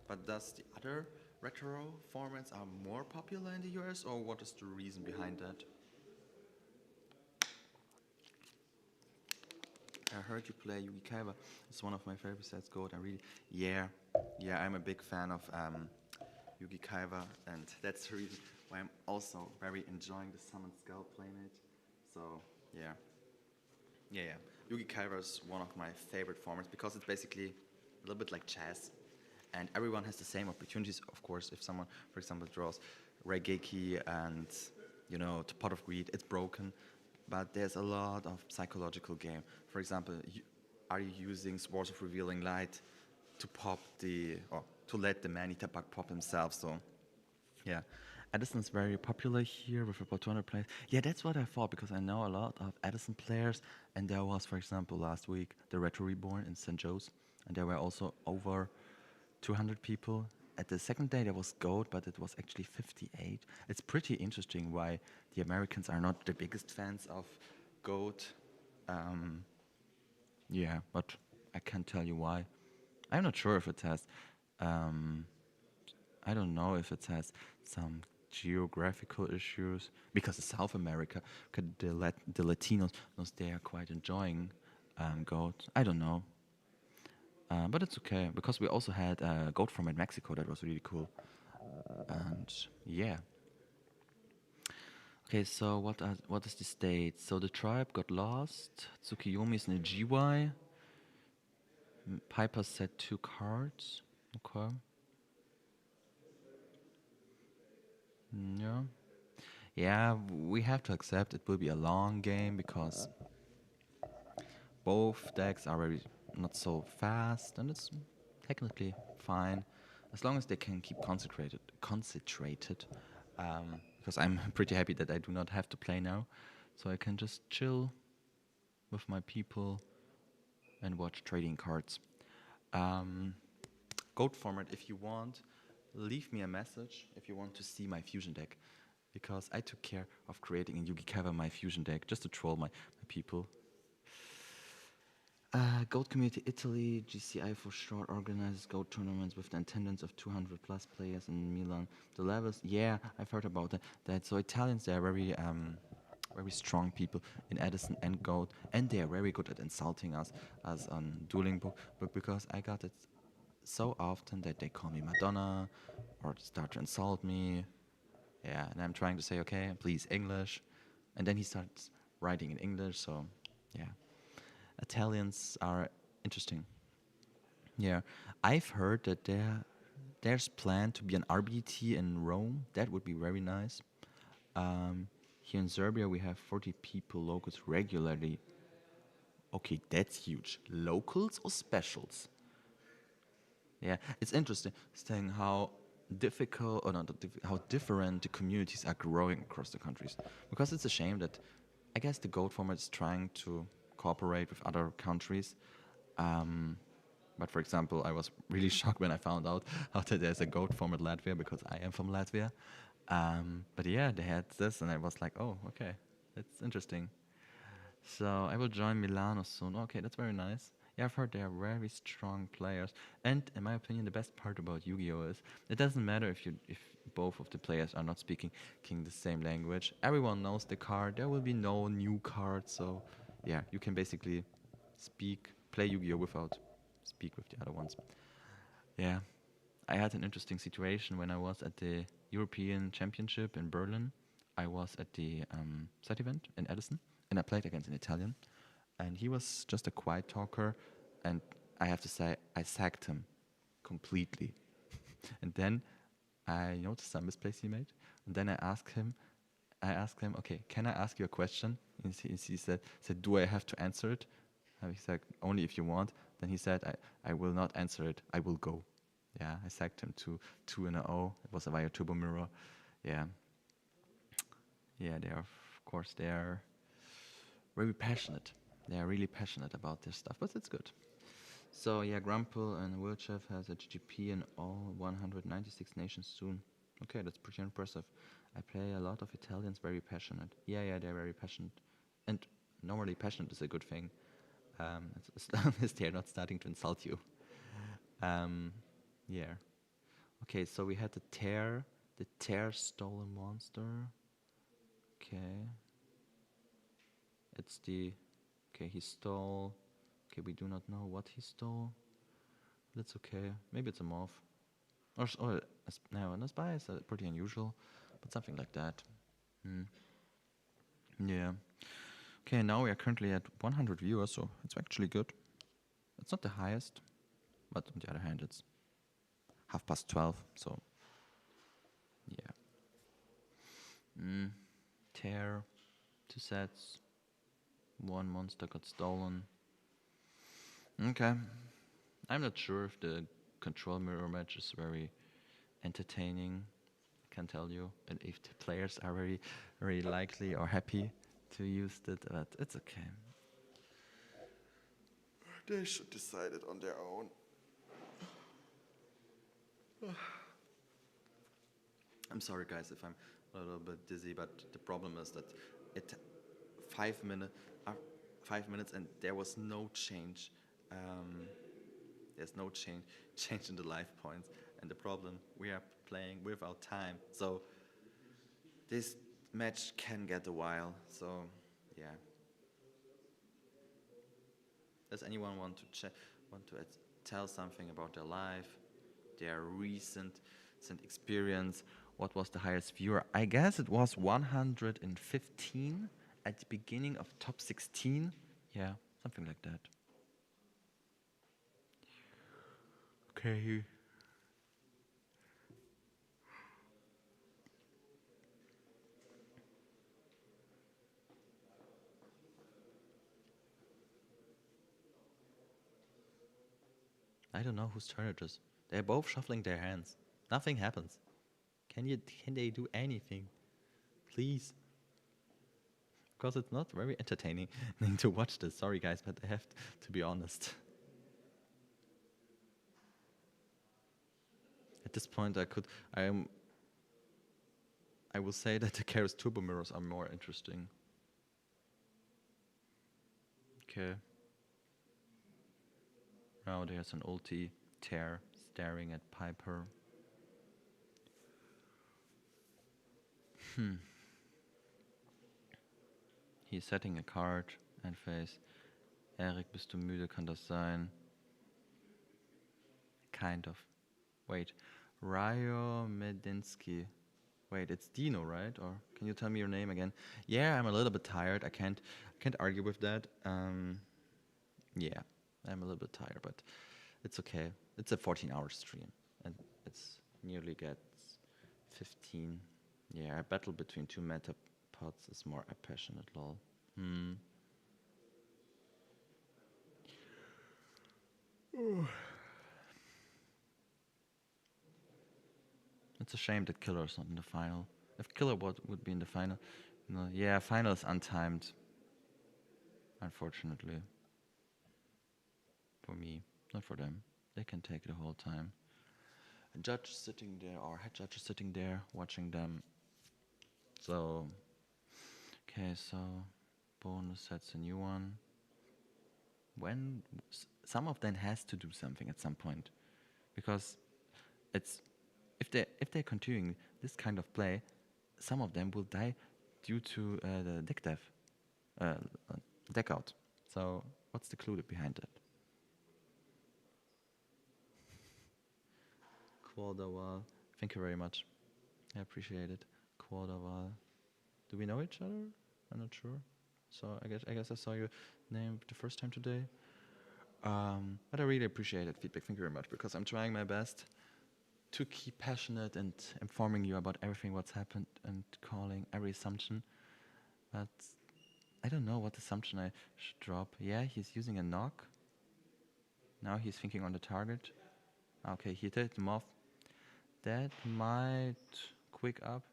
But does the other retro formats are more popular in the US, or what is the reason behind that? I heard you play Yugi Kaiba. It's one of my favorite sets, Goat. Yeah, I'm a big fan of Yugi Kaiba, and that's the reason why I'm also very enjoying the Summon Skull playing it. So, yeah. Yugi Kaiba is one of my favorite formats because it's basically a little bit like chess, and everyone has the same opportunities. Of course, if someone, for example, draws Raigeki and, the Pot of Greed, it's broken, but there's a lot of psychological game. For example, are you using Swords of Revealing Light to to let the man-eater bug pop himself? So, yeah. Edison's very popular here with about 200 players. Yeah, that's what I thought, because I know a lot of Edison players, and there was, for example, last week, the Retro Reborn in St. Joe's, and there were also over 200 people. At the second day, there was Goat, but it was actually 58. It's pretty interesting why the Americans are not the biggest fans of Goat. Yeah, but I can't tell you why. I'm not sure if it has... I don't know if it has some geographical issues, because in South America, the Latinos, they are quite enjoying Goat. I don't know. But it's okay, because we also had Goat from in Mexico that was really cool. And yeah. Okay, so what is the state? So the tribe got lost. Tsukiyomi is in a GY. Piper set 2 cards. Okay. Yeah, we have to accept it will be a long game, because both decks are very not so fast, and it's technically fine as long as they can keep concentrated. Because I'm pretty happy that I do not have to play now, so I can just chill with my people and watch trading cards. Goat format, if you want, leave me a message if you want to see my fusion deck, because I took care of creating in Yugi Kaiba my fusion deck just to troll my people. Goat Community Italy, GCI for short, organizes Goat tournaments with the attendance of 200 plus players in Milan. The levels, yeah, I've heard about that. So Italians, they are very strong people in Edison and Goat, and they are very good at insulting us as on Dueling Book, but because I got it so often that they call me Madonna or start to insult me. Yeah, and I'm trying to say, okay, please, English. And then he starts writing in English, so yeah. Italians are interesting. Yeah, I've heard that there's planned to be an RBT in Rome. That would be very nice. Here in Serbia, we have 40 people, locals regularly. Okay, that's huge. Locals or specials? Yeah, it's interesting saying how how different the communities are growing across the countries. Because it's a shame that, I guess, the Goat format is trying to cooperate with other countries. But for example, I was really shocked when I found out that there's a Goat format Latvia, because I am from Latvia. But yeah, they had this, and I was like, oh, okay, that's interesting. So I will join Milano soon. Okay, that's very nice. Yeah, I've heard they are very strong players. And in my opinion, the best part about Yu-Gi-Oh is it doesn't matter if both of the players are not speaking the same language. Everyone knows the card. There will be no new cards. So yeah, you can basically play Yu-Gi-Oh without speak with the other ones. Yeah, I had an interesting situation when I was at the European Championship in Berlin. I was at the side event in Edison, and I played against an Italian. And he was just a quiet talker, and I have to say, I sacked him completely. And then I noticed some misplays he made, and then I asked him, okay, can I ask you a question? And he said, do I have to answer it? And he said, only if you want. Then he said, I will not answer it, I will go. Yeah, I sacked him to 2-0. It was via Turbo Mirror. Yeah. Yeah, they are very passionate. They are really passionate about this stuff, but it's good. So yeah, Grumpel and Wilchef has a GGP in all 196 nations soon. Okay, that's pretty impressive. I play a lot of Italians, very passionate. Yeah, they're very passionate. And normally passionate is a good thing, as long as they're not starting to insult you. Yeah. Okay, so we had the Tear stole a monster. Okay. Okay, he stole. Okay, we do not know what he stole. That's okay. Maybe it's a morph. Or a spy is pretty unusual, but something like that. Yeah. Okay, now we are currently at 100 viewers, so it's actually good. It's not the highest, but on the other hand, it's 12:30, so yeah. Tear, 2 sets. 1 monster got stolen. Okay. I'm not sure if the control mirror match is very entertaining, I can tell you, and if the players are very, very likely or happy to use it, but it's okay. They should decide it on their own. I'm sorry, guys, if I'm a little bit dizzy, but the problem is that 5 minutes and there was no change. There's no change in the life points, and the problem, we are playing without time, so this match can get a while. So yeah. Does anyone want to tell something about their life, their recent experience? What was the highest viewer? I guess it was 115 at the beginning of top 16. Yeah, something like that. Okay. I don't know whose turn it is. They're both shuffling their hands. Nothing happens. Can they do anything? Please. Because it's not very entertaining to watch this. Sorry guys, but I have to be honest. At this point I will say that the Chaos Turbo Mirrors are more interesting. Okay. Now there's an ulti Tear staring at Piper. He's setting a card and face. Erik, bist du müde? Kann das sein? Kind of. Wait. Ryo Medinsky. Wait, it's Dino, right? Or can you tell me your name again? Yeah, I'm a little bit tired. I can't argue with that. Yeah, I'm a little bit tired, but it's okay. It's a 14-hour stream, and it's nearly gets 15. Yeah, a battle between two meta pods is more passionate, lol. It's a shame that Killer is not in the final. If Killer would be in the final, yeah, final is untimed. Unfortunately. For me, not for them. They can take the whole time. A judge sitting there, or head judge is sitting there, watching them. So, okay, so Bona sets a new one. when some of them has to do something at some point, because it's if they're continuing this kind of play, some of them will die due to the deck dev, deck out. So what's the clue behind it? Quadawal, thank you very much. I appreciate it. Quadawal. Do we know each other? I'm not sure. So I guess I saw your name the first time today. But I really appreciate that feedback. Thank you very much, because I'm trying my best to keep passionate and informing you about everything what's happened and calling every assumption. But I don't know what assumption I should drop. Yeah, he's using a knock. Now he's thinking on the target. Okay, he did him off. That might quick up.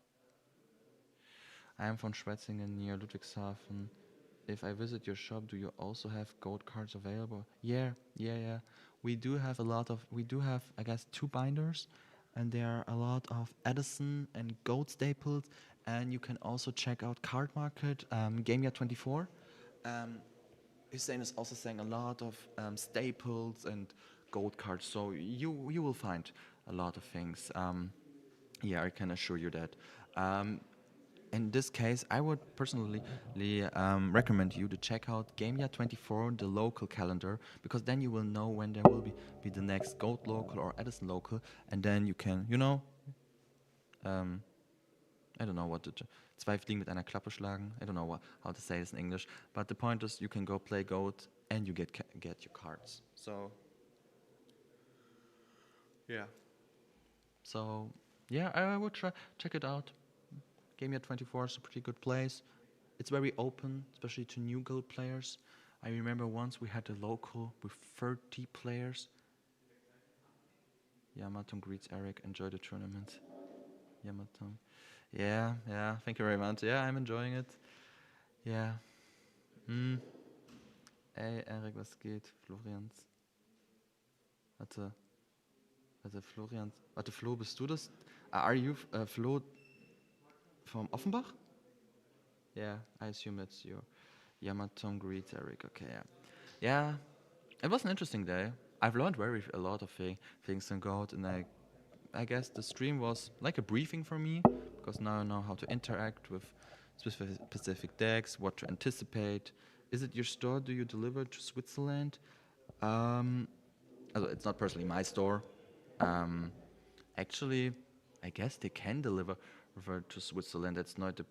I am from Schwetzingen near Ludwigshafen. If I visit your shop, do you also have gold cards available? Yeah. We do have, I guess, 2 binders, and there are a lot of Edison and gold staples, and you can also check out Card Market, GameYard24. Hussein is also saying a lot of staples and gold cards, so you will find a lot of things. I can assure you that. In this case, I would personally recommend you to check out GameYard24, the local calendar, because then you will know when there will be the next Gold local or Edison local, and then you can, I don't know what to... Zwei Fliegen mit einer Klappe schlagen. I don't know how to say this in English, but the point is you can go play Gold and you get your cards. So, yeah. So, yeah, I would check it out. GameYard24 is a pretty good place. It's very open, especially to new Gold players. I remember once we had a local with 30 players. Yamatom greets Eric, enjoy the tournament. Yamatom. Yeah, thank you very much. Yeah, I'm enjoying it. Yeah. Ey, Eric, was geht? Florians. Warte, Florians. Warte, Flo, bist du das? Are you Flo from Offenbach? Yeah, I assume it's you. Yamatom greets Eric. Okay, yeah. Yeah, it was an interesting day. I've learned a lot of things in Gold, and I guess the stream was like a briefing for me, because now I know how to interact with specific decks, what to anticipate. Is it your store? Do you deliver to Switzerland? It's not personally my store. Actually, I guess they can deliver to Switzerland. That's not the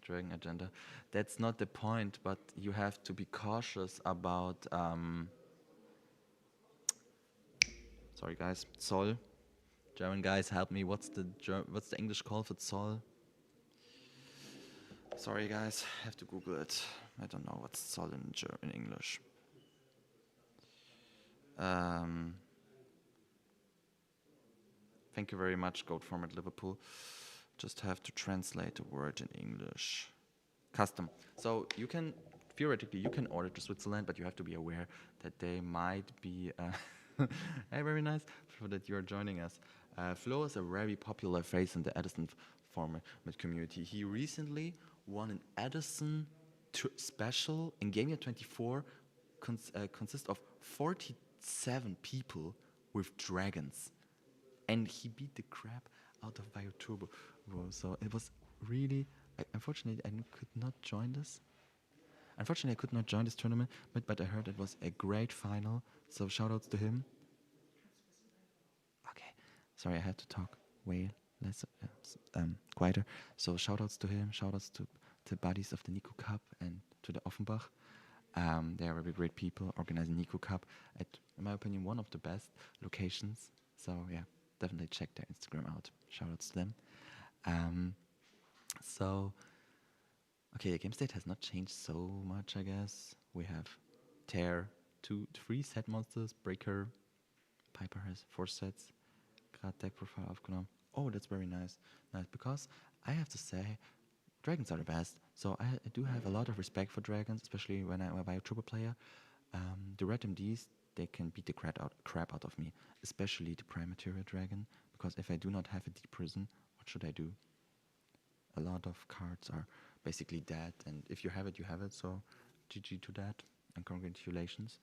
Dragon Agenda. That's not the point, but you have to be cautious about... sorry guys, Zoll. German guys, help me. What's the English call for Zoll? Sorry guys, I have to Google it. I don't know what's Zoll in English. Thank you very much, Goat Format Liverpool. Just have to translate the word in English. Custom. So theoretically you can order to Switzerland, but you have to be aware that they might be... Hey, very nice for that you are joining us. Flo is a very popular face in the Edison format community. He recently won an Edison special in GameYard24, consists of 47 people with dragons, and he beat the crap out of Bioturbo. So it was really... Unfortunately, I could not join this. Unfortunately, I could not join this tournament, but I heard it was a great final, so shoutouts to him. Okay, sorry, I had to talk way less, quieter. So shoutouts to him, shoutouts to the buddies of the Nico Cup and to the Offenbach. They are very great people organizing Nico Cup at, in my opinion, one of the best locations. So yeah, definitely check their Instagram out. Shoutouts to them. Okay, the game state has not changed so much, I guess. We have Tear, 3 set monsters, Breaker, Piper has 4 sets, Grad deck profile aufgenommen. Oh, that's very nice. Because I have to say, dragons are the best. So I do have a lot of respect for dragons, especially when I'm a Bioturbo player. The red MDs, they can beat the crap out of me, especially the Prime Material Dragon, because if I do not have a Deep Prison, what should I do? A lot of cards are basically dead, and if you have it, you have it, so GG to that. and congratulations.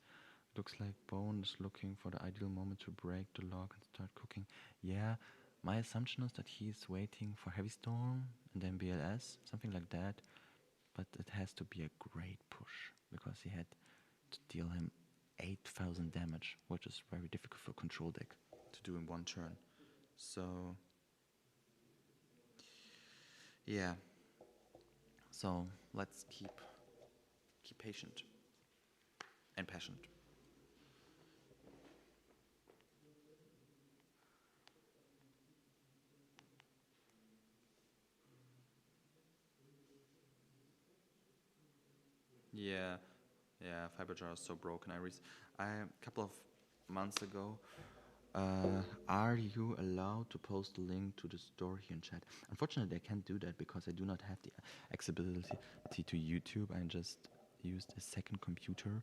Looks like Bone is looking for the ideal moment to break the lock and start cooking. Yeah, my assumption is that he's waiting for Heavy Storm and then BLS, something like that. But it has to be a great push, because he had to deal him 8,000 damage, which is very difficult for control deck to do in one turn. So, yeah. So let's keep patient and patient. Yeah, Fiber Jar is so broken. A couple of months ago, are you allowed to post a link to the store here in chat? Unfortunately, I can't do that because I do not have the accessibility to YouTube. I just used a second computer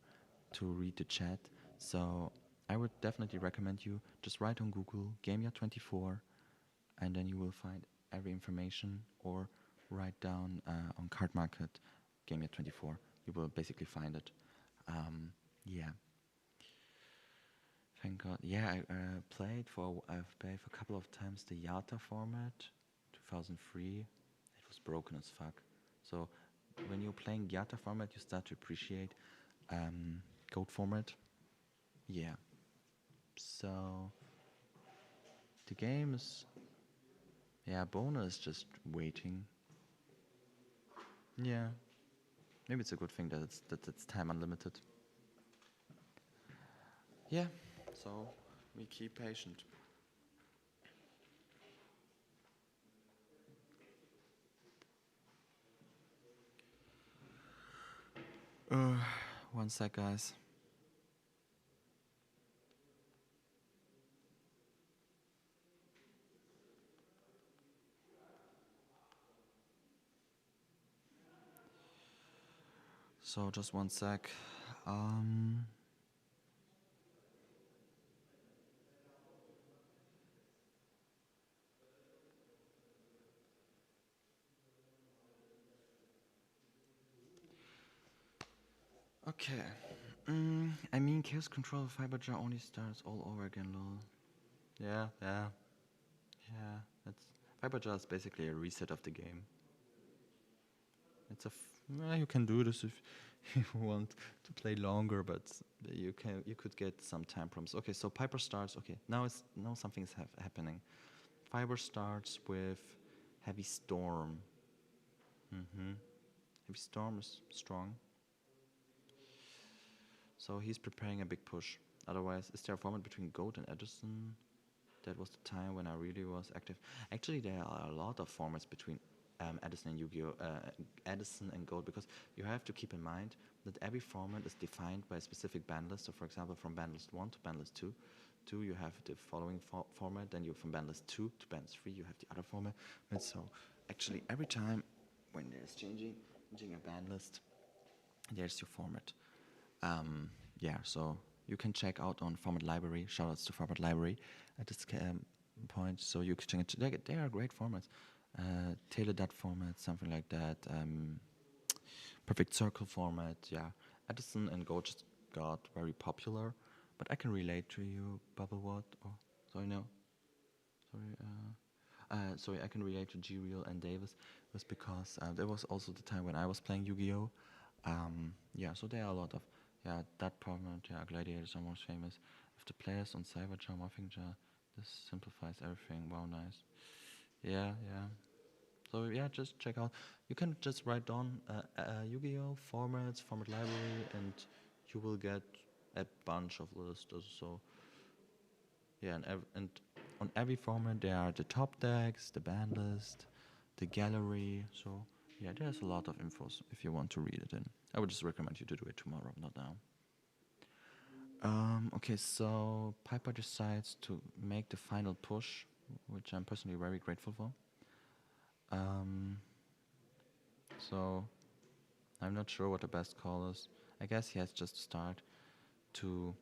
to read the chat. So I would definitely recommend you just write on Google Gamia24, and then you will find every information, or write down on Card Market Gamia24. You will basically find it. Yeah. Thank God. Yeah, I've played for a couple of times the Yata format, 2003. It was broken as fuck. So when you're playing Yata format, you start to appreciate Goat format. Yeah. So the game is, Bona is just waiting. Yeah. Maybe it's a good thing that it's time unlimited. Yeah. So we keep patient. One sec, guys. So just one sec. Okay. I mean, Chaos Control Fiber Jar only starts all over again, lol. Yeah. That's Fiber Jar is basically a reset of the game. It's you can do this if you want to play longer, but you could get some time problems. Okay, so Piper starts. Okay, now something is happening. Fiber starts with Heavy Storm. Heavy Storm is strong. So he's preparing a big push. Otherwise, is there a format between Goat and Edison? That was the time when I really was active. Actually, there are a lot of formats between Edison and Yu-Gi-Oh! Edison and Goat, because you have to keep in mind that every format is defined by a specific ban list. So, for example, from ban list 1 to ban list 2, you have the following format. Then from ban list 2 to ban list 3, you have the other format. And so, actually, every time when there's changing a ban list, there's your format. So you can check out on Format Library. Shoutouts to Format Library at this point. So you can check it. They are great formats. Taylor Dot format, something like that. Perfect Circle format. Yeah, Edison and Go just got very popular. But I can relate to you, Bubblewatt. Sorry, I can relate to G-Real and Davis. It was because there was also the time when I was playing Yu-Gi-Oh! So there are a lot of that format. Gladiators are most famous. If the players on Cyber Jar, Morphing Jar, this simplifies everything. Wow, nice. Yeah. So just check out. You can just write down Yu-Gi-Oh! Formats, format library, and you will get a bunch of lists. So and on every format there are the top decks, the ban list, the gallery. So there's a lot of infos if you want to read it in. I would just recommend you to do it tomorrow, not now. Okay, so Piper decides to make the final push, which I'm personally very grateful for. So I'm not sure what the best call is. I guess he has just to start to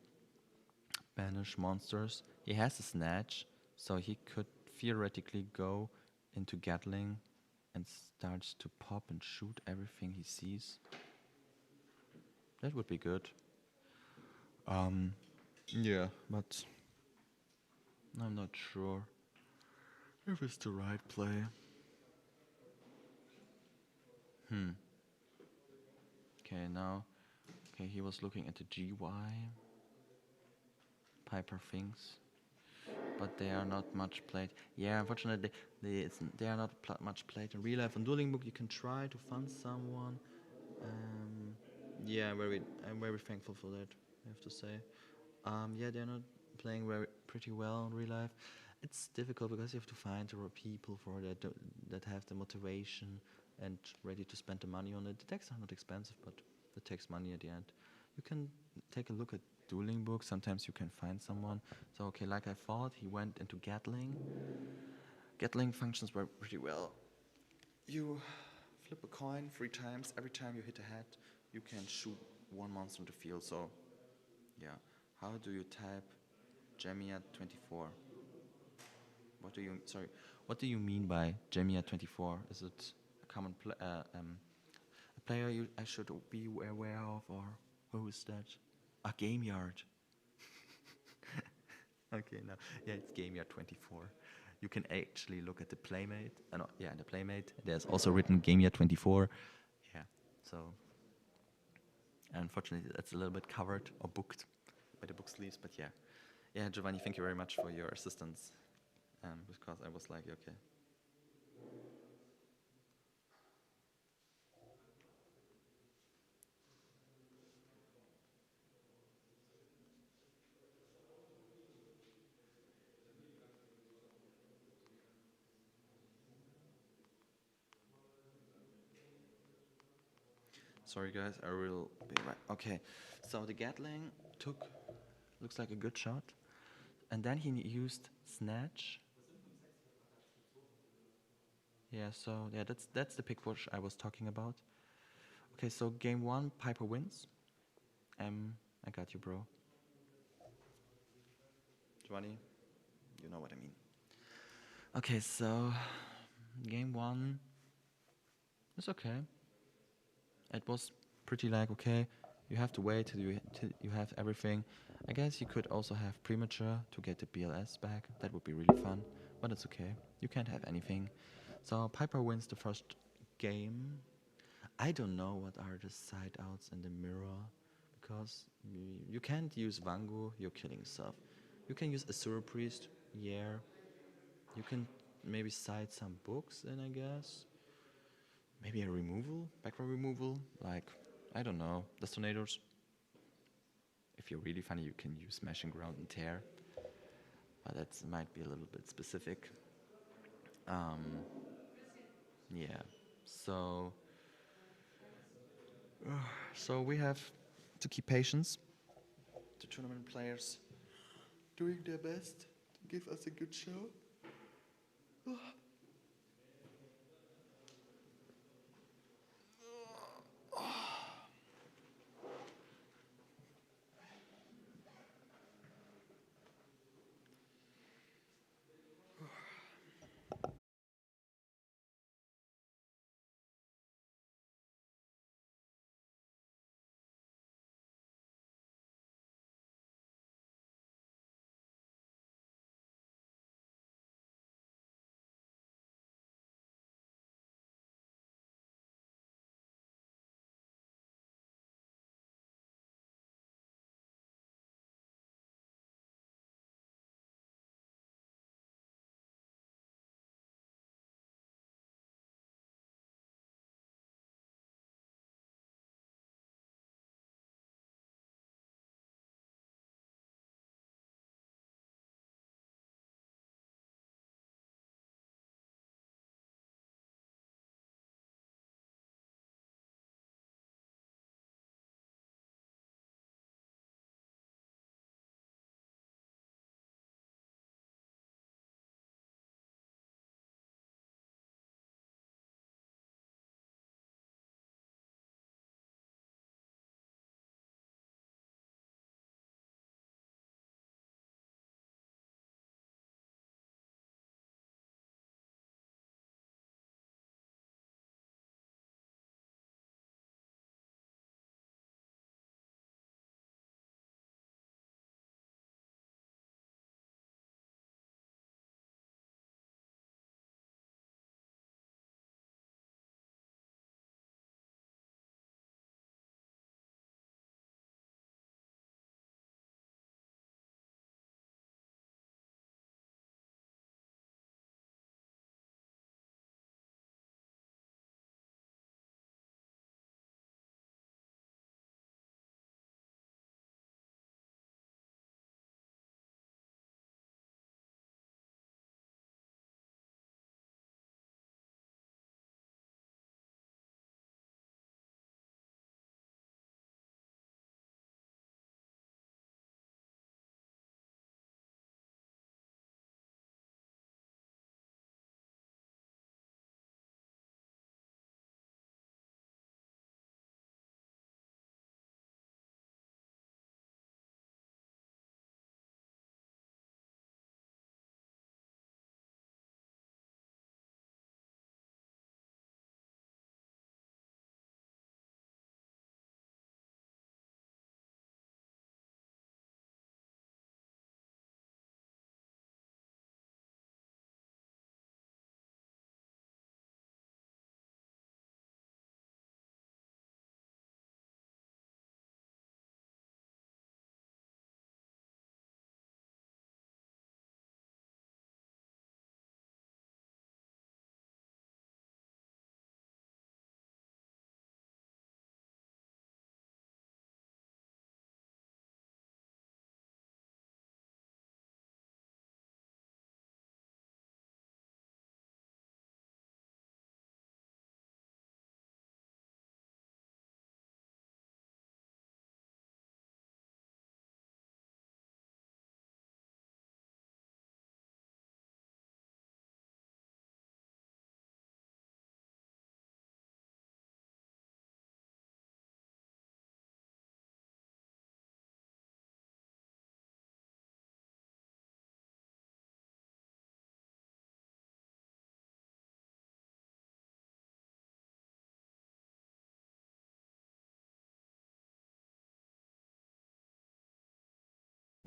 banish monsters. He has a snatch, so he could theoretically go into Gatling and starts to pop and shoot everything he sees. That would be good. Yeah, but I'm not sure if it's the right play. Okay, now, okay, he was looking at the GY. Piper thinks, but they are not much played. Yeah, unfortunately, they are not much played in real life. On Dueling Book, you can try to find someone. Yeah, I'm very thankful for that, I have to say. Yeah, they're not playing pretty well in real life. It's difficult because you have to find the right people for that have the motivation and ready to spend the money on it. The decks are not expensive, but it takes money at the end. You can take a look at Dueling Book. Sometimes you can find someone. So okay, like I thought, he went into Gatling. Gatling functions very pretty well. You flip a coin 3 times. Every time you hit a head, you can shoot one monster in the field. So, yeah. How do you type Jamia 24? What do you mean by Jamia 24? Is it a common a player I should be aware of, or who is that? A Game Yard. Okay, no, yeah, it's Game Yard 24. You can actually look at the Playmate. No, yeah, the Playmate. There's also written Game Yard 24. Yeah, so unfortunately that's a little bit covered or booked by the book sleeves, but yeah. Yeah, Giovanni, thank you very much for your assistance. Because I was like, okay. Sorry guys, I will be right. Okay, so the Gatling looks like a good shot. And then he used Snatch. Yeah, so yeah, that's the pick which I was talking about. Okay, so game 1, Piper wins. I got you, bro. Giovanni, you know what I mean. Okay, so game 1 is okay. It was pretty like, okay, you have to wait till you have everything. I guess you could also have Premature to get the BLS back. That would be really fun, but it's okay. You can't have anything. So Piper wins the first game. I don't know what are the side outs in the mirror, because you can't use Vangu, you're killing stuff. You can use Asura Priest, yeah. You can maybe side some books in, I guess. Maybe a removal, background removal, like, I don't know, Destonators. If you're really funny, you can use Smashing Ground and Tear, but that might be a little bit specific. Yeah, so we have to keep patience. The tournament players doing their best to give us a good show.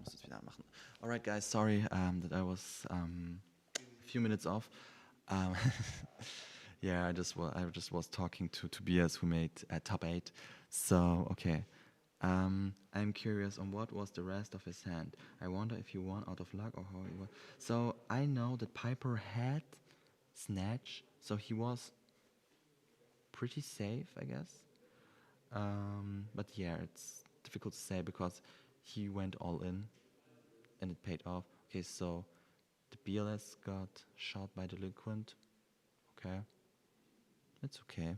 muss es wieder anmachen. Alright, guys, sorry that I was a few minutes off. Yeah, I just was talking to Tobias, who made top 8. So, okay. I'm curious on what was the rest of his hand. I wonder if he won out of luck or how he won. So, I know that Piper had Snatch, so he was pretty safe, I guess. But yeah, it's difficult to say because he went all in and it paid off. Okay, so the BLS got shot by Delinquent. Okay. It's okay.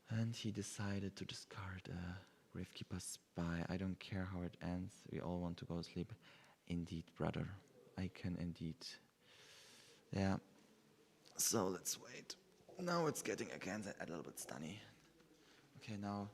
And he decided to discard a Gravekeeper Spy. I don't care how it ends. We all want to go to sleep. Indeed, brother. I can indeed. Yeah. So let's wait. Now it's getting again a little bit stunny. Okay, now.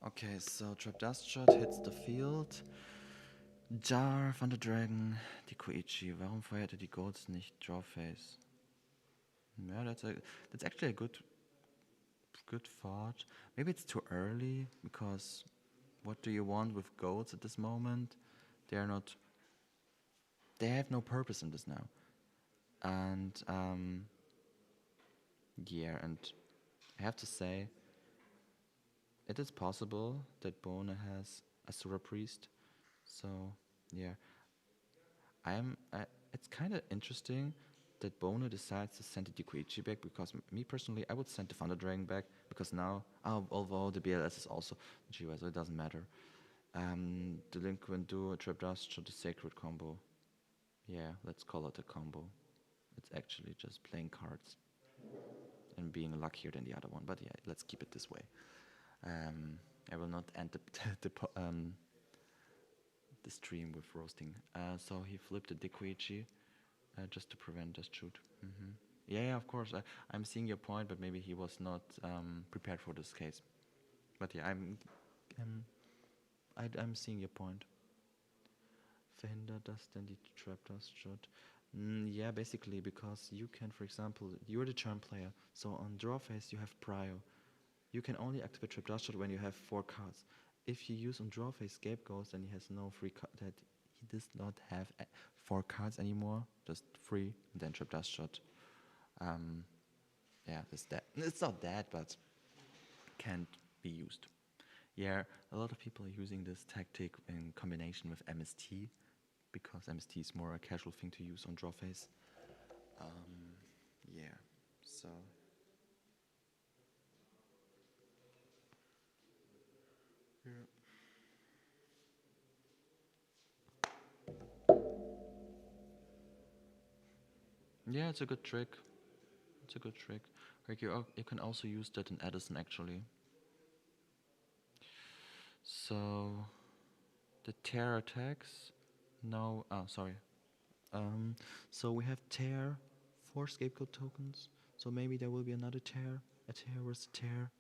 Okay, so Trap Dust Shot hits the field. Jar von der Dragon, die Koichi. Warum feuerte die Goats nicht Drawface? Yeah, that's actually a good thought. Maybe it's too early because what do you want with goats at this moment? They have no purpose in this now. And yeah, and I have to say, it is possible that Bona has Asura Priest. So yeah, it's kind of interesting that Bona decides to send the Dikuichi back because me personally, I would send the Thunder Dragon back because now, although the BLS is also GUI, so it doesn't matter. Delinquent Duo, Trap Dust Shot, the Sacred combo. Yeah, let's call it a combo. It's actually just playing cards and being luckier than the other one. But yeah, let's keep it this way. I will not end the stream with roasting. So he flipped the Dikuichi just to prevent Dust Shoot. Mm-hmm. Yeah, of course. I'm seeing your point, but maybe he was not prepared for this case. But yeah, I'm seeing your point. Verhinder Dust, then the Trap Dust Shot. Yeah, basically, because you can, for example, you're the charm player, so on draw phase you have Prio. You can only activate Trap Dust Shot when you have 4 cards. If you use on draw phase Scapegoat, then he has no free card. That he does not have 4 cards anymore, just 3, and then Trap Dust Shot. Yeah, it's not that, but can't be used. Yeah, a lot of people are using this tactic in combination with MST, because MST is more a casual thing to use on draw phase. Yeah, so. Yeah, it's a good trick. It's a good trick. Like you can also use that in Edison actually. So the tear attacks. No, sorry. So we have tear, 4 scapegoat tokens. So maybe there will be another tear. A tear versus a tear.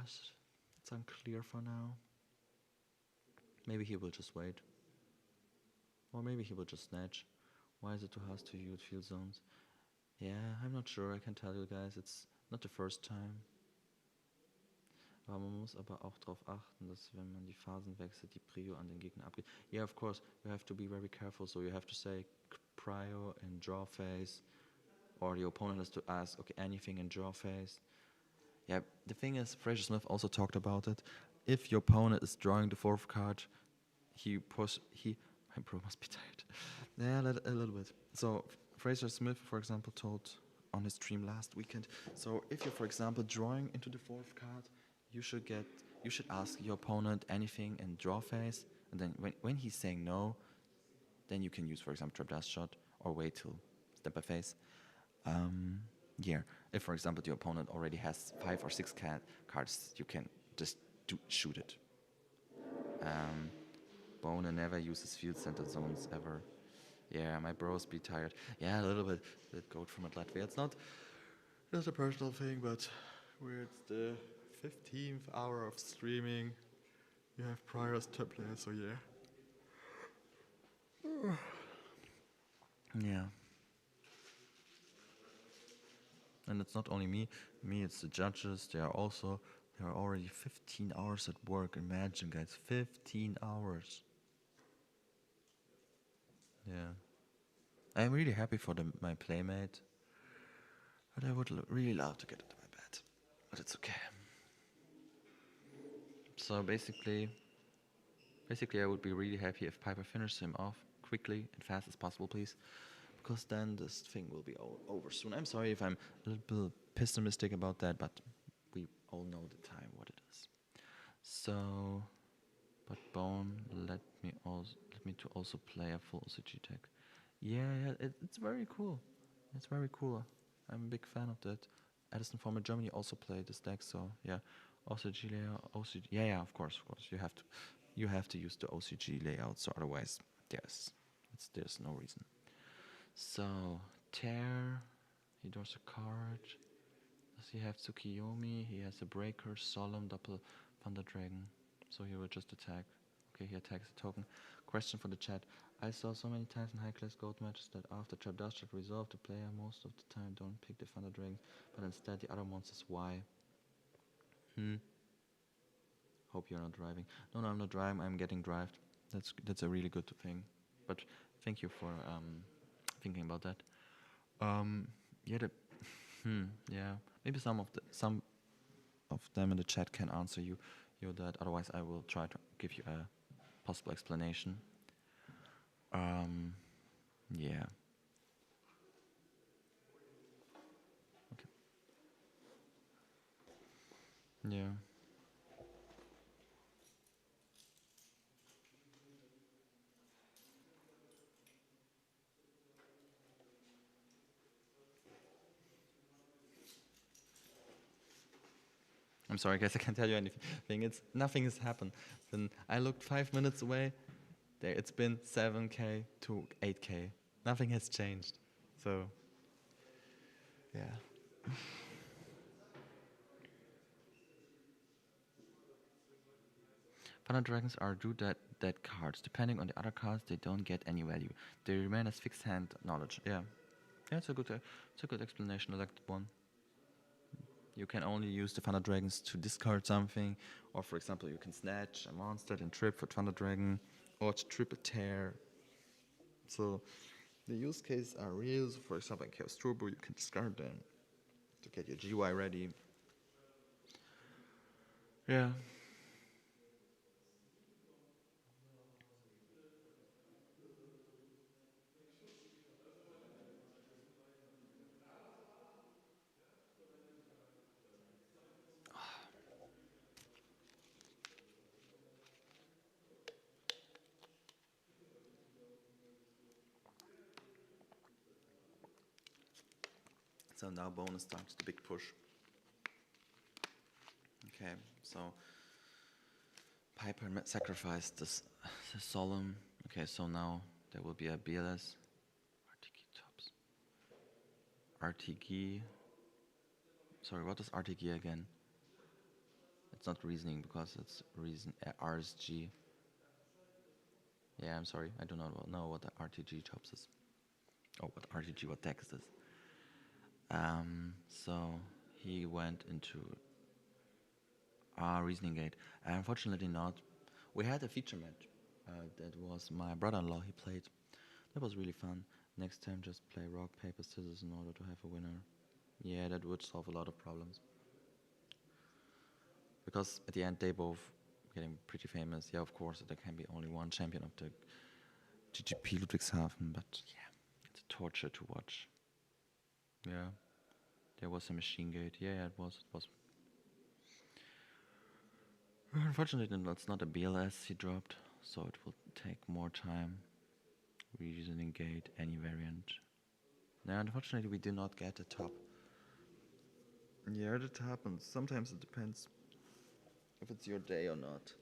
It's unclear for now. Maybe he will just wait. Or maybe he will just snatch. Why is it too hard to use field zones? Yeah, I'm not sure. I can tell you guys, it's not the first time. Aber man muss aber auch darauf achten, dass wenn man die Phasen wechselt, die Prio an den Gegner abgeht. Yeah, of course, you have to be very careful. So you have to say Prio in draw phase, or the opponent has to ask, okay, anything in draw phase. Yeah, the thing is, Fraser Smith also talked about it. If your opponent is drawing the 4th card, my bro must be tired. Yeah, a little bit. So Fraser Smith, for example, told on his stream last weekend. So if you're, for example, drawing into the 4th card, you should ask your opponent anything in draw phase, and then when he's saying no, then you can use, for example, trap dust shot or wait till step by phase. Yeah, if, for example, your opponent already has 5 or 6 cards, you can just shoot it. Bona never uses field-centered zones ever. Yeah, my bros be tired. Yeah, a little bit. That goat from Latvia. It's not a personal thing, but it's the 15th hour of streaming. You have priors to play, so yeah. Yeah. And it's not only me, it's the judges. They are already 15 hours at work. Imagine, guys, 15 hours. Yeah. I'm really happy for my playmate. But I would really love to get into my bed. But it's okay. So basically I would be really happy if Piper finishes him off quickly and fast as possible, please. Because then this thing will be over soon. I'm sorry if I'm a little bit pessimistic about that, but we all know the time what it is. So, but Bone let me to also play a full OCG deck. Yeah, it's very cool. It's very cool. I'm a big fan of that. Edison Former Germany also played this deck, so yeah. OCG layout, OCG. Yeah, of course. You have to use the OCG layout, so otherwise, there's no reason. So, Tear, he draws a card. Does he have Tsukiyomi? He has a Breaker, Solemn, Double Thunder Dragon. So he will just attack. Okay, he attacks a token. Question for the chat. I saw so many times in high-class gold matches that after Trap Dust Shot resolve, the player most of the time don't pick the Thunder Dragons, but instead the other monsters. Why? Hope you're not driving. No, I'm not driving. I'm getting drived. That's a really good thing. But thank you for thinking about that. Yeah. Maybe some of them in the chat can answer you that. Otherwise, I will try to give you a possible explanation. Yeah. Okay. Yeah. I'm sorry, guys, I can't tell you anything. Nothing has happened. Then I looked 5 minutes away. It's been 7K to 8K. Nothing has changed. So, yeah. Thunder Dragons are dead cards. Depending on the other cards, they don't get any value. They remain as fixed hand knowledge. Yeah, it's a good explanation. I like that one. You can only use the Thunder Dragons to discard something, or for example, you can snatch a monster and trip for Thunder Dragon, or to triple tear. So the use cases are real. So for example, in Chaos Turbo, you can discard them to get your GY ready. Yeah. So now Bona starts the big push. Okay, so Piper sacrificed the Solemn. Okay, so now there will be a BLS. RTG tops. RTG. Sorry, what is RTG again? It's not reasoning because it's reason RSG. Yeah, I'm sorry, I do not know what the RTG tops is. Oh, what text is. So he went into Reasoning Gate. Unfortunately not. We had a feature match. That was my brother-in-law, he played. That was really fun. Next time just play rock, paper, scissors in order to have a winner. Yeah, that would solve a lot of problems. Because at the end they both getting pretty famous. Yeah, of course, there can be only one champion of the GGP Ludwigshafen, but yeah, it's a torture to watch. Yeah. There was a machine gate. Yeah, it was. Unfortunately, it's not a BLS he dropped, so it will take more time. Reasoning gate, any variant. Now, unfortunately, we do not get a top. Yeah, that happens. Sometimes it depends if it's your day or not.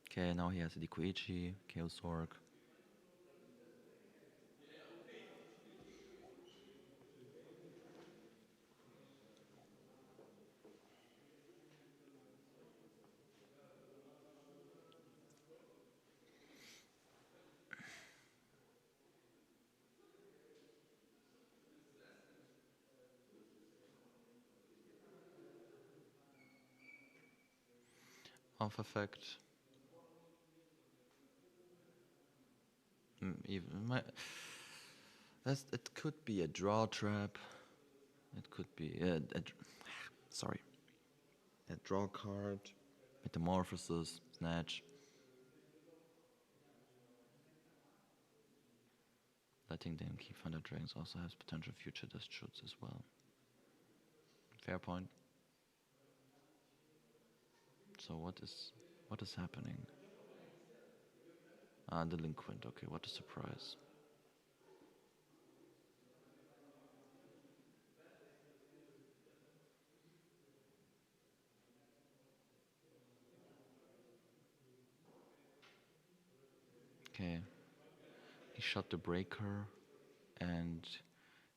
Okay, now he has a Dikuichi, Chaos Orc. Off effect. It could be a draw trap. It could be a draw card, metamorphosis, snatch. Letting them keep Thunder Dragons also has potential future dust shoots as well. Fair point. So what is happening? Delinquent. Okay, what a surprise. Okay. He shot the breaker and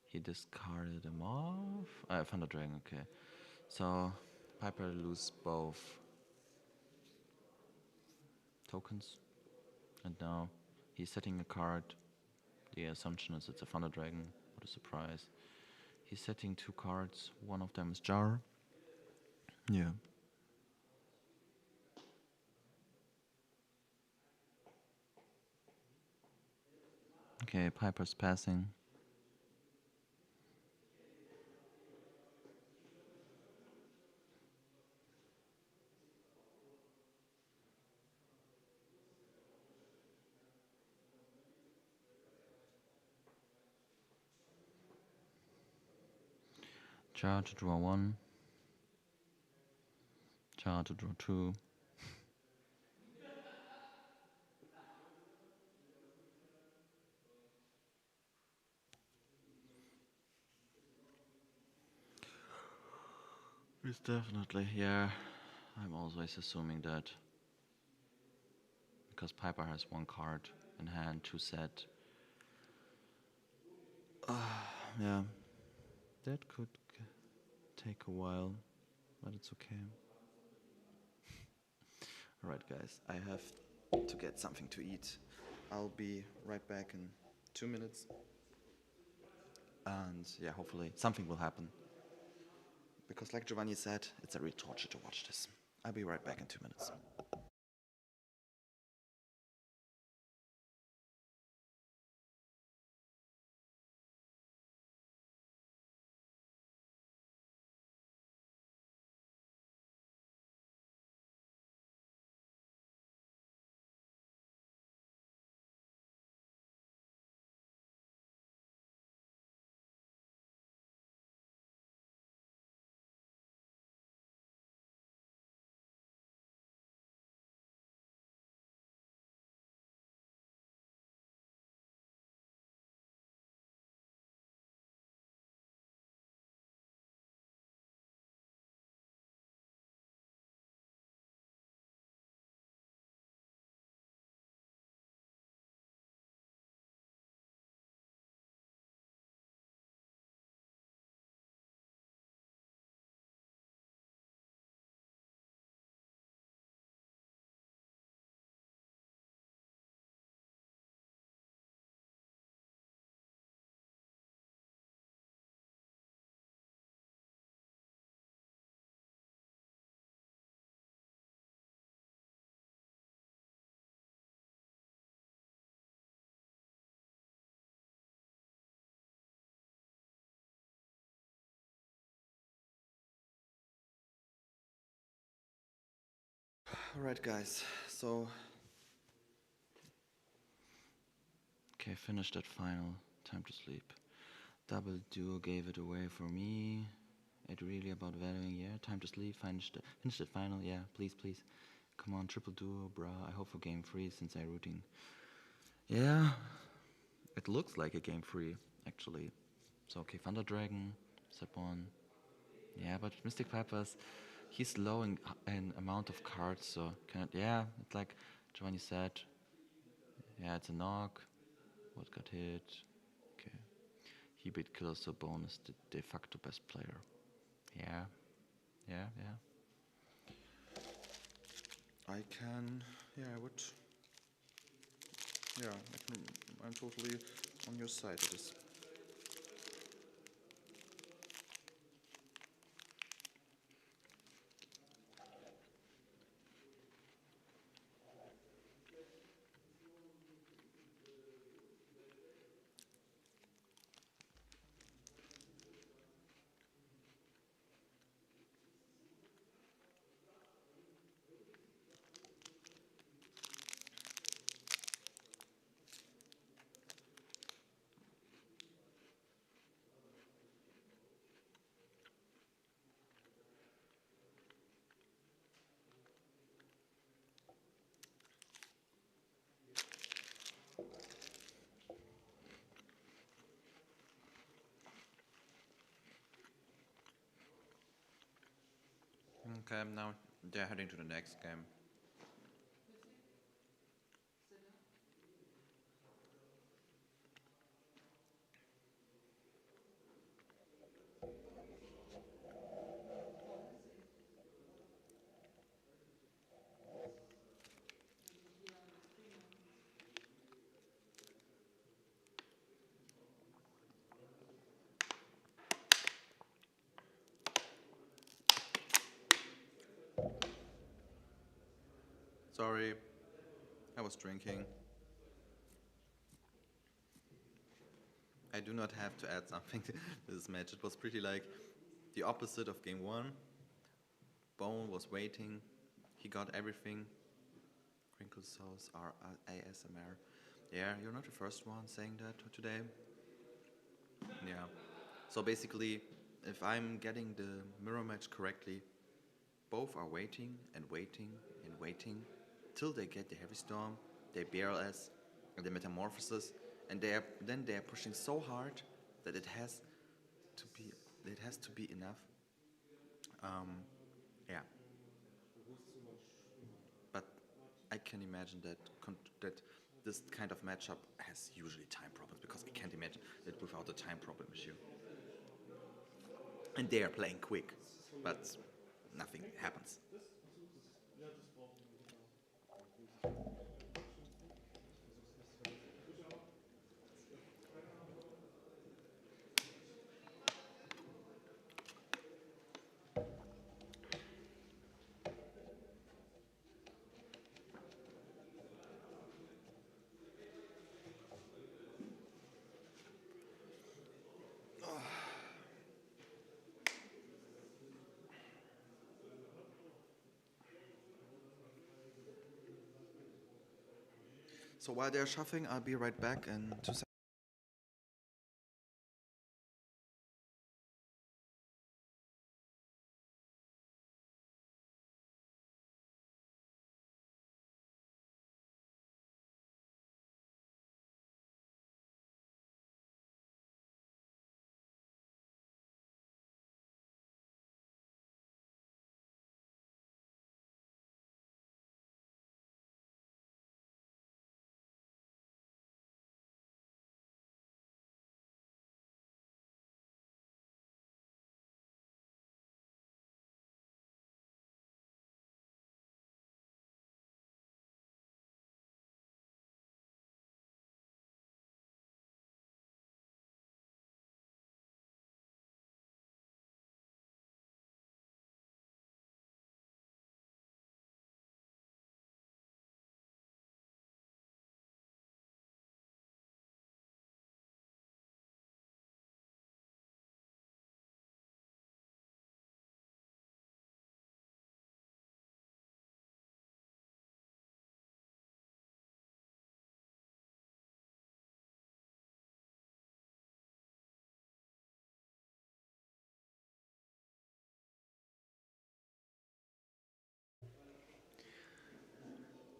he discarded him off. Thunder Dragon, okay. So Piper lose both tokens. And now he's setting a card. The assumption is it's a Thunder Dragon. What a surprise. He's setting 2 cards. One of them is Jar. Yeah. Okay, Piper's passing. Jar to draw 1. Jar to draw 2. It's definitely, yeah. I'm always assuming that. Because Piper has 1 card in hand to set. Yeah. That could take a while, but it's okay. Alright, guys, I have to get something to eat. I'll be right back in 2 minutes. And yeah, hopefully something will happen. Because like Giovanni said, it's a real torture to watch this. I'll be right back in 2 minutes. Alright, guys, so Okay, finished that final. Time to sleep. Double duo gave it away for me. It really about valuing, yeah. Time to sleep. Finish the final, yeah. Please. Come on, triple duo, brah. I hope for game 3 since I routing. Yeah, it looks like a game 3 actually. So okay, Thunder Dragon, step 1. Yeah, but Mystic Peppers, he's low in amount of cards, so yeah, it's like Giovanni said. Yeah, it's a knock. What got hit? Okay. He beat Killer, so Bona is the de facto best player. Yeah. I would. Yeah, I'm totally on your side of this. Okay, now they're heading to the next game. Sorry, I was drinking. I do not have to add something to this match. It was pretty like the opposite of game 1. Bone was waiting. He got everything. Crinkle sauce are ASMR. Yeah, you're not the first one saying that today. Yeah. So basically, if I'm getting the mirror match correctly, both are waiting and waiting and waiting till they get the Heavy Storm, their BRLS, and the Metamorphosis, and they are pushing so hard that it has to be enough. Yeah. But I can imagine that this kind of matchup has usually time problems because I can't imagine it without a time problem issue. And they are playing quick, but nothing happens. So while they're shuffling, I'll be right back in 2 seconds.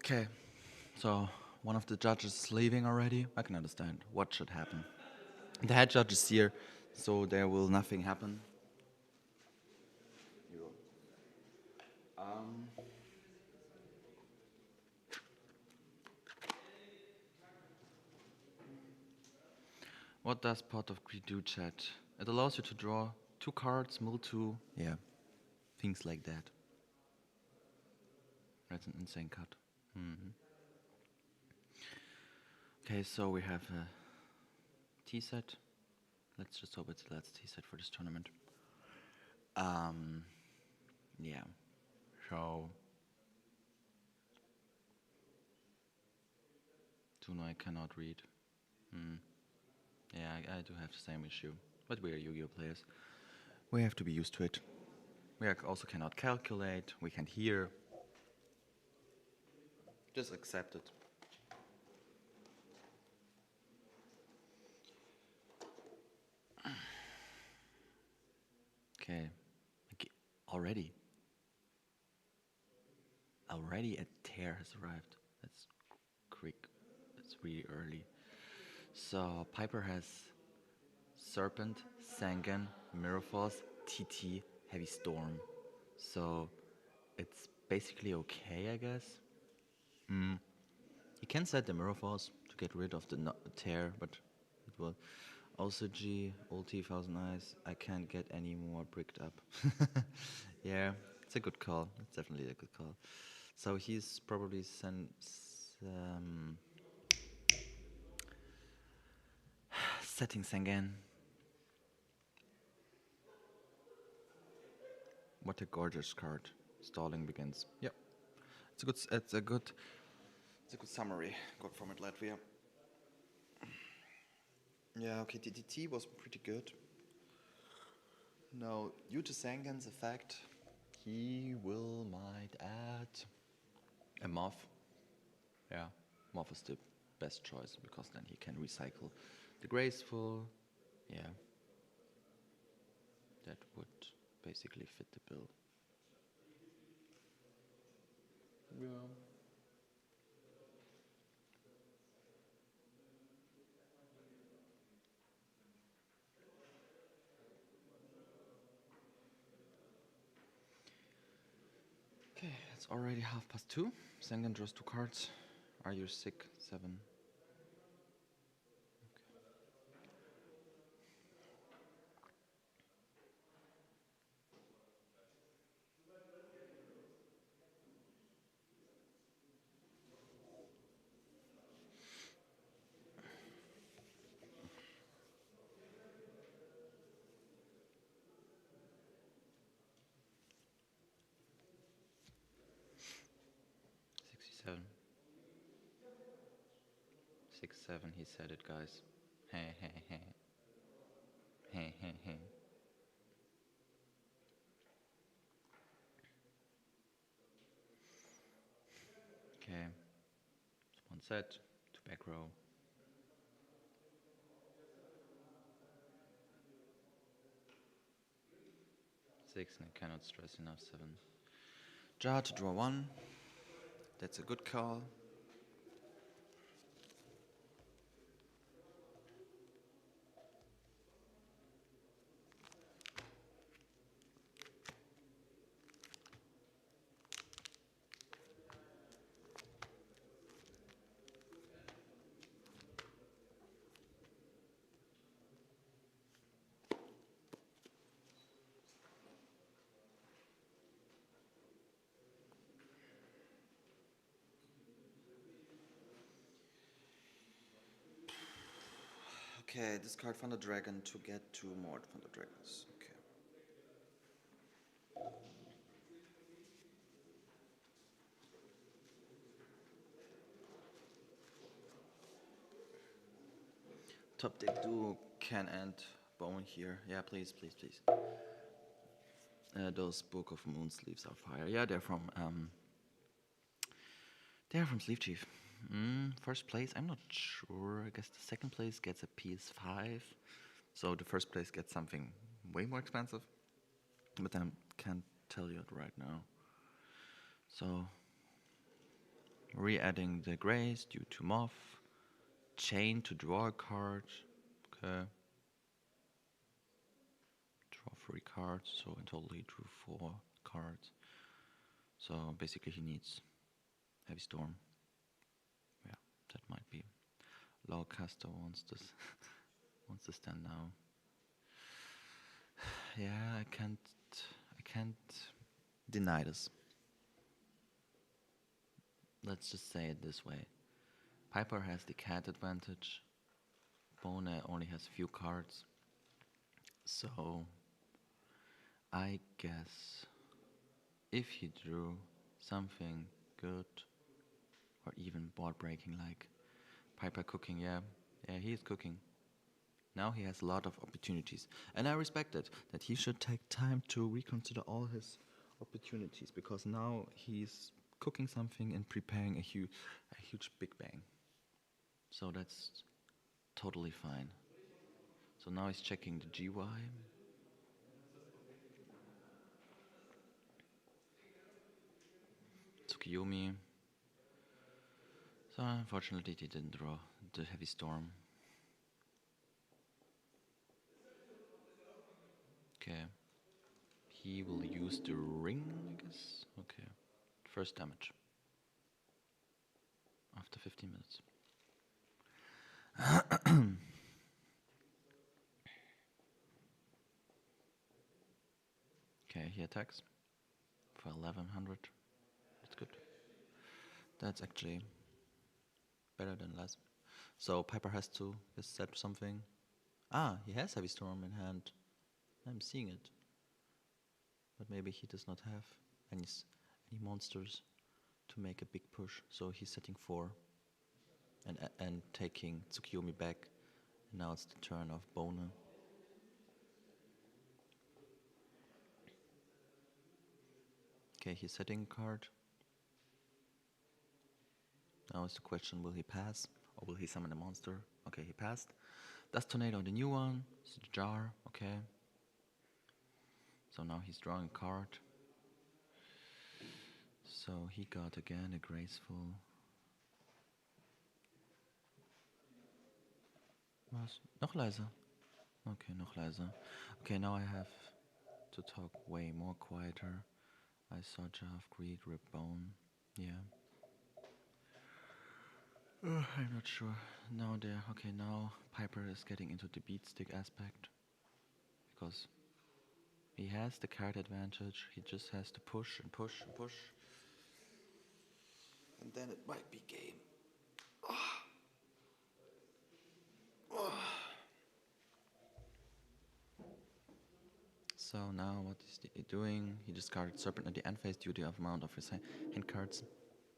Okay, so one of the judges is leaving already. I can understand what should happen. The head judge is here, so there will nothing happen. What does Pot of Greed do, chat? It allows you to draw 2 cards, mill 2, yeah, things like that. That's an insane cut. Okay, so we have a tea set. Let's just hope it's the last tea set for this tournament. Yeah, so Tuna I cannot read. Yeah, I do have the same issue. But we are Yu-Gi-Oh players. We have to be used to it. We also cannot calculate. We can hear. Just accept it. Okay. Already a tear has arrived. That's quick. That's really early. So Piper has Serpent, Sangan, Mirror Force, TT, Heavy Storm. So it's basically okay, I guess. You can set the Mirror Force to get rid of the tear, but it will. Also G, ulti, Thousand Eyes. I can't get any more bricked up. Yeah, it's a good call. It's definitely a good call. So he's probably setting Sangan. What a gorgeous card. Stalling begins. Yep. It's a good summary. Good format Latvia. Yeah, okay, TTT was pretty good. Now, due to Sangan's effect, he might add a Moth. Yeah, Moth is the best choice because then he can recycle the Graceful. Yeah, that would basically fit the bill. Yeah. Okay, it's already 2:30. Sangan draws 2 cards. Are you sick? 7. Okay. 67. 6-7, he said it, guys. Hey, hey, hey. Hey, hey, hey. Okay. It's 1 set, 2 back row. 6, and I cannot stress enough. 7. Jar to draw 1. That's a good call. Okay, discard Thunder Dragon to get 2 more Thunder Dragons. Okay. Top deck duo can end Bone here. Yeah, please, please, please. Those Book of Moon sleeves are fire. Yeah, they're from Sleeve Chief. First place, I'm not sure. I guess the second place gets a PS5. So the first place gets something way more expensive. But then I can't tell you it right now. So Re-adding the grace due to Moth. Chain to draw a card. Okay. Draw 3 cards, so in total he drew 4 cards. So basically he needs Heavy Storm. Yeah, that might be. Lawcaster wants this wants to stand now. Yeah, I can't deny this. Let's just say it this way. Piper has the cat advantage. Bona only has few cards. So I guess if he drew something good or even board breaking like Piper cooking, yeah, he is cooking. Now he has a lot of opportunities. And I respect it, that he should take time to reconsider all his opportunities, because now he's cooking something and preparing a huge big bang. So that's totally fine. So now he's checking the GY. Tsukiyomi. So unfortunately he didn't draw the Heavy Storm. Okay. He will use the ring, I guess. Okay. First damage. After 15 minutes. Okay, he attacks for 1100. That's good. That's actually better than less. So Piper has to set something. Ah, he has Heavy Storm in hand. I'm seeing it. But maybe he does not have any monsters to make a big push. So he's setting 4 and taking Tsukiyomi back. And now it's the turn of Bona. Okay, he's setting a card. Now is the question, will he pass or will he summon a monster? Okay, he passed. Dust Tornado, the new one. It's the jar, okay. So now he's drawing a card. So he got again a graceful. Was? Noch leiser. Okay, noch leiser. Okay, now I have to talk way more quieter. I saw Jav, Greed, Rip Bone. Yeah. I'm not sure. Now now Piper is getting into the beat stick aspect. Because he has the card advantage. He just has to push and push and push. And then it might be game. So now what is he doing? He discarded Serpent at the end phase due to the amount of his hand cards.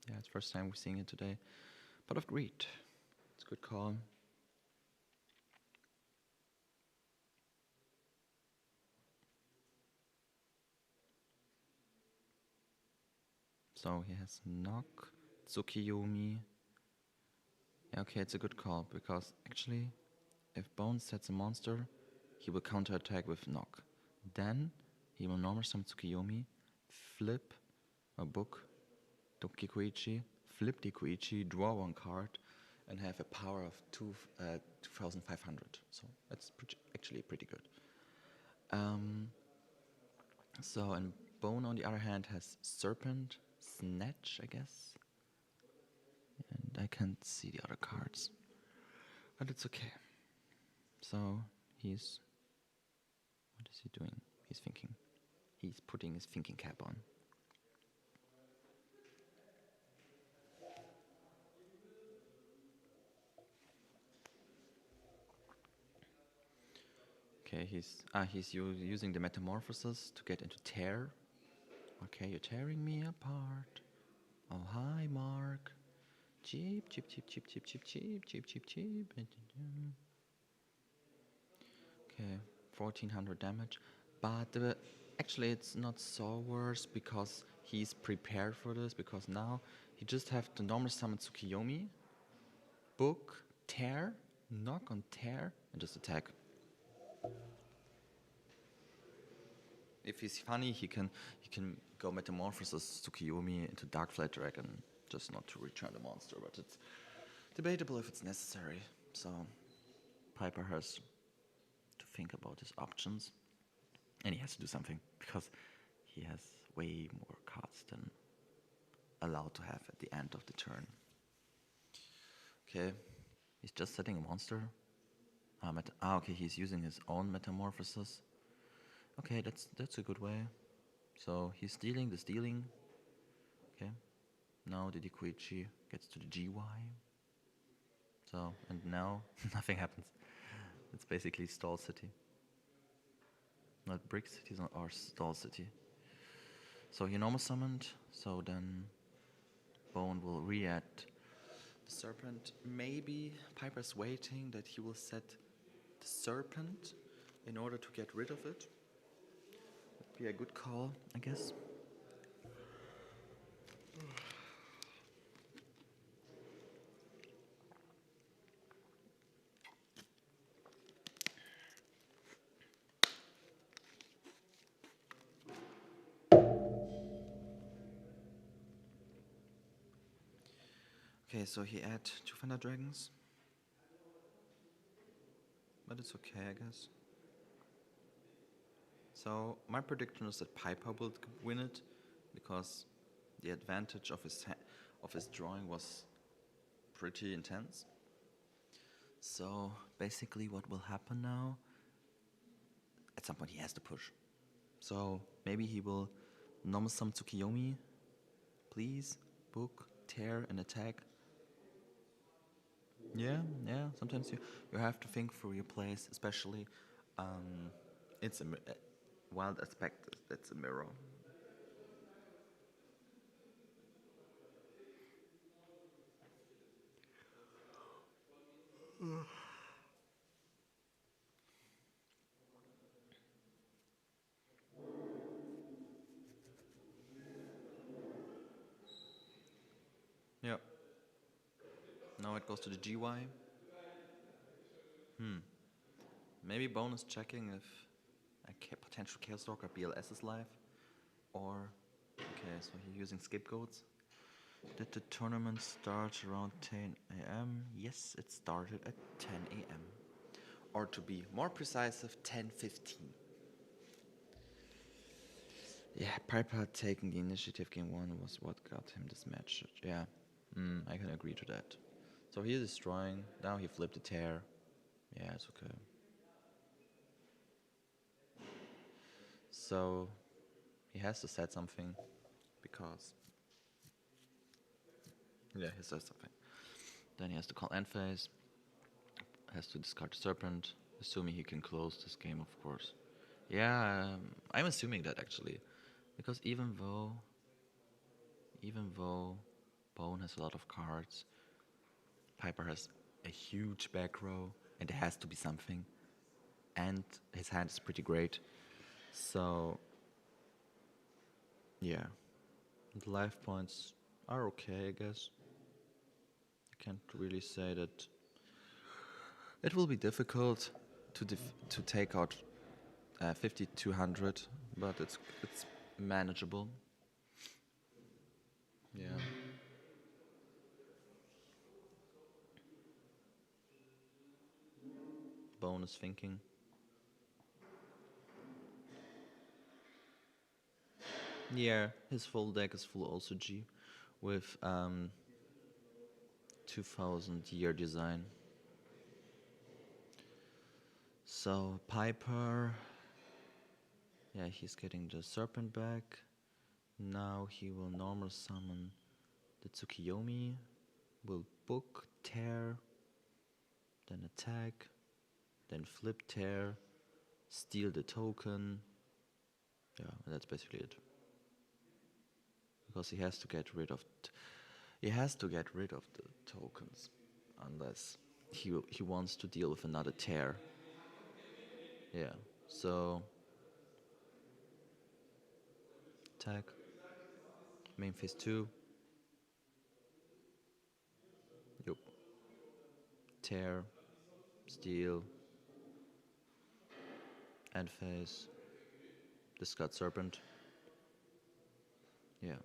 Yeah, it's the first time we're seeing it today. Pot of Greed. It's a good call. So he has Knock, Tsukiyomi. Yeah, okay, it's a good call, because actually, if Bones sets a monster, he will counterattack with Knock. Then he will normal summon Tsukiyomi, flip a book, Doki Koichi, flip the Koichi, draw 1 card, and have a power of 2,500. So that's actually pretty good. So, and Bone on the other hand has Serpent, Snatch, I guess. And I can't see the other cards. But it's okay. So he's... What is he doing? He's thinking. He's putting his thinking cap on. Okay, he's using the Metamorphosis to get into Tear. Okay, you're tearing me apart. Oh, hi, Mark. Cheap, cheap, cheap, cheap, cheap, cheap, cheap, cheap, cheap, cheap. Okay, 1400 damage. But actually it's not so worse, because he's prepared for this, because now he just have to normal summon Tsukiyomi, book, tear, knock on tear, and just attack. If he's funny, he can go Metamorphosis Tsukiyomi into Dark Flight Dragon just not to return the monster, but it's debatable if it's necessary. So Piper has to think about his options, and he has to do something because he has way more cards than allowed to have at the end of the turn. Okay, he's just setting a monster. Okay, he's using his own metamorphosis. Okay, that's a good way. So he's stealing the stealing. Okay, now the Dikuichi gets to the GY. So, and now nothing happens. It's basically Stall City. Not Brick City, or Stall City. So he normal summoned, so then Bone will re-add the Serpent. Maybe Piper's waiting that he will set the Serpent in order to get rid of it. Would be a good call, I guess. Okay, so he add 2 Thunder Dragons. But it's okay, I guess. So my prediction is that Piper will win it, because the advantage of his drawing was pretty intense. So basically what will happen now, at some point he has to push. So maybe he will normal summon Tsukiyomi, please, book, tear, and attack. Yeah, sometimes you have to think through your plays, especially it's a wild aspect, it's a mirror. Yeah. Now it goes to the GY. Maybe bonus checking if a potential Chaos Stalker BLS is live. Or, okay, so he's using scapegoats. Did the tournament start around 10 a.m.? Yes, it started at 10 a.m. Or to be more precise, of 10:15. Yeah, Piper taking the initiative game 1 was what got him this match. Yeah, I can agree to that. So he's destroying. Now he flipped the tear. Yeah, it's okay. So he has to set something because he says something. Then he has to call end phase. Has to discard the Serpent, assuming he can close this game, of course. Yeah, I'm assuming that actually, because even though Bone has a lot of cards, Piper has a huge back row, and there has to be something, and his hand is pretty great. So yeah, the life points are okay, I guess. I can't really say that. It will be difficult to take out 5,200, but it's manageable. Yeah. Bonus thinking. Yeah, his full deck is full also G with 2000 year design. So Piper, yeah, he's getting the Serpent back. Now he will normal summon the Tsukiyomi, will book, tear, then attack, then flip, tear, steal the token. Yeah, that's basically it. Because he has to get rid of the tokens, unless he wants to deal with another tear. Yeah, so attack, main phase 2. Yup. Tear, steal, end phase, discard Serpent. Yeah,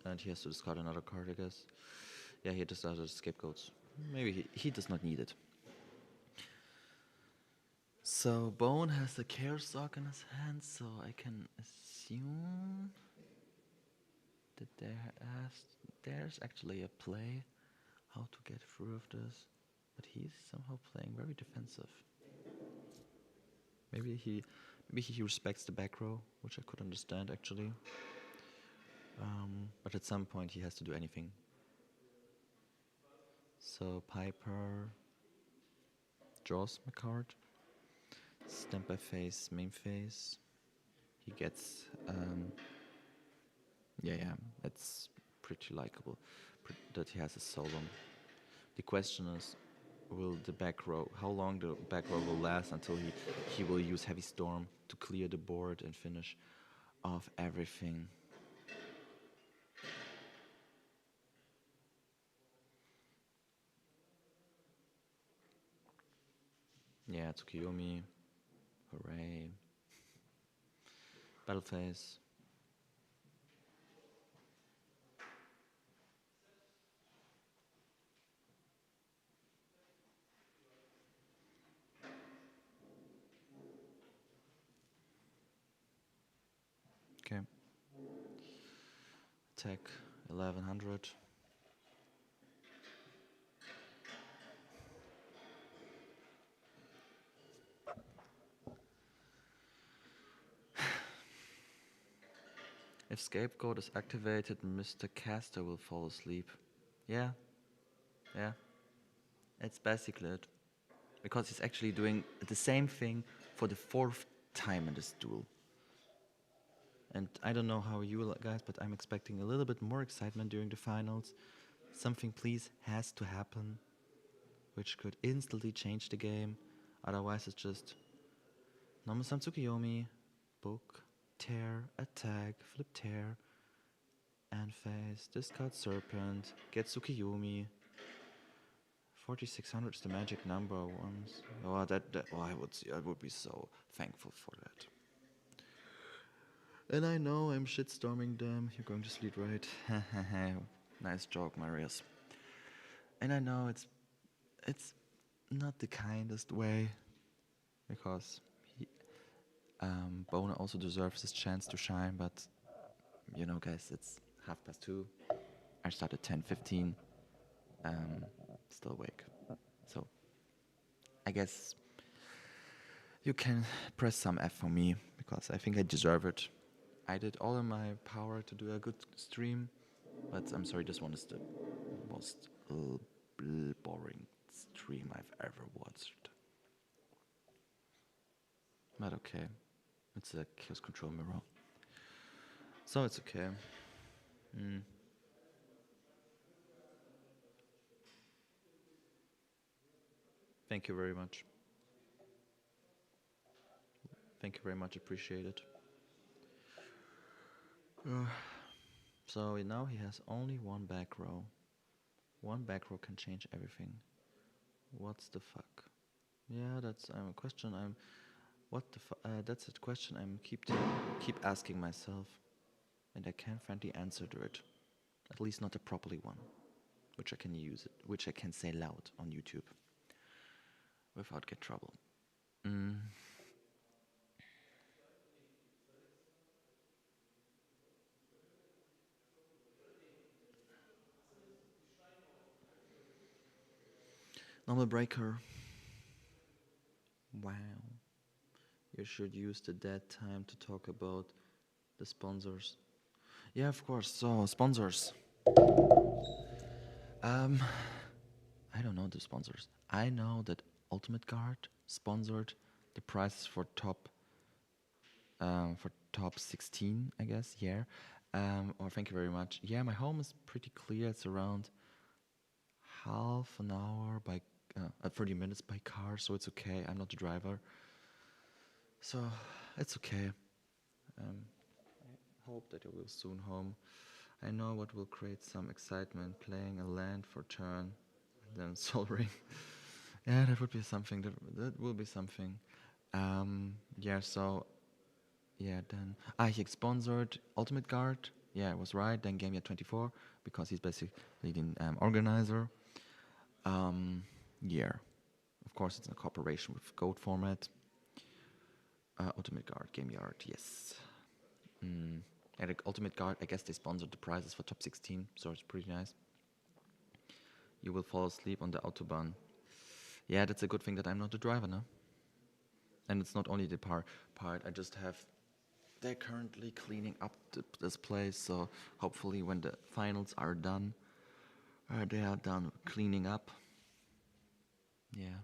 And he has to discard another card, I guess. Yeah, he discarded Scapegoats. Maybe he does not need it. So Bone has the Chaos Sock in his hand, so I can assume that there's actually a play how to get through of this. But he's somehow playing very defensive. Maybe he respects the back row, which I could understand actually. But at some point he has to do anything. So Piper draws my card. Stamp by face, main phase. He gets it's pretty likable that he has a Solemn. The question is, how long the back row will last until he will use Heavy Storm to clear the board and finish off everything. Yeah, Tsukiyomi. Hooray. Battle phase. Okay. Attack 1100. If Scapegoat is activated, Mr. Caster will fall asleep. Yeah. It's basically it. Because he's actually doing the same thing for the 4th time in this duel. And I don't know how you guys, but I'm expecting a little bit more excitement during the finals. Something please has to happen, which could instantly change the game. Otherwise it's just Nomu-san Tsukiyomi, book, tear, attack, flip tear, and face, discard Serpent, get Tsukiyomi. 4600 is the magic number once. I would be so thankful for that. And I know I'm shitstorming them. You're going to sleep, right? Nice joke, Marius. And I know it's not the kindest way, because Bona also deserves his chance to shine, but you know, guys, it's 2:30. I started 10:15. Still awake. So I guess you can press some F for me, because I think I deserve it. I did all in my power to do a good stream, but I'm sorry, this one is the most boring stream I've ever watched. But okay, it's a Chaos Control mirror, so it's okay. Thank you very much. Thank you very much, appreciate it. So now he has only one back row. One back row can change everything. What's the fuck? Yeah, that's a question. That's a question I'm keep asking myself, and I can't find the answer to it. At least not a properly one, which I can say loud on YouTube without get trouble. Normal breaker. Wow. You should use the dead time to talk about the sponsors. Yeah, of course. So, sponsors. I don't know the sponsors. I know that Ultimate Guard sponsored the prizes for top 16, I guess. Yeah. Thank you very much. Yeah, my home is pretty clear. It's around half an hour by 30 minutes by car, so it's okay. I'm not the driver, so it's okay. I hope that I will soon home. I know what will create some excitement: playing a land for turn, then Soul Ring. Yeah, that would be something. That will be something. Yeah. So yeah, then he sponsored Ultimate Guard. Yeah, I was right. Then Game Year 24, because he's basically the organizer. Yeah. Of course, it's in a cooperation with Goat Format. Ultimate Guard, Game Yard, yes. And Ultimate Guard, I guess they sponsored the prizes for top 16, so it's pretty nice. You will fall asleep on the Autobahn. Yeah, that's a good thing that I'm not the driver now. And it's not only the part. I just have. They're currently cleaning up this place, so hopefully when the finals are done, they are done cleaning up. Yeah,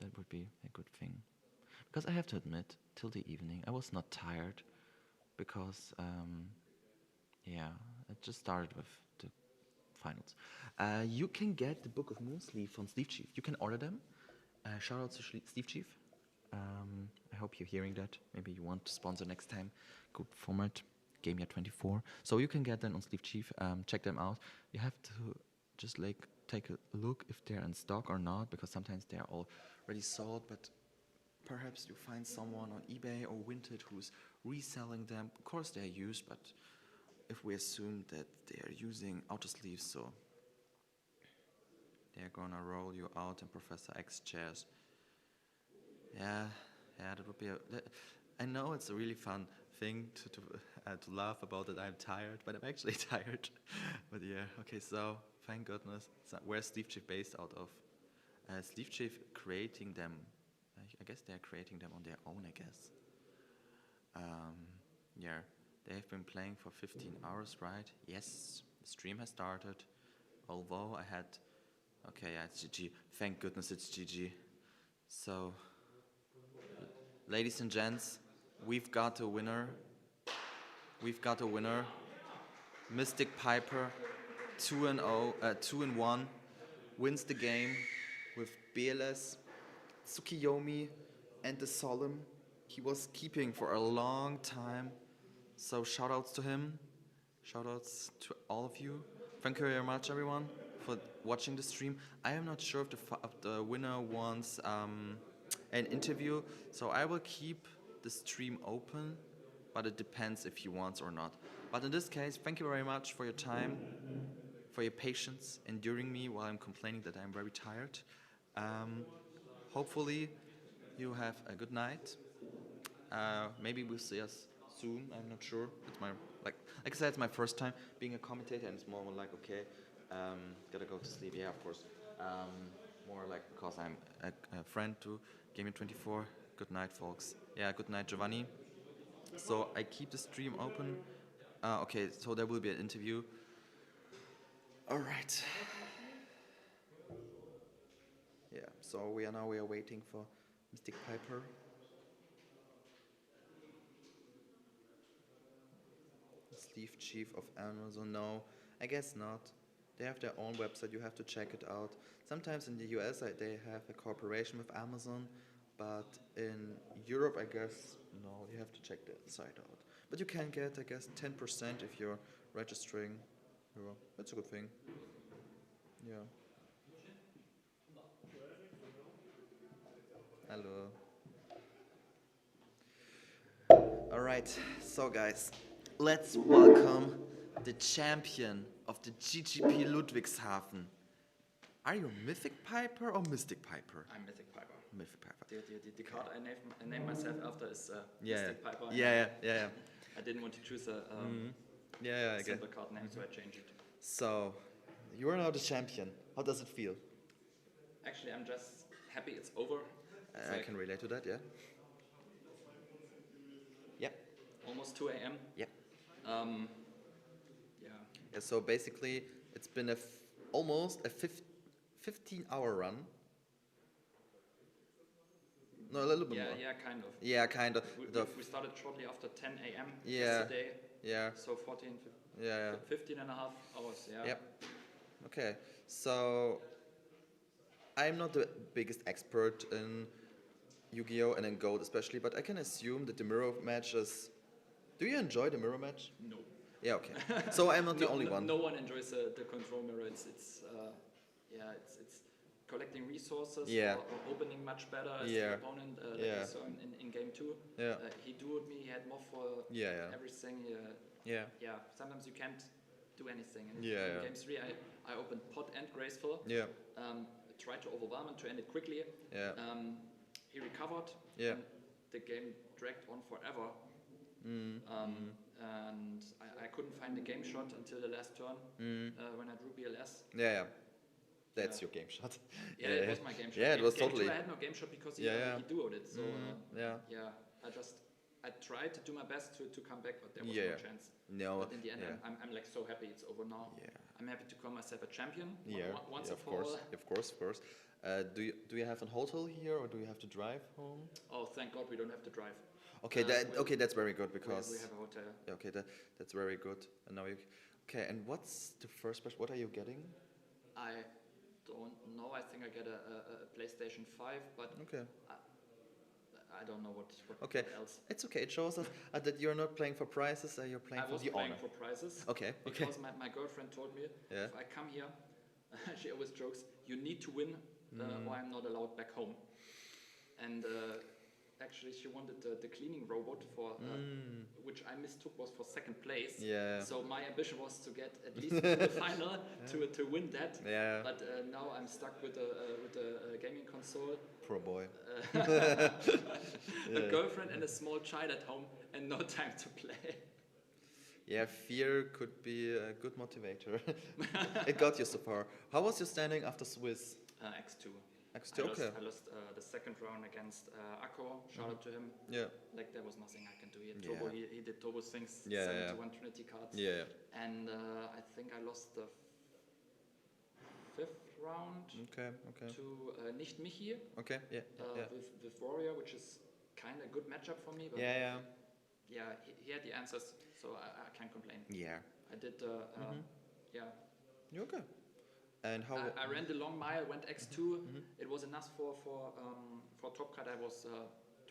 that would be a good thing. Because I have to admit, till the evening, I was not tired, because, it just started with the finals. You can get the Book of Moonsleaf from Steve Chief. You can order them. Shout out to Steve Chief. I hope you're hearing that. Maybe you want to sponsor next time. Good format, Game Year 24. So you can get them on Steve Chief. Check them out. You have to just take a look if they're in stock or not, because sometimes they're already sold, but perhaps you find someone on eBay or Vinted who's reselling them. Of course they're used, but if we assume that they're using auto sleeves, so they're gonna roll you out in Professor X chairs. Yeah, that would be I know it's a really fun thing to laugh about that I'm tired, but I'm actually tired. But yeah, okay, so thank goodness. So where's Steve Chief based out of? Steve Chief creating them. I guess they're creating them on their own, I guess. Yeah, they've been playing for 15 hours, right? Yes, the stream has started. Although I had... Okay, yeah, it's GG. Thank goodness it's GG. So... Ladies and gents, we've got a winner. Mystic Piper, 2-1, wins the game with BLS, Tsukiyomi, and the Solemn. He was keeping for a long time. So shoutouts to him. Shoutouts to all of you. Thank you very much, everyone, for watching the stream. I am not sure if the winner wants an interview, so I will keep the stream open, but it depends if he wants or not. But in this case, thank you very much for your time, for your patience, enduring me while I'm complaining that I'm very tired. Hopefully you have a good night. Maybe we'll see us soon, I'm not sure. It's like I said, it's my first time being a commentator, and it's more like, okay, gotta go to sleep, yeah, of course. More like because I'm a friend to Game Year 24. Good night, folks. Yeah, good night, Giovanni. So I keep the stream open. Okay, so there will be an interview. All right. Yeah, so we are waiting for Mystic Piper. Steve Chief of Amazon. No, I guess not. They have their own website. You have to check it out. Sometimes in the US they have a cooperation with Amazon, but in Europe, I guess, no, you have to check the site out. But you can get, I guess, 10% if you're registering. Yeah, that's a good thing. Yeah. Hello. All right, so guys, let's welcome the champion of the GGP Ludwigshafen. Are you Mythic Piper or Mystic Piper? I'm Mythic Piper. Mythic Piper. The card I named myself after is Mystic Piper. Yeah. I didn't want to choose a simple card name, so I changed it. So, you are now the champion. How does it feel? Actually, I'm just happy it's over. I can relate to that, yeah. Yep. Almost 2 a.m. Yep. Yeah, so basically, it's been almost a 15-hour run. No, a little bit more. Yeah, kind of. Yeah, kind of. We started shortly after 10 a.m. Yeah. yesterday. Yeah. So 15 and a half hours, yeah. Yep. Okay, so I'm not the biggest expert in Yu-Gi-Oh! And in Gold especially, but I can assume that the mirror matches... Do you enjoy the mirror match? No. Yeah, okay. So I'm not the only one. No one enjoys the control mirror. It's collecting resources or opening much better as the opponent like I saw in game 2. Yeah. He dueled me, he had more for everything. yeah, sometimes you can't do anything. And in game 3, I opened pot and graceful. Yeah. Tried to overwhelm him to end it quickly. Yeah. He recovered. Yeah. And the game dragged on forever. And I couldn't find the game shot until the last turn when I drew BLS. Yeah. That's your game shot. Yeah, it was my game shot. Yeah, it was game totally. 2, I had no game shot because he duoed it. So I tried to do my best to come back, but there was no chance. No. But in the end, I'm like so happy it's over now. Yeah. I'm happy to call myself a champion. Once of course. Do you have a hotel here, or do you have to drive home? Oh, thank God we don't have to drive. Okay, that's very good because we have a hotel. Yeah, okay, that's very good. And now and what's the first question? What are you getting? I don't know. I think I get a PlayStation 5, but I don't know what else. It's okay. It shows us that you're not playing for prizes. You're playing for the honor. I was playing for prizes. Okay. Because my girlfriend told me if I come here, she always jokes, you need to win or I'm not allowed back home. And actually she wanted the cleaning robot for which I mistook was for second place. Yeah. So my ambition was to get at least to the final to win that. Yeah. But now I'm stuck with a gaming console. Poor boy. A girlfriend and a small child at home and no time to play. Yeah, fear could be a good motivator. It got you so far. How was your standing after Swiss? X2. X2, okay. I lost the second round against Akko. Shout out to him. Yeah. Like there was nothing I can do. He did Turbo things. 71 Trinity cards. Yeah. And I think I lost the fifth round. Okay. To Nicht Michi. Okay. Yeah. With Warrior, which is kind of a good matchup for me. But yeah, he had the answers, so I can't complain. Yeah. I did. You're okay. And how? I ran the long mile, went X2. It was enough for top cut. I was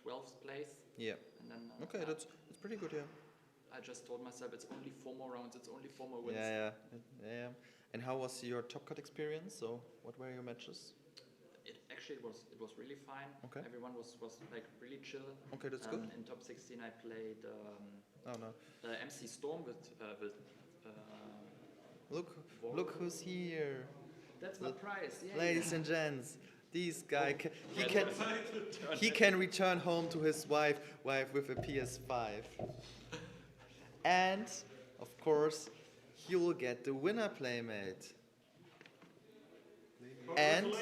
12th place. Yeah. And then, okay, that's pretty good. Yeah. I just told myself it's only 4 more rounds. It's only 4 more wins. Yeah. And how was your top cut experience? So, what were your matches? It was really fine. Okay. Everyone was like really chill. Okay, that's good. In top 16, I played MC Storm with Look who's here. That's my prize. Yeah, ladies and gents, this guy he can return home to his wife with a PS5, and of course he will get the winner playmate. And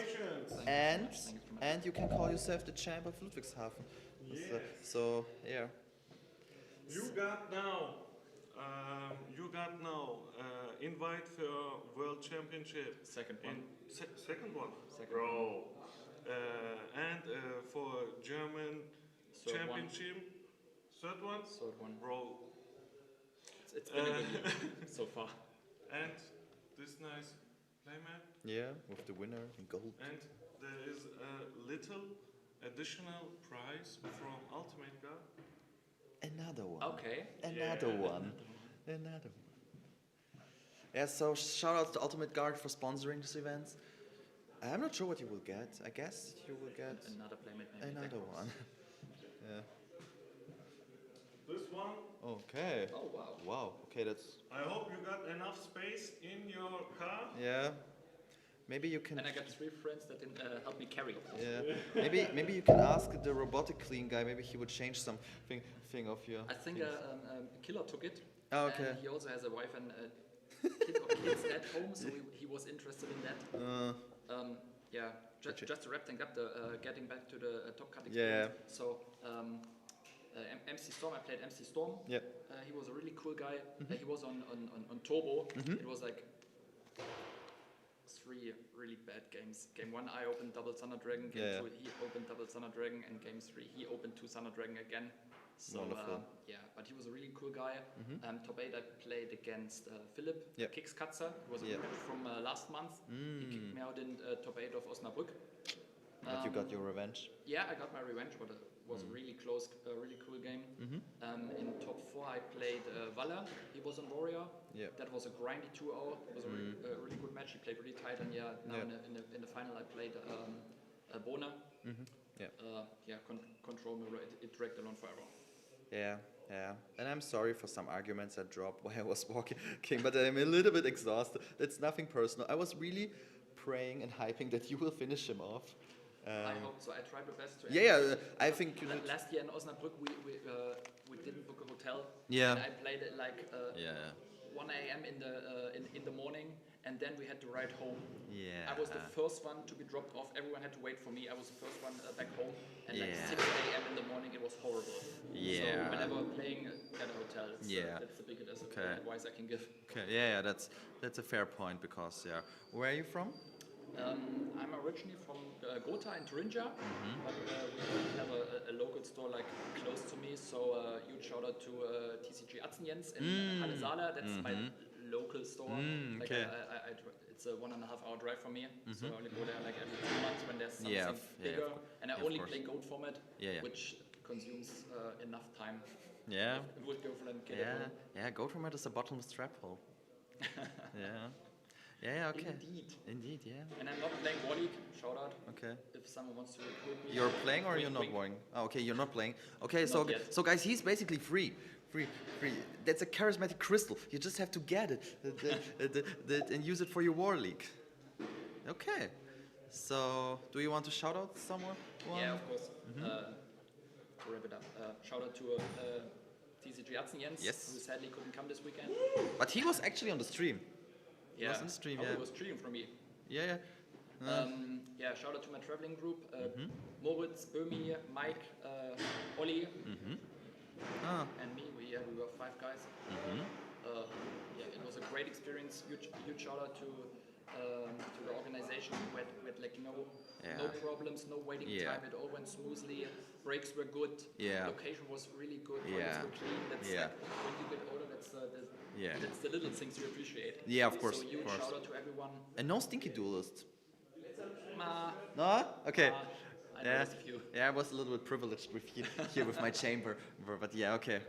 you can call yourself the champ of Ludwigshafen. Yes. So yeah. You got now invite for World Championship. Second one. Second one. Bro. And for German Championship. Third one. Bro. It's been a good year so far. And this nice playmat. Yeah, with the winner in gold. And there is a little additional prize from Ultimate Guard. Another one. Okay. Another one. Yeah, so shout out to Ultimate Guard for sponsoring this event. I'm not sure what you will get. I guess you will get another playmate, maybe. Another one. Yeah. This one. Okay. Oh wow. Wow. Okay, that's. I hope you got enough space in your car. Yeah. Maybe you can. And I got 3 friends that can help me carry. Yeah. Maybe you can ask the robotic clean guy. Maybe he would change something of your. I think Killer took it. Oh, okay. And he also has a wife and kids at home, so he was interested in that. Just to wrap things up, getting back to the top cut experience. Yeah. So MC Storm, I played MC Storm. Yeah. He was a really cool guy. He was on Turbo. It was like 3 really bad games. Game 1, I opened Double Thunder Dragon. Game 2, he opened Double Thunder Dragon. And Game 3, he opened 2 Thunder Dragon again. So, but he was a really cool guy. Top 8, I played against Philip Kixkatzer. He was a rematch from last month. He kicked me out in top 8 of Osnabrück. But you got your revenge? Yeah, I got my revenge, but it was a really close, really cool game. In top 4, I played Waller. He was on Warrior. Yeah. That was a grindy 2-0. It was a really good match. He played really tight, and now in the final, I played Bona. Yeah. Control mirror. It dragged along forever. Yeah, yeah. And I'm sorry for some arguments I dropped while I was walking, but I'm a little bit exhausted. It's nothing personal. I was really praying and hyping that you will finish him off. I hope so. I tried my best to. Yeah, I think you last year in Osnabrück we didn't book a hotel. Yeah. And I played it like 1 a.m. in the morning, and then we had to ride home. Yeah. I was the first one to be dropped off. Everyone had to wait for me. I was the first one back home, and like 6 a.m. in the morning, it was horrible. Yeah. So whenever playing at a hotel, that's the biggest advice I can give. Okay. Yeah, that's a fair point because Where are you from? I'm originally from Gotha in Thuringia, but we have a local store like close to me. So huge shout out to TCG Atzenjens in Halle Saale. That's my local store. Like it's a 1.5 hour drive from me, so I only go there like every 2 months when there's something bigger. And I only play gold format, which consumes enough time. Yeah. With girlfriend. Yeah. Gold format is a bottomless trap hole. Yeah. Yeah, okay. Indeed, yeah. And I'm not playing War League, shout out. Okay. If someone wants to recruit me. You're playing or you're not playing? Oh, okay, you're not playing. Okay, so guys, he's basically free. That's a charismatic crystal. You just have to get it and use it for your War League. Okay. So, do you want to shout out someone? Yeah, of course. To wrap it up, shout out to TCG Atzenjens, who sadly couldn't come this weekend. But he was actually on the stream. Yeah, was on stream, he was streaming for me. Yeah. Shout out to my traveling group, Moritz, Böhmi, Mike, Olli, and me. We were 5 guys. It was a great experience. Huge shout out to the organization. We had like no problems, no waiting time. It all went smoothly. Breaks were good. Location was really good. Toilets were clean. That's like, when you get older, that's the little things you appreciate. Yeah, of course. So huge shout out to everyone. And no stinky duelists. No? Okay. I noticed a few. Yeah, I was a little bit privileged with here with my chamber, but okay.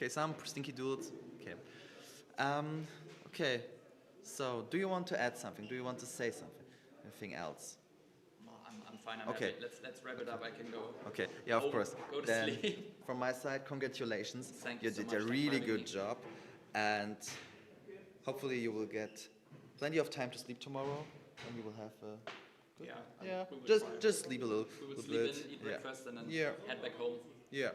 Some stinky duels. Okay. Okay. So, do you want to add something? Do you want to say something? Anything else? No, I'm fine. I'm happy. Let's wrap it up. I can go. Okay. Yeah, of course. Go to then, sleep. From my side, congratulations. Thank you so did much a really for good having me. job, and hopefully you will get plenty of time to sleep tomorrow, and you will have a good. Just sleep a little. We will bit. sleep in, eat breakfast, and then head back home. Yeah.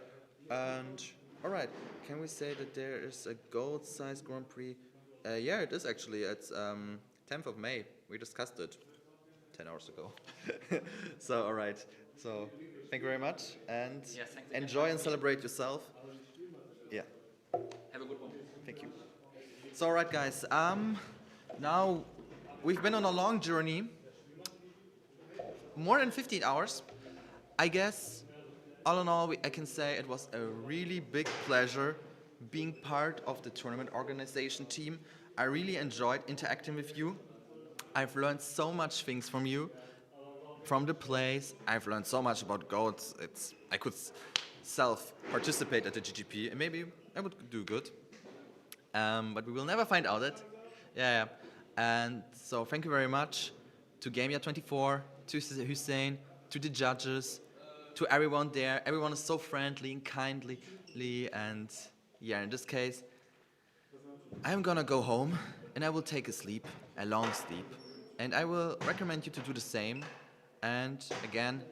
And all right, can we say that there is a gold-sized Grand Prix? Yeah, it is actually. It's 10th of May. We discussed it 10 hours ago. So all right. So thank you very much, and enjoy and celebrate yourself. Yeah. Have a good one. Thank you. So all right, guys. Now we've been on a long journey. More than 15 hours. I guess, all in all, I can say it was a really big pleasure being part of the tournament organization team. I really enjoyed interacting with you. I've learned so much things from you, from the plays. I've learned so much about goats. I could self-participate at the GGP, and maybe I would do good. But we will never find out it. Yeah. And so thank you very much to Gamia24, to Hussein, to the judges, to everyone there. Everyone is so friendly and kindly, and in this case, I'm gonna go home and I will take a long sleep, and I will recommend you to do the same. And again,